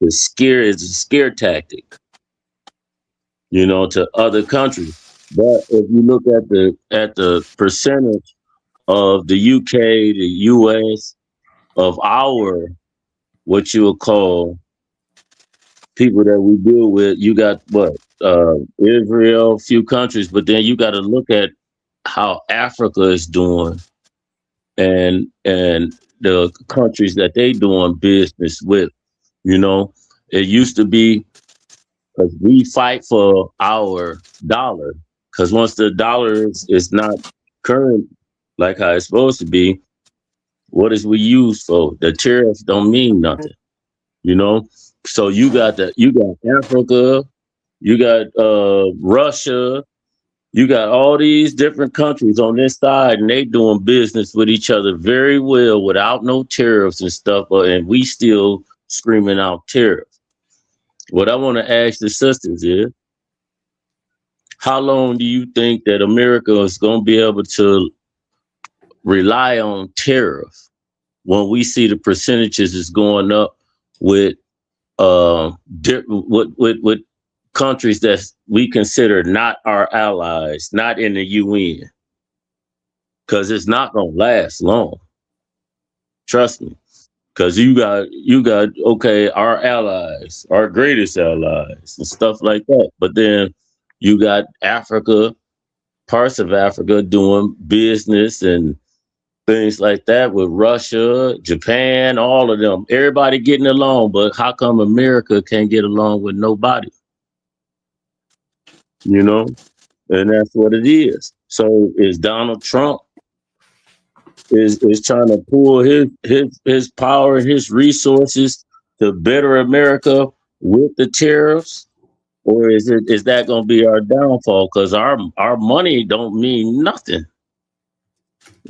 to scare, it's a scare tactic, to other countries. But if you look at the percentage of the UK, the US, of our, what you would call people that we deal with, you got Israel, a few countries, but then you got to look at how Africa is doing and the countries that they doing business with. It used to be, because we fight for our dollar, because once the dollar is not current like how it's supposed to be, what is we used for? The tariffs don't mean nothing, So you got Africa, you got Russia, you got all these different countries on this side, and they doing business with each other very well without no tariffs and stuff, and we still screaming out tariffs. What I want to ask the sisters is, how long do you think that America is going to be able to rely on tariffs when we see the percentages is going up with countries that we consider not our allies, not in the UN? Because it's not going to last long. Trust me. Because you got okay, our allies, our greatest allies and stuff like that. But then you got Africa, parts of Africa doing business and things like that with Russia, Japan, all of them. Everybody getting along, but how come America can't get along with nobody? And that's what it is. So is Donald Trump is trying to pull his power and his resources to better America with the tariffs? Or is that going to be our downfall? Because our money don't mean nothing.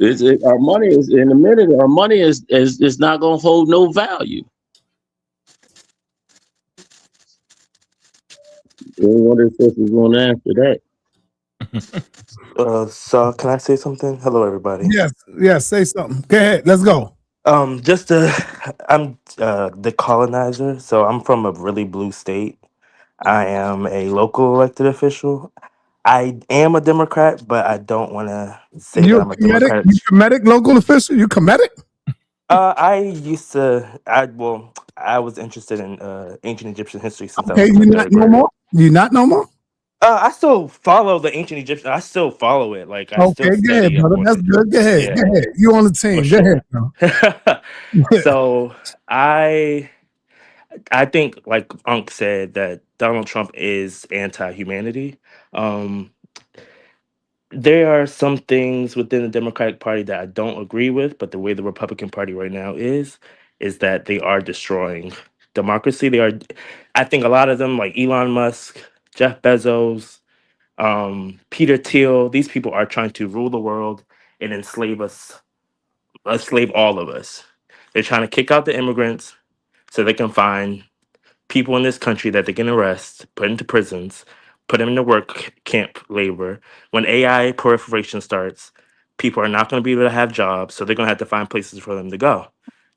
Our money is, in a minute, our money is not going to hold no value. What if this is going to answer that? So can I say something? Hello, everybody. Yes, say something. Go ahead, let's go. I'm the colonizer, so I'm from a really blue state. I am a local elected official. I am a Democrat, but I don't want to say that You I'm a Kemetic? Democrat. You Kemetic local official? You Kemetic? I was interested in ancient Egyptian history since I Okay, was in you the not third no grade. more? You not no more? I still follow the ancient Egyptian. I still follow it. Like I still Okay, go ahead, study up brother. on That's it. good. Go ahead. Go Yeah, ahead. You on the for team. Go ahead, sure. bro. So I think, like Unc said, that Donald Trump is anti-humanity. Um, there are some things within the Democratic Party that I don't agree with, but the way the Republican Party right now is that they are destroying democracy. They are, I think, a lot of them, like Elon Musk, Jeff Bezos, Peter Thiel. These people are trying to rule the world and enslave all of us. They're trying to kick out the immigrants so they can find people in this country that they can arrest, put into prisons, put them into work camp labor. When AI proliferation starts, people are not going to be able to have jobs, so they're going to have to find places for them to go.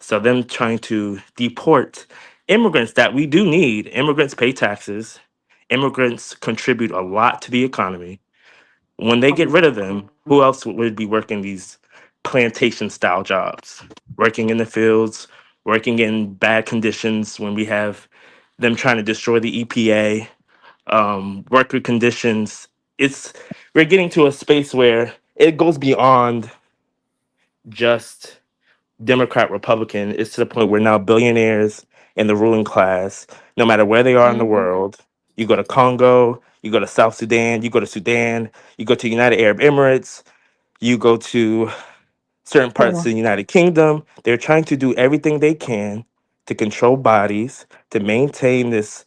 So them trying to deport immigrants that we do need. Immigrants pay taxes. Immigrants contribute a lot to the economy. When they get rid of them, who else would be working these plantation style jobs? Working in the fields, working in bad conditions when we have them trying to destroy the EPA, worker conditions. It's We're getting to a space where it goes beyond just Democrat, Republican. It's to the point where now billionaires and the ruling class, no matter where they are in the Mhm. world, you go to Congo, you go to South Sudan, you go to Sudan, you go to United Arab Emirates, you go to certain parts of Sure. the United Kingdom. They're trying to do everything they can to control bodies, to maintain this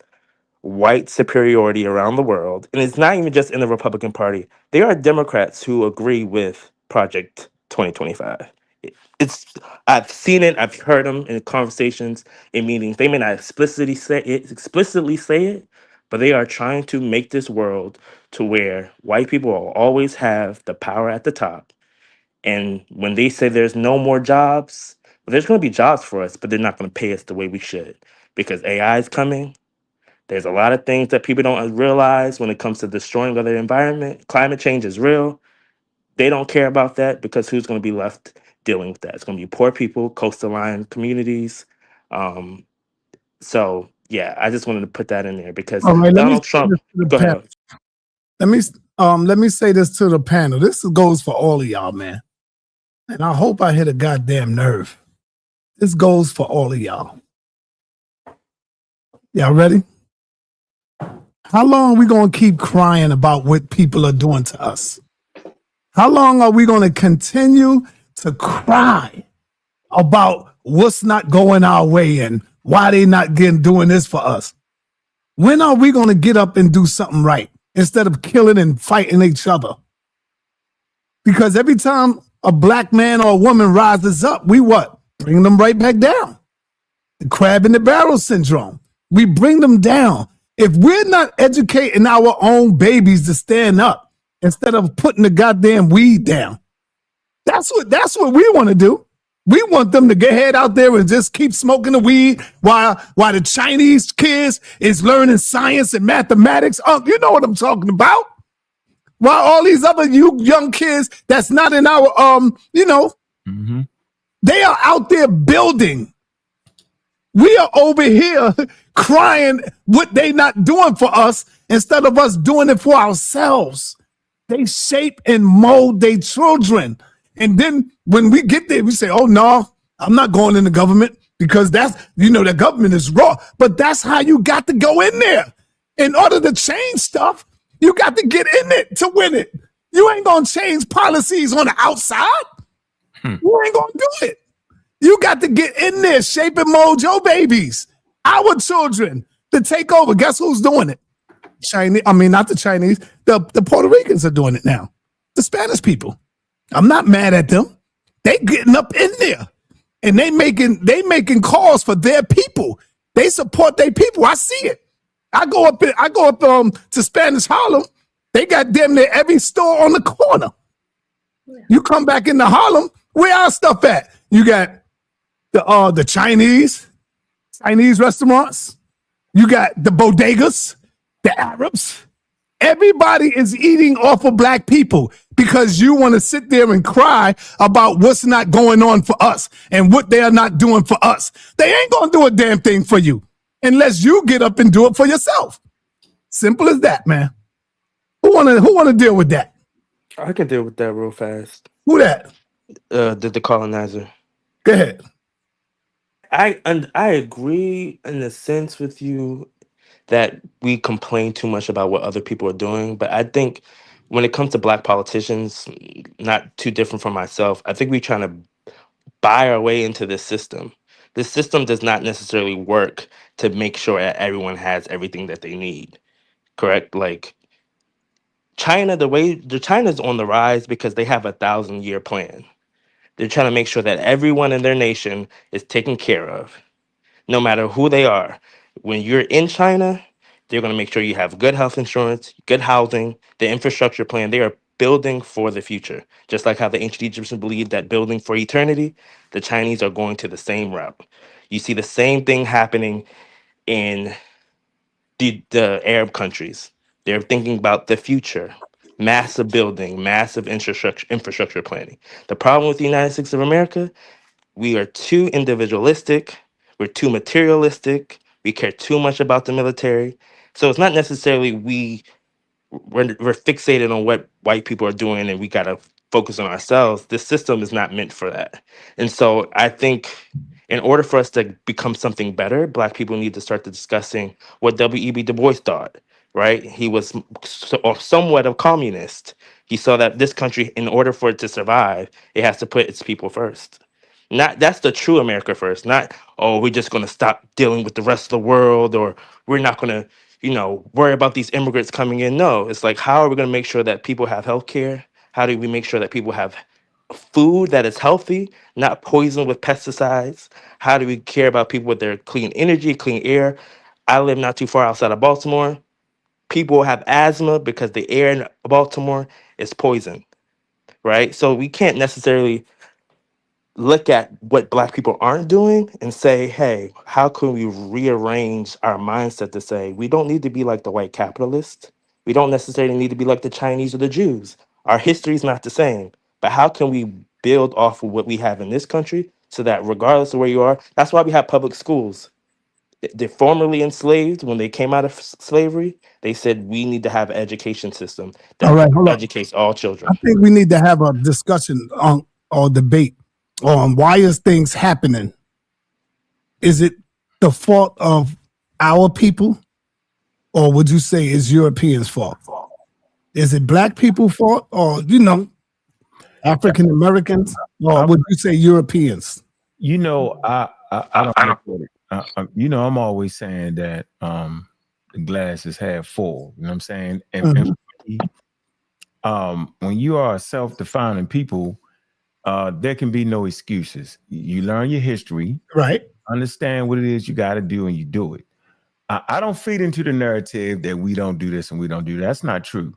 white superiority around the world. And it's not even just in the Republican Party. There are Democrats who agree with Project 2025. It's I've seen it, I've heard them in conversations, in meetings. They may not explicitly say it, but they are trying to make this world to where white people will always have the power at the top. And when they say there's no more jobs, well, there's going to be jobs for us, but they're not going to pay us the way we should because AI is coming. There's a lot of things that people don't realize when it comes to destroying other environment. Climate change is real. They don't care about that because who's going to be left dealing with that? It's going to be poor people, coastal line communities. Um, so yeah, I just wanted to put that in there because All right, let me say Donald this Trump. to the Go panel. ahead. Let me say this to the panel. This goes for all of y'all, man. And I hope I hit a goddamn nerve. This goes for all of y'all. Y'all ready? How long are we going to keep crying about what people are doing to us? How long are we going to continue to cry about what's not going our way and why they not doing this for us? When are we going to get up and do something right instead of killing and fighting each other? Because every time a black man or a woman rises up, we what? Bring them right back down. The crab in the barrel syndrome. We bring them down. If we're not educating our own babies to stand up instead of putting the goddamn weed down, that's what we want to do. We want them to get head out there and just keep smoking the weed while the Chinese kids is learning science and mathematics. You know what I'm talking about. While all these other young kids that's not in our they are out there building. We are over here crying what they not doing for us instead of us doing it for ourselves. They shape and mold their children. And then when we get there, we say, oh, no, I'm not going in the government because the government is raw. But that's how you got to go in there. In order to change stuff, you got to get in it to win it. You ain't going to change policies on the outside. You ain't going to do it. You got to get in there, shape and mold your babies, our children, to take over. Guess who's doing it? Not the Chinese. The Puerto Ricans are doing it now. The Spanish people. I'm not mad at them. They getting up in there, and they making calls for their people. They support their people. I see it. I go up to Spanish Harlem. They got damn near every store on the corner. Yeah. You come back into Harlem, where our stuff at? You got the Chinese restaurants. You got the bodegas, the Arabs. Everybody is eating off of black people because you want to sit there and cry about what's not going on for us and what they are not doing for us. They ain't going to do a damn thing for you unless you get up and do it for yourself. Simple as that, man. Who want to deal with that? I can deal with that real fast. Who that? The colonizer. Go ahead. I agree in a sense with you that we complain too much about what other people are doing, but I think when it comes to black politicians, not too different from myself, I think we're trying to buy our way into this system. This system does not necessarily work to make sure that everyone has everything that they need. Correct? Like China, China's on the rise because they have a 1,000-year plan. They're trying to make sure that everyone in their nation is taken care of, no matter who they are. When you're in China, they're going to make sure you have good health insurance, good housing, the infrastructure plan. They are building for the future. Just like how the ancient Egyptians believed that building for eternity, the Chinese are going to the same route. You see the same thing happening in the Arab countries. They're thinking about the future, massive building, massive infrastructure planning. The problem with the United States of America, we are too individualistic, we're too materialistic, we care too much about the military. So it's not necessarily we're fixated on what white people are doing and we got to focus on ourselves. This system is not meant for that. And so I think in order for us to become something better, black people need to start discussing what W.E.B. Du Bois thought, right? He was somewhat a communist. He saw that this country, in order for it to survive, it has to put its people first. Not that's the true America first, not, oh, we're just going to stop dealing with the rest of the world, or we're not going to worry about these immigrants coming in. No, it's like, how are we going to make sure that people have health care? How do we make sure that people have food that is healthy, not poisoned with pesticides? How do we care about people with their clean energy, clean air? I live not too far outside of Baltimore. People have asthma because the air in Baltimore is poison, right? So we can't necessarily look at what black people aren't doing and say, hey, how can we rearrange our mindset to say we don't need to be like the white capitalists, we don't necessarily need to be like the Chinese or the Jews. Our history is not the same, but how can we build off of what we have in this country so that regardless of where you are, that's why we have public schools. The formerly enslaved, when they came out of slavery, they said we need to have an education system that All right, hold on. educates all children. I think we need to have a discussion on or debate on why is things happening. Is it the fault of our people, or would you say it's Europeans' fault? Is it black people's fault, or African Americans, or would you say Europeans? I don't know. I'm always saying that the glass is half full. You know what I'm saying? And when you are a self-defining people, there can be no excuses. You learn your history, right? Understand what it is you got to do, and you do it. I don't feed into the narrative that we don't do this and we don't do that. That's not true.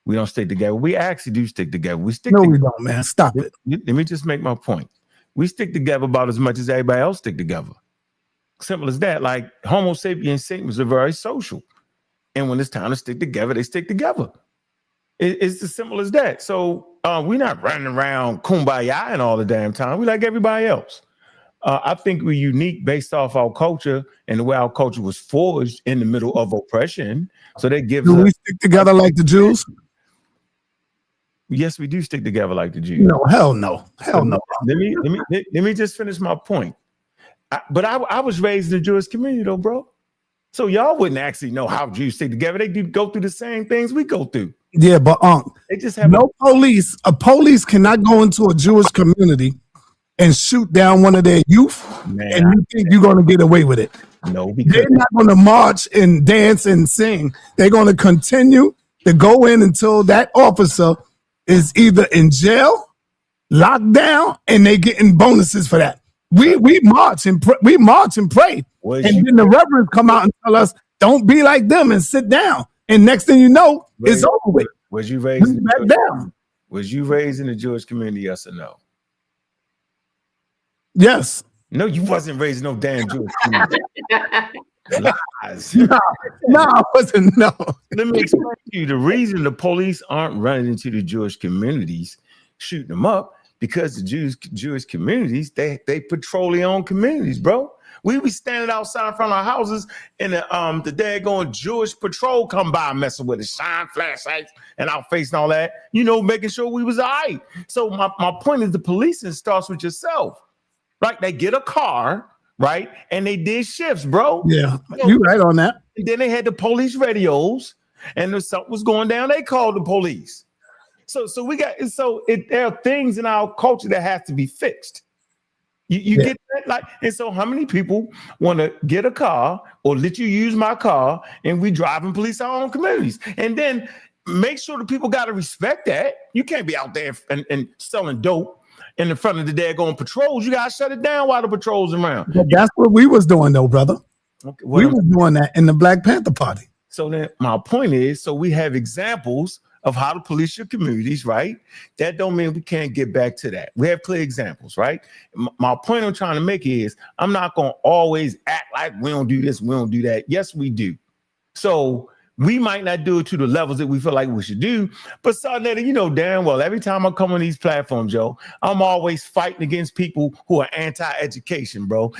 We don't stick together. We actually do stick together. We stick. No, we don't, man. Stop it. Let me just make my point. We stick together about as much as everybody else stick together. Simple as that. Like Homo sapiens sapiens are very social, and when it's time to stick together, they stick together. It's as simple as that. So we're not running around kumbaya and all the damn time. We like everybody else. I think we're unique based off our culture and the way our culture was forged in the middle of oppression. So that gives us. Do we stick together like the Jews? Yes, we do stick together like the Jews. No, hell no. Hell no. Let me just finish my point. But I was raised in the Jewish community though, bro. So y'all wouldn't actually know how Jews stick together. They do go through the same things we go through. Yeah, but they just have police. A police cannot go into a Jewish community and shoot down one of their youth, and you think you're going to get away with it. No, because they're not going to march and dance and sing. They're going to continue to go in until that officer is either in jail, locked down, and they getting bonuses for that. We march and pray, and then the reverends come out and tell us, "Don't be like them and sit down." And next thing you know, it's over with. Was you raised in the Jewish community? Yes or no? Yes. No, you wasn't raised in no damn Jewish community. Lies. No, I wasn't. No. Let me explain to you the reason the police aren't running into the Jewish communities, shooting them up, because the Jewish communities, they patrol their own communities, bro. We be standing outside in front of our houses, and the daggone Jewish patrol come by messing with us, shine flashlights and our face and all that, making sure we was all right. So my point is the policing starts with yourself, right? They get a car, right? And they did shifts, bro. Yeah, you right on that. And then they had the police radios, and if something was going down, they called the police. So there are things in our culture that have to be fixed. You get that? And so how many people want to get a car or let you use my car and we drive and police our own communities? And then make sure the people got to respect that. You can't be out there and selling dope in the front of the daggone patrols. You got to shut it down while the patrol's around. But that's what we was doing though, brother. Okay, we was doing that in the Black Panther Party. So then my point is, so we have examples of how to police your communities, right? That don't mean we can't get back to that. We have clear examples, right? My point I'm trying to make is I'm not going to always act like we don't do this, we don't do that. Yes, we do. So we might not do it to the levels that we feel like we should do, but Sarnetta, damn well, every time I come on these platforms, Joe, I'm always fighting against people who are anti-education, bro.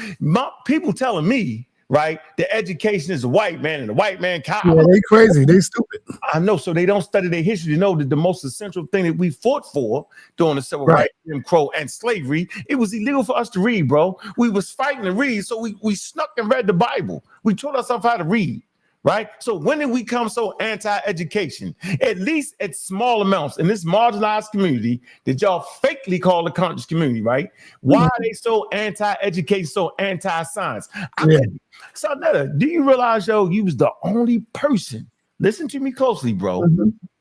People telling me, right, the education is a white man and the white man cow. Yeah, they crazy. They stupid. I know. So they don't study their history to know that the most essential thing that we fought for during the civil rights, Jim Crow, and slavery, it was illegal for us to read, bro. We was fighting to read, so we snuck and read the Bible. We taught ourselves how to read, right? So when did we come so anti-education? At least at small amounts in this marginalized community that y'all fakely call the conscious community, right? Why are they so anti-education, so anti-science? Sarnetta, do you realize, yo, you was the only person, listen to me closely, bro.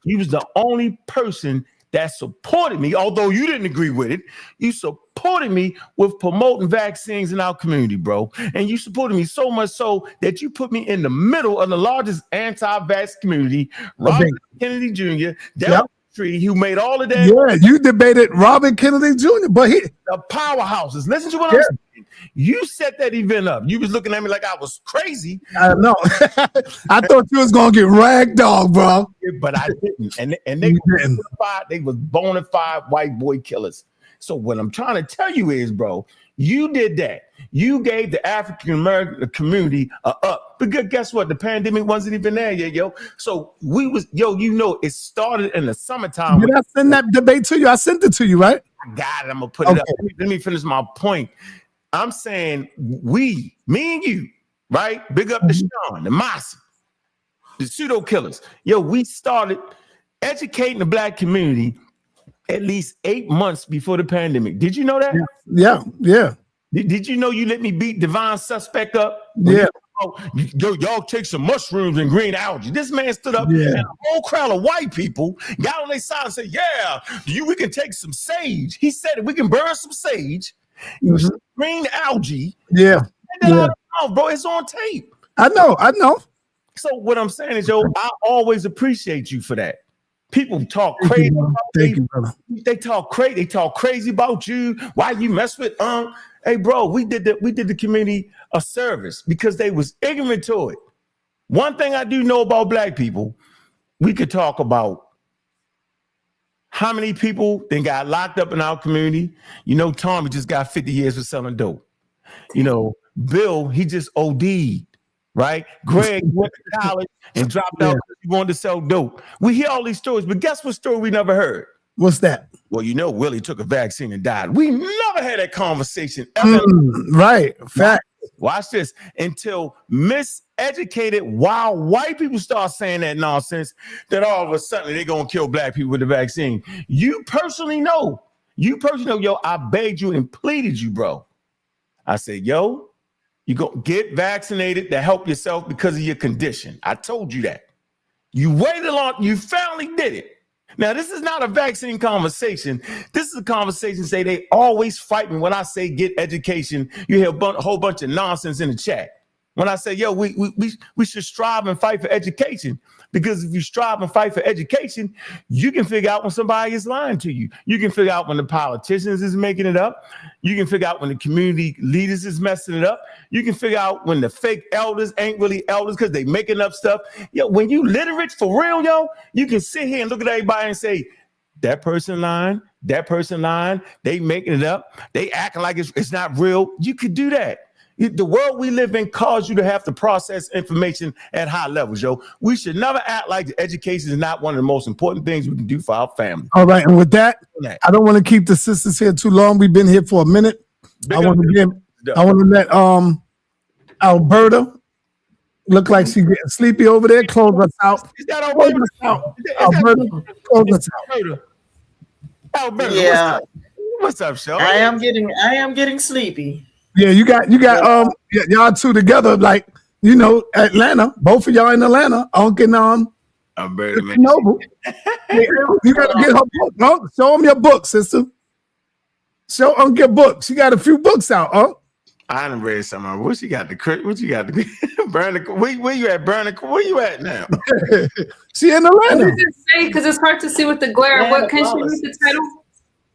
You was the only person that supported me, although you didn't agree with it. You supported me with promoting vaccines in our community, bro. And you supported me so much so that you put me in the middle of the largest anti-vax community, Robert Kennedy Jr., who made all of that. Yeah, you debated Robert Kennedy Jr., but the powerhouses. Listen to what I'm saying. You set that event up. You was looking at me like I was crazy. I know. I thought you was gonna get ragdolled, bro. Yeah, but I didn't. And they was bona fide white boy killers. So what I'm trying to tell you is, bro, you did that. You gave the African American community a up. Because guess what? The pandemic wasn't even there yet, yo. So we was, it started in the summertime. Did I send that debate to you? I sent it to you, right? I got it. I'm gonna put it up. Let me finish my point. I'm saying me and you, right? Big up the Sean, the Mossy, the pseudo killers. Yo, we started educating the Black community at least 8 months before the pandemic. Did you know that? Yeah. Did you know you let me beat Divine Suspect up? Yeah. Y'all take some mushrooms and green algae. This man stood up and a whole crowd of white people got on their side and said, yeah, we can take some sage. He said we can burn some sage, green algae. Yeah. Bro, it's on tape. I know. So what I'm saying is, I always appreciate you for that. People talk crazy about you. They talk crazy. They talk crazy about you. Why you mess with Hey, bro, we did the community a service because they was ignorant to it. One thing I do know about Black people, we could talk about how many people then got locked up in our community. Tommy just got 50 years for selling dope. Bill, he just OD'd. Right? Greg went to college and dropped out because he wanted to sell dope. We hear all these stories, but guess what story we never heard? What's that? Well, Willie took a vaccine and died. We never had that conversation ever. Right. Fact. Watch this. Until miseducated, while white people start saying that nonsense, that all of a sudden they're going to kill Black people with the vaccine. You personally know, I begged you and pleaded you, bro. I said, you go get vaccinated to help yourself because of your condition. I told you that. You waited long. You finally did it. Now, this is not a vaccine conversation. This is a conversation. Say they always fight me when I say get education. You hear a whole bunch of nonsense in the chat. when I say, yo, we should strive and fight for education. Because if you strive and fight for education, you can figure out when somebody is lying to you. You can figure out when the politicians is making it up. You can figure out when the community leaders is messing it up. You can figure out when the fake elders ain't really elders because they making up stuff. Yo, when you literate for real, yo, you can sit here and look at everybody and say, that person lying, they making it up. They acting like it's not real. You could do that. The world we live in calls you to have to process information at high levels, yo. We should never act like education is not one of the most important things we can do for our family. All right, and with that, I don't want to keep the sisters here too long. We've been here for a minute. I want to let Alberta look like she's getting sleepy over there. Close us out. Is that Alberta? Alberta, close us out. Alberta, Yeah. what's up, Shaw? I am getting sleepy. Yeah, you got y'all two together, like, you know, Atlanta. Both of y'all in Atlanta. Unc and Alberta, man. Noble. You gotta get her book. Unc, show them your book, sister. Show Unc your books. You got a few books out, Unc. I done read some of what you got what you got Burn where you at, Burn? Where you at now? She in Atlanta. Because it's hard to see with the glare. What can she read the title?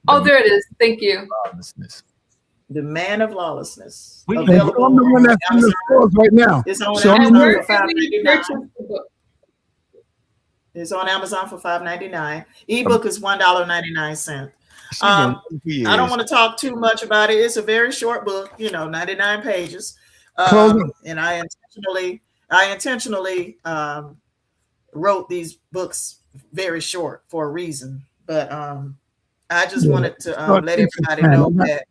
Oh, there it is. Thank you. The Man of Lawlessness. I'm the one that's in the stores right now. It's on So Amazon for $5.99. It's on Amazon for $5.99. Ebook is $1.99. I don't want to talk too much about it. It's a very short book, 99 pages. And I intentionally wrote these books very short for a reason. But I just wanted to let everybody know that.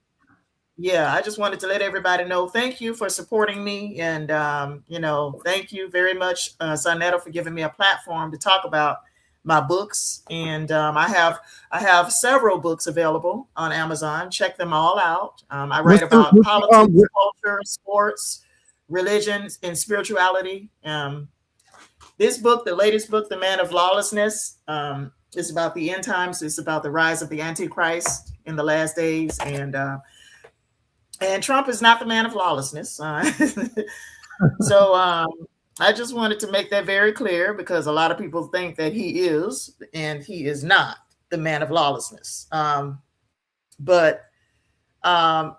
Yeah, I just wanted to let everybody know. Thank you for supporting me, and thank you very much, Sonetta, for giving me a platform to talk about my books. And I have several books available on Amazon. Check them all out. I write about politics, culture, sports, religion, and spirituality. This book, the latest book, The Man of Lawlessness, is about the end times. It's about the rise of the Antichrist in the last days, and Trump is not the man of lawlessness. So I just wanted to make that very clear, because a lot of people think that he is, and he is not the man of lawlessness. But I'm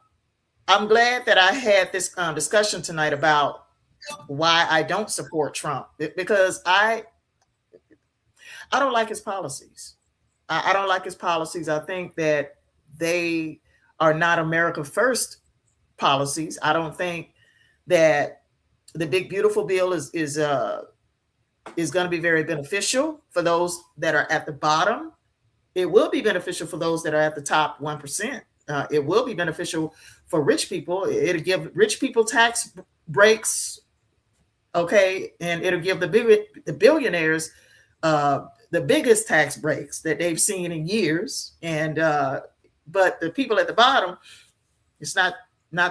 glad that I had this discussion tonight about why I don't support Trump, because I don't like his policies. I don't like his policies. I think that they are not America First policies. I don't think that the big beautiful bill is going to be very beneficial for those that are at the bottom. It will be beneficial for those that are at the top 1%. It will be beneficial for rich people. It'll give rich people tax breaks, okay, and it'll give the billionaires the biggest tax breaks that they've seen in years. And but the people at the bottom, it's not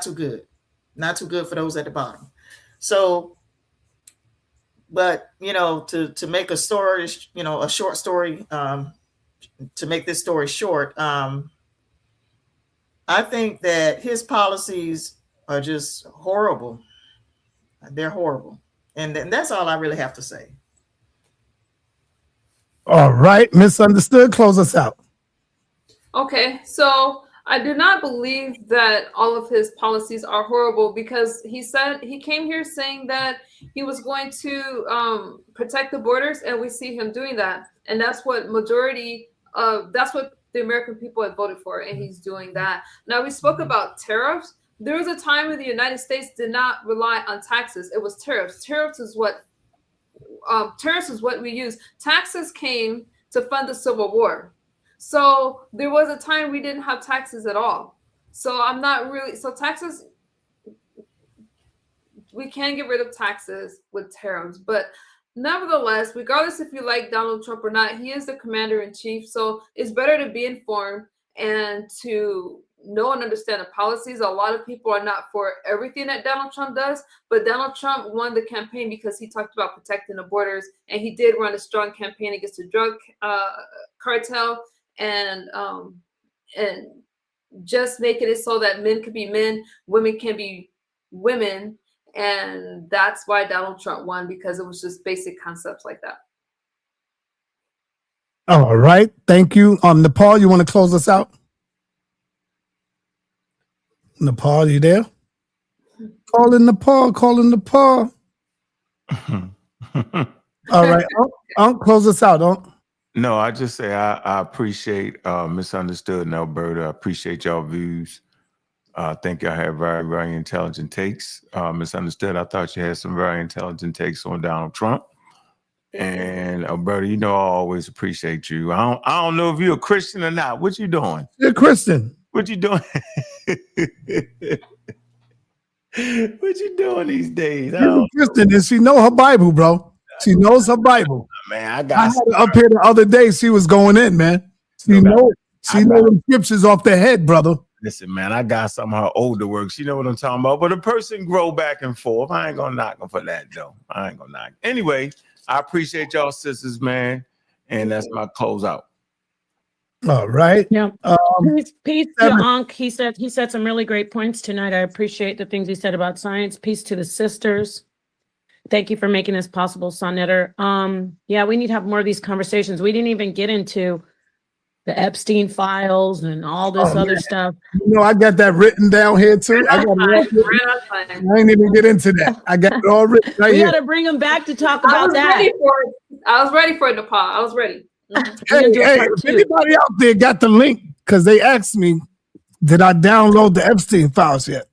too good. Not too good for those at the bottom. So, but to make a story, a short story, to make this story short, I think that his policies are just horrible. They're horrible. And that's all I really have to say. All right, misunderstood. Close us out. Okay, so I do not believe that all of his policies are horrible, because he came here saying that he was going to protect the borders, and we see him doing that. And that's what that's what the American people have voted for, and he's doing that. Now, we spoke about tariffs. There was a time when the United States did not rely on taxes. It was tariffs. Tariffs is what we use. Taxes came to fund the Civil War. So there was a time we didn't have taxes at all. So taxes, we can get rid of taxes with tariffs. But nevertheless, regardless if you like Donald Trump or not, he is the commander in chief. So it's better to be informed and to know and understand the policies. A lot of people are not for everything that Donald Trump does, but Donald Trump won the campaign because he talked about protecting the borders, and he did run a strong campaign against the drug cartel. And just making it so that men can be men, women can be women, And that's why Donald Trump won, because it was just basic concepts like that. All right. Thank you. Nepal, you want to close us out? Nepal, you there? Calling Nepal. All right. Close us out. No, I just say I appreciate Misunderstood in Alberta. I appreciate y'all views. I think y'all have very, very intelligent takes. Misunderstood, I thought you had some very intelligent takes on Donald Trump. And Alberta, you know I always appreciate you. I don't know if you're a Christian or not. What you doing? You're a Christian. What you doing? What you doing these days? She's a Christian and she know her Bible, bro. She knows her Bible. Man, I had her up here the other day. She was going in, man. She know them scriptures off the head, brother. Listen, man, I got some of her older works. You know what I'm talking about? But a person grow back and forth. I ain't gonna knock them for that, though. I ain't gonna knock. Anyway, I appreciate y'all sisters, man. And that's my close out. All right. Yeah. Peace to Ankh. He said some really great points tonight. I appreciate the things he said about science. Peace to the sisters. Thank you for making this possible, Sonetter. Yeah, we need to have more of these conversations. We didn't even get into the Epstein files and all this other stuff. You know, I got that written down here too. I ain't even get into that. I got it all written right here. We got to bring them back to talk about that. I was ready for it, Nepal. I was ready. Hey, if anybody out there got the link, because they asked me, did I download the Epstein files yet?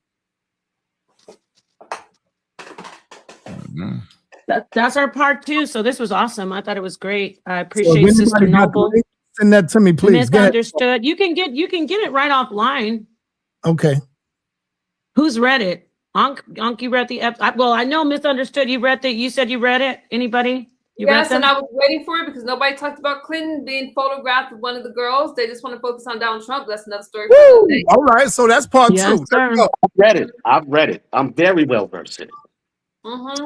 That's our part 2. So this was awesome. I thought it was great. I appreciate Sister Noble. Send that to me, please. Misunderstood. You can get it right offline. Okay. Who's read it? Ankh, you read the well, I know Misunderstood. You read you said you read it. Anybody? Yes, and I was waiting for it because nobody talked about Clinton being photographed with one of the girls. They just want to focus on Donald Trump. That's another story. All right, so that's part 2. I've read it. I'm very well versed in it.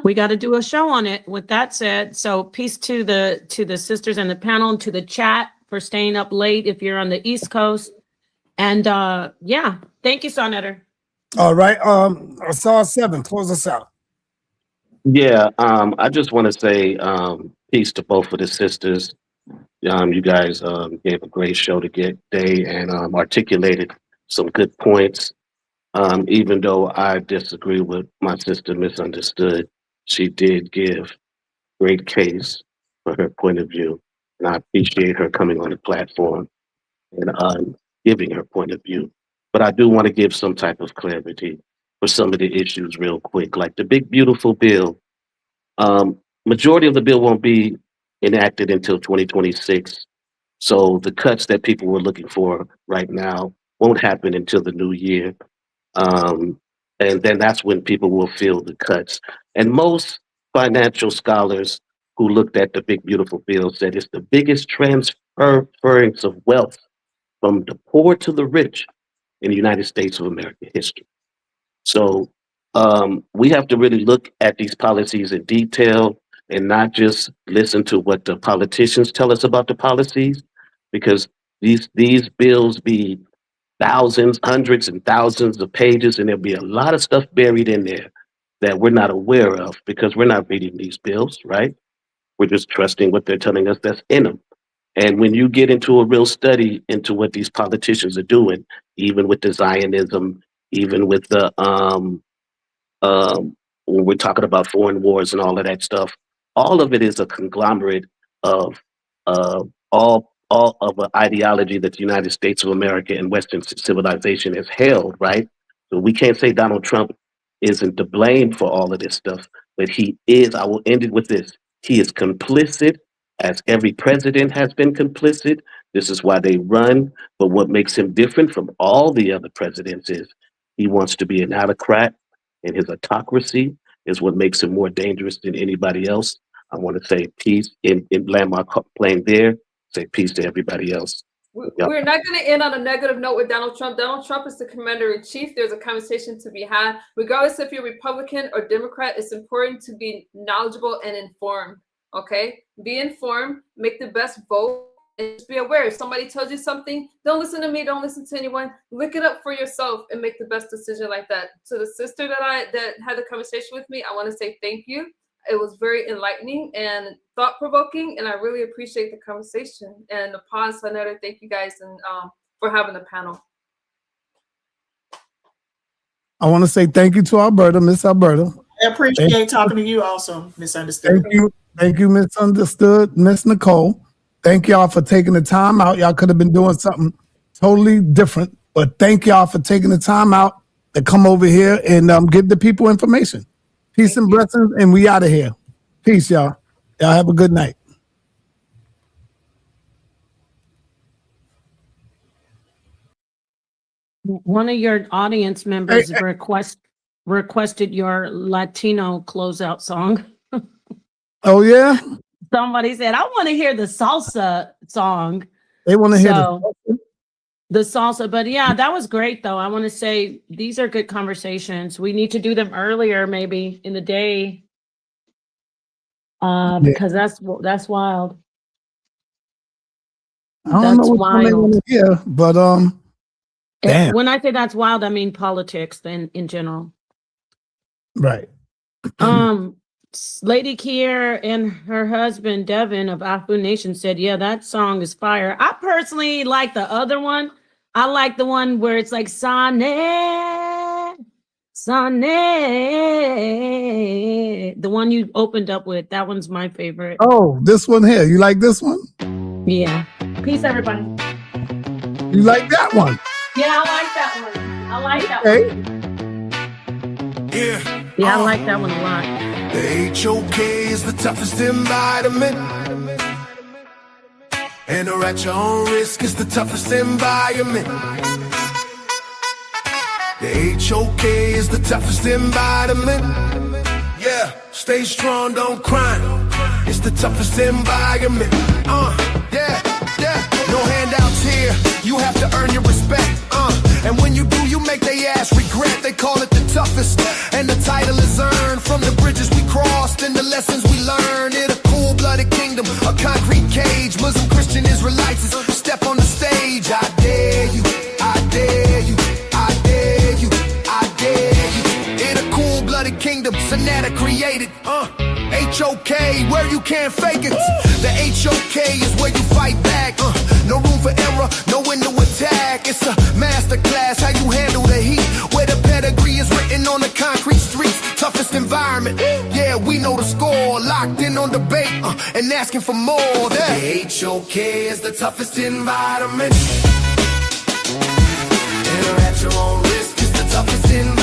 We got to do a show on it. With that said, so peace to the sisters in the panel and to the chat for staying up late if you're on the East Coast. And yeah, thank you, Sonetter. All right. I saw 7. Close us out. Yeah, I just want to say peace to both of the sisters. You guys gave a great show today and articulated some good points. Even though I disagree with my sister Misunderstood, she did give great case for her point of view. And I appreciate her coming on the platform and giving her point of view. But I do want to give some type of clarity for some of the issues real quick, like the big, beautiful bill. Majority of the bill won't be enacted until 2026. So the cuts that people were looking for right now won't happen until the new year. And then that's when people will feel the cuts. And most financial scholars who looked at the big, beautiful bill said it's the biggest transference of wealth from the poor to the rich in the United States of America history. So we have to really look at these policies in detail and not just listen to what the politicians tell us about the policies, because these bills be thousands, hundreds and thousands of pages, and there'll be a lot of stuff buried in there that we're not aware of because we're not reading these bills, right? We're just trusting what they're telling us that's in them. And when you get into a real study into what these politicians are doing, even with the Zionism, even with the when we're talking about foreign wars and all of that stuff, all of it is a conglomerate of all of an ideology that the United States of America and Western civilization has held, right? So we can't say Donald Trump isn't to blame for all of this stuff, but he is. I will end it with this. He is complicit, as every president has been complicit. This is why they run. But what makes him different from all the other presidents is he wants to be an autocrat, and his autocracy is what makes him more dangerous than anybody else. I want to say peace in land my plane there. Say peace to everybody else. We're not going to end on a negative note with Donald Trump. Donald Trump is the commander-in-chief. There's a conversation to be had. Regardless if you're Republican or Democrat, it's important to be knowledgeable and informed, okay? Be informed, make the best vote, And just be aware, if somebody tells you something, don't listen to me, don't listen to anyone. Look it up for yourself and make the best decision like that. To the sister that had the conversation with me, I want to say thank you. It was very enlightening and thought-provoking, and I really appreciate the conversation. And the pause, another thank you guys and for having the panel. I want to say thank you to Alberta, Miss Alberta. I appreciate talking to you also, Misunderstood. Thank you, Misunderstood, Miss Nicole. Thank y'all for taking the time out. Y'all could have been doing something totally different, but thank y'all for taking the time out to come over here and give the people information. Peace and blessings, and we out of here. Peace, y'all. Y'all have a good night. One of your audience members requested your Latino closeout song. Oh, yeah? Somebody said, I want to hear the salsa song. They want to hear the salsa. But yeah, that was great, though. I want to say these are good conversations. We need to do them earlier, maybe in the day, because that's wild. I don't know what they want to hear, but damn. When I say that's wild, I mean politics in general. Right. Lady Kier and her husband Devin of Afu Nation said, yeah, that song is fire. I personally like the other one. I like the one where it's like Sane. The one you opened up with. That one's my favorite. Oh, this one here. You like this one? Yeah. Peace, everybody. You like that one? Yeah, I like that one. I like that one. Yeah, I like that one a lot. The HOK is the toughest environment. And or at your own risk is the toughest environment. The HOK is the toughest environment. Yeah, stay strong, don't cry. It's the toughest environment. Yeah. No handouts here. You have to earn your respect. And when you do, you make they ass regret. They call it the toughest. And the title is earned from the bridges we crossed and the lessons we learned. In a cool-blooded kingdom, a concrete cage. Muslim, Christian, Israelites step on the stage. I dare you, I dare you, I dare you, I dare you. In a cool-blooded kingdom, Sonata created. HOK, where you can't fake it. The HOK is where you fight back. No room for error, no window attack. It's a masterclass, how you handle the heat. Where the pedigree is written on the concrete streets. Toughest environment, yeah, we know the score. Locked in on debate and asking for more. The HOK is the toughest environment. And at your own risk is the toughest environment.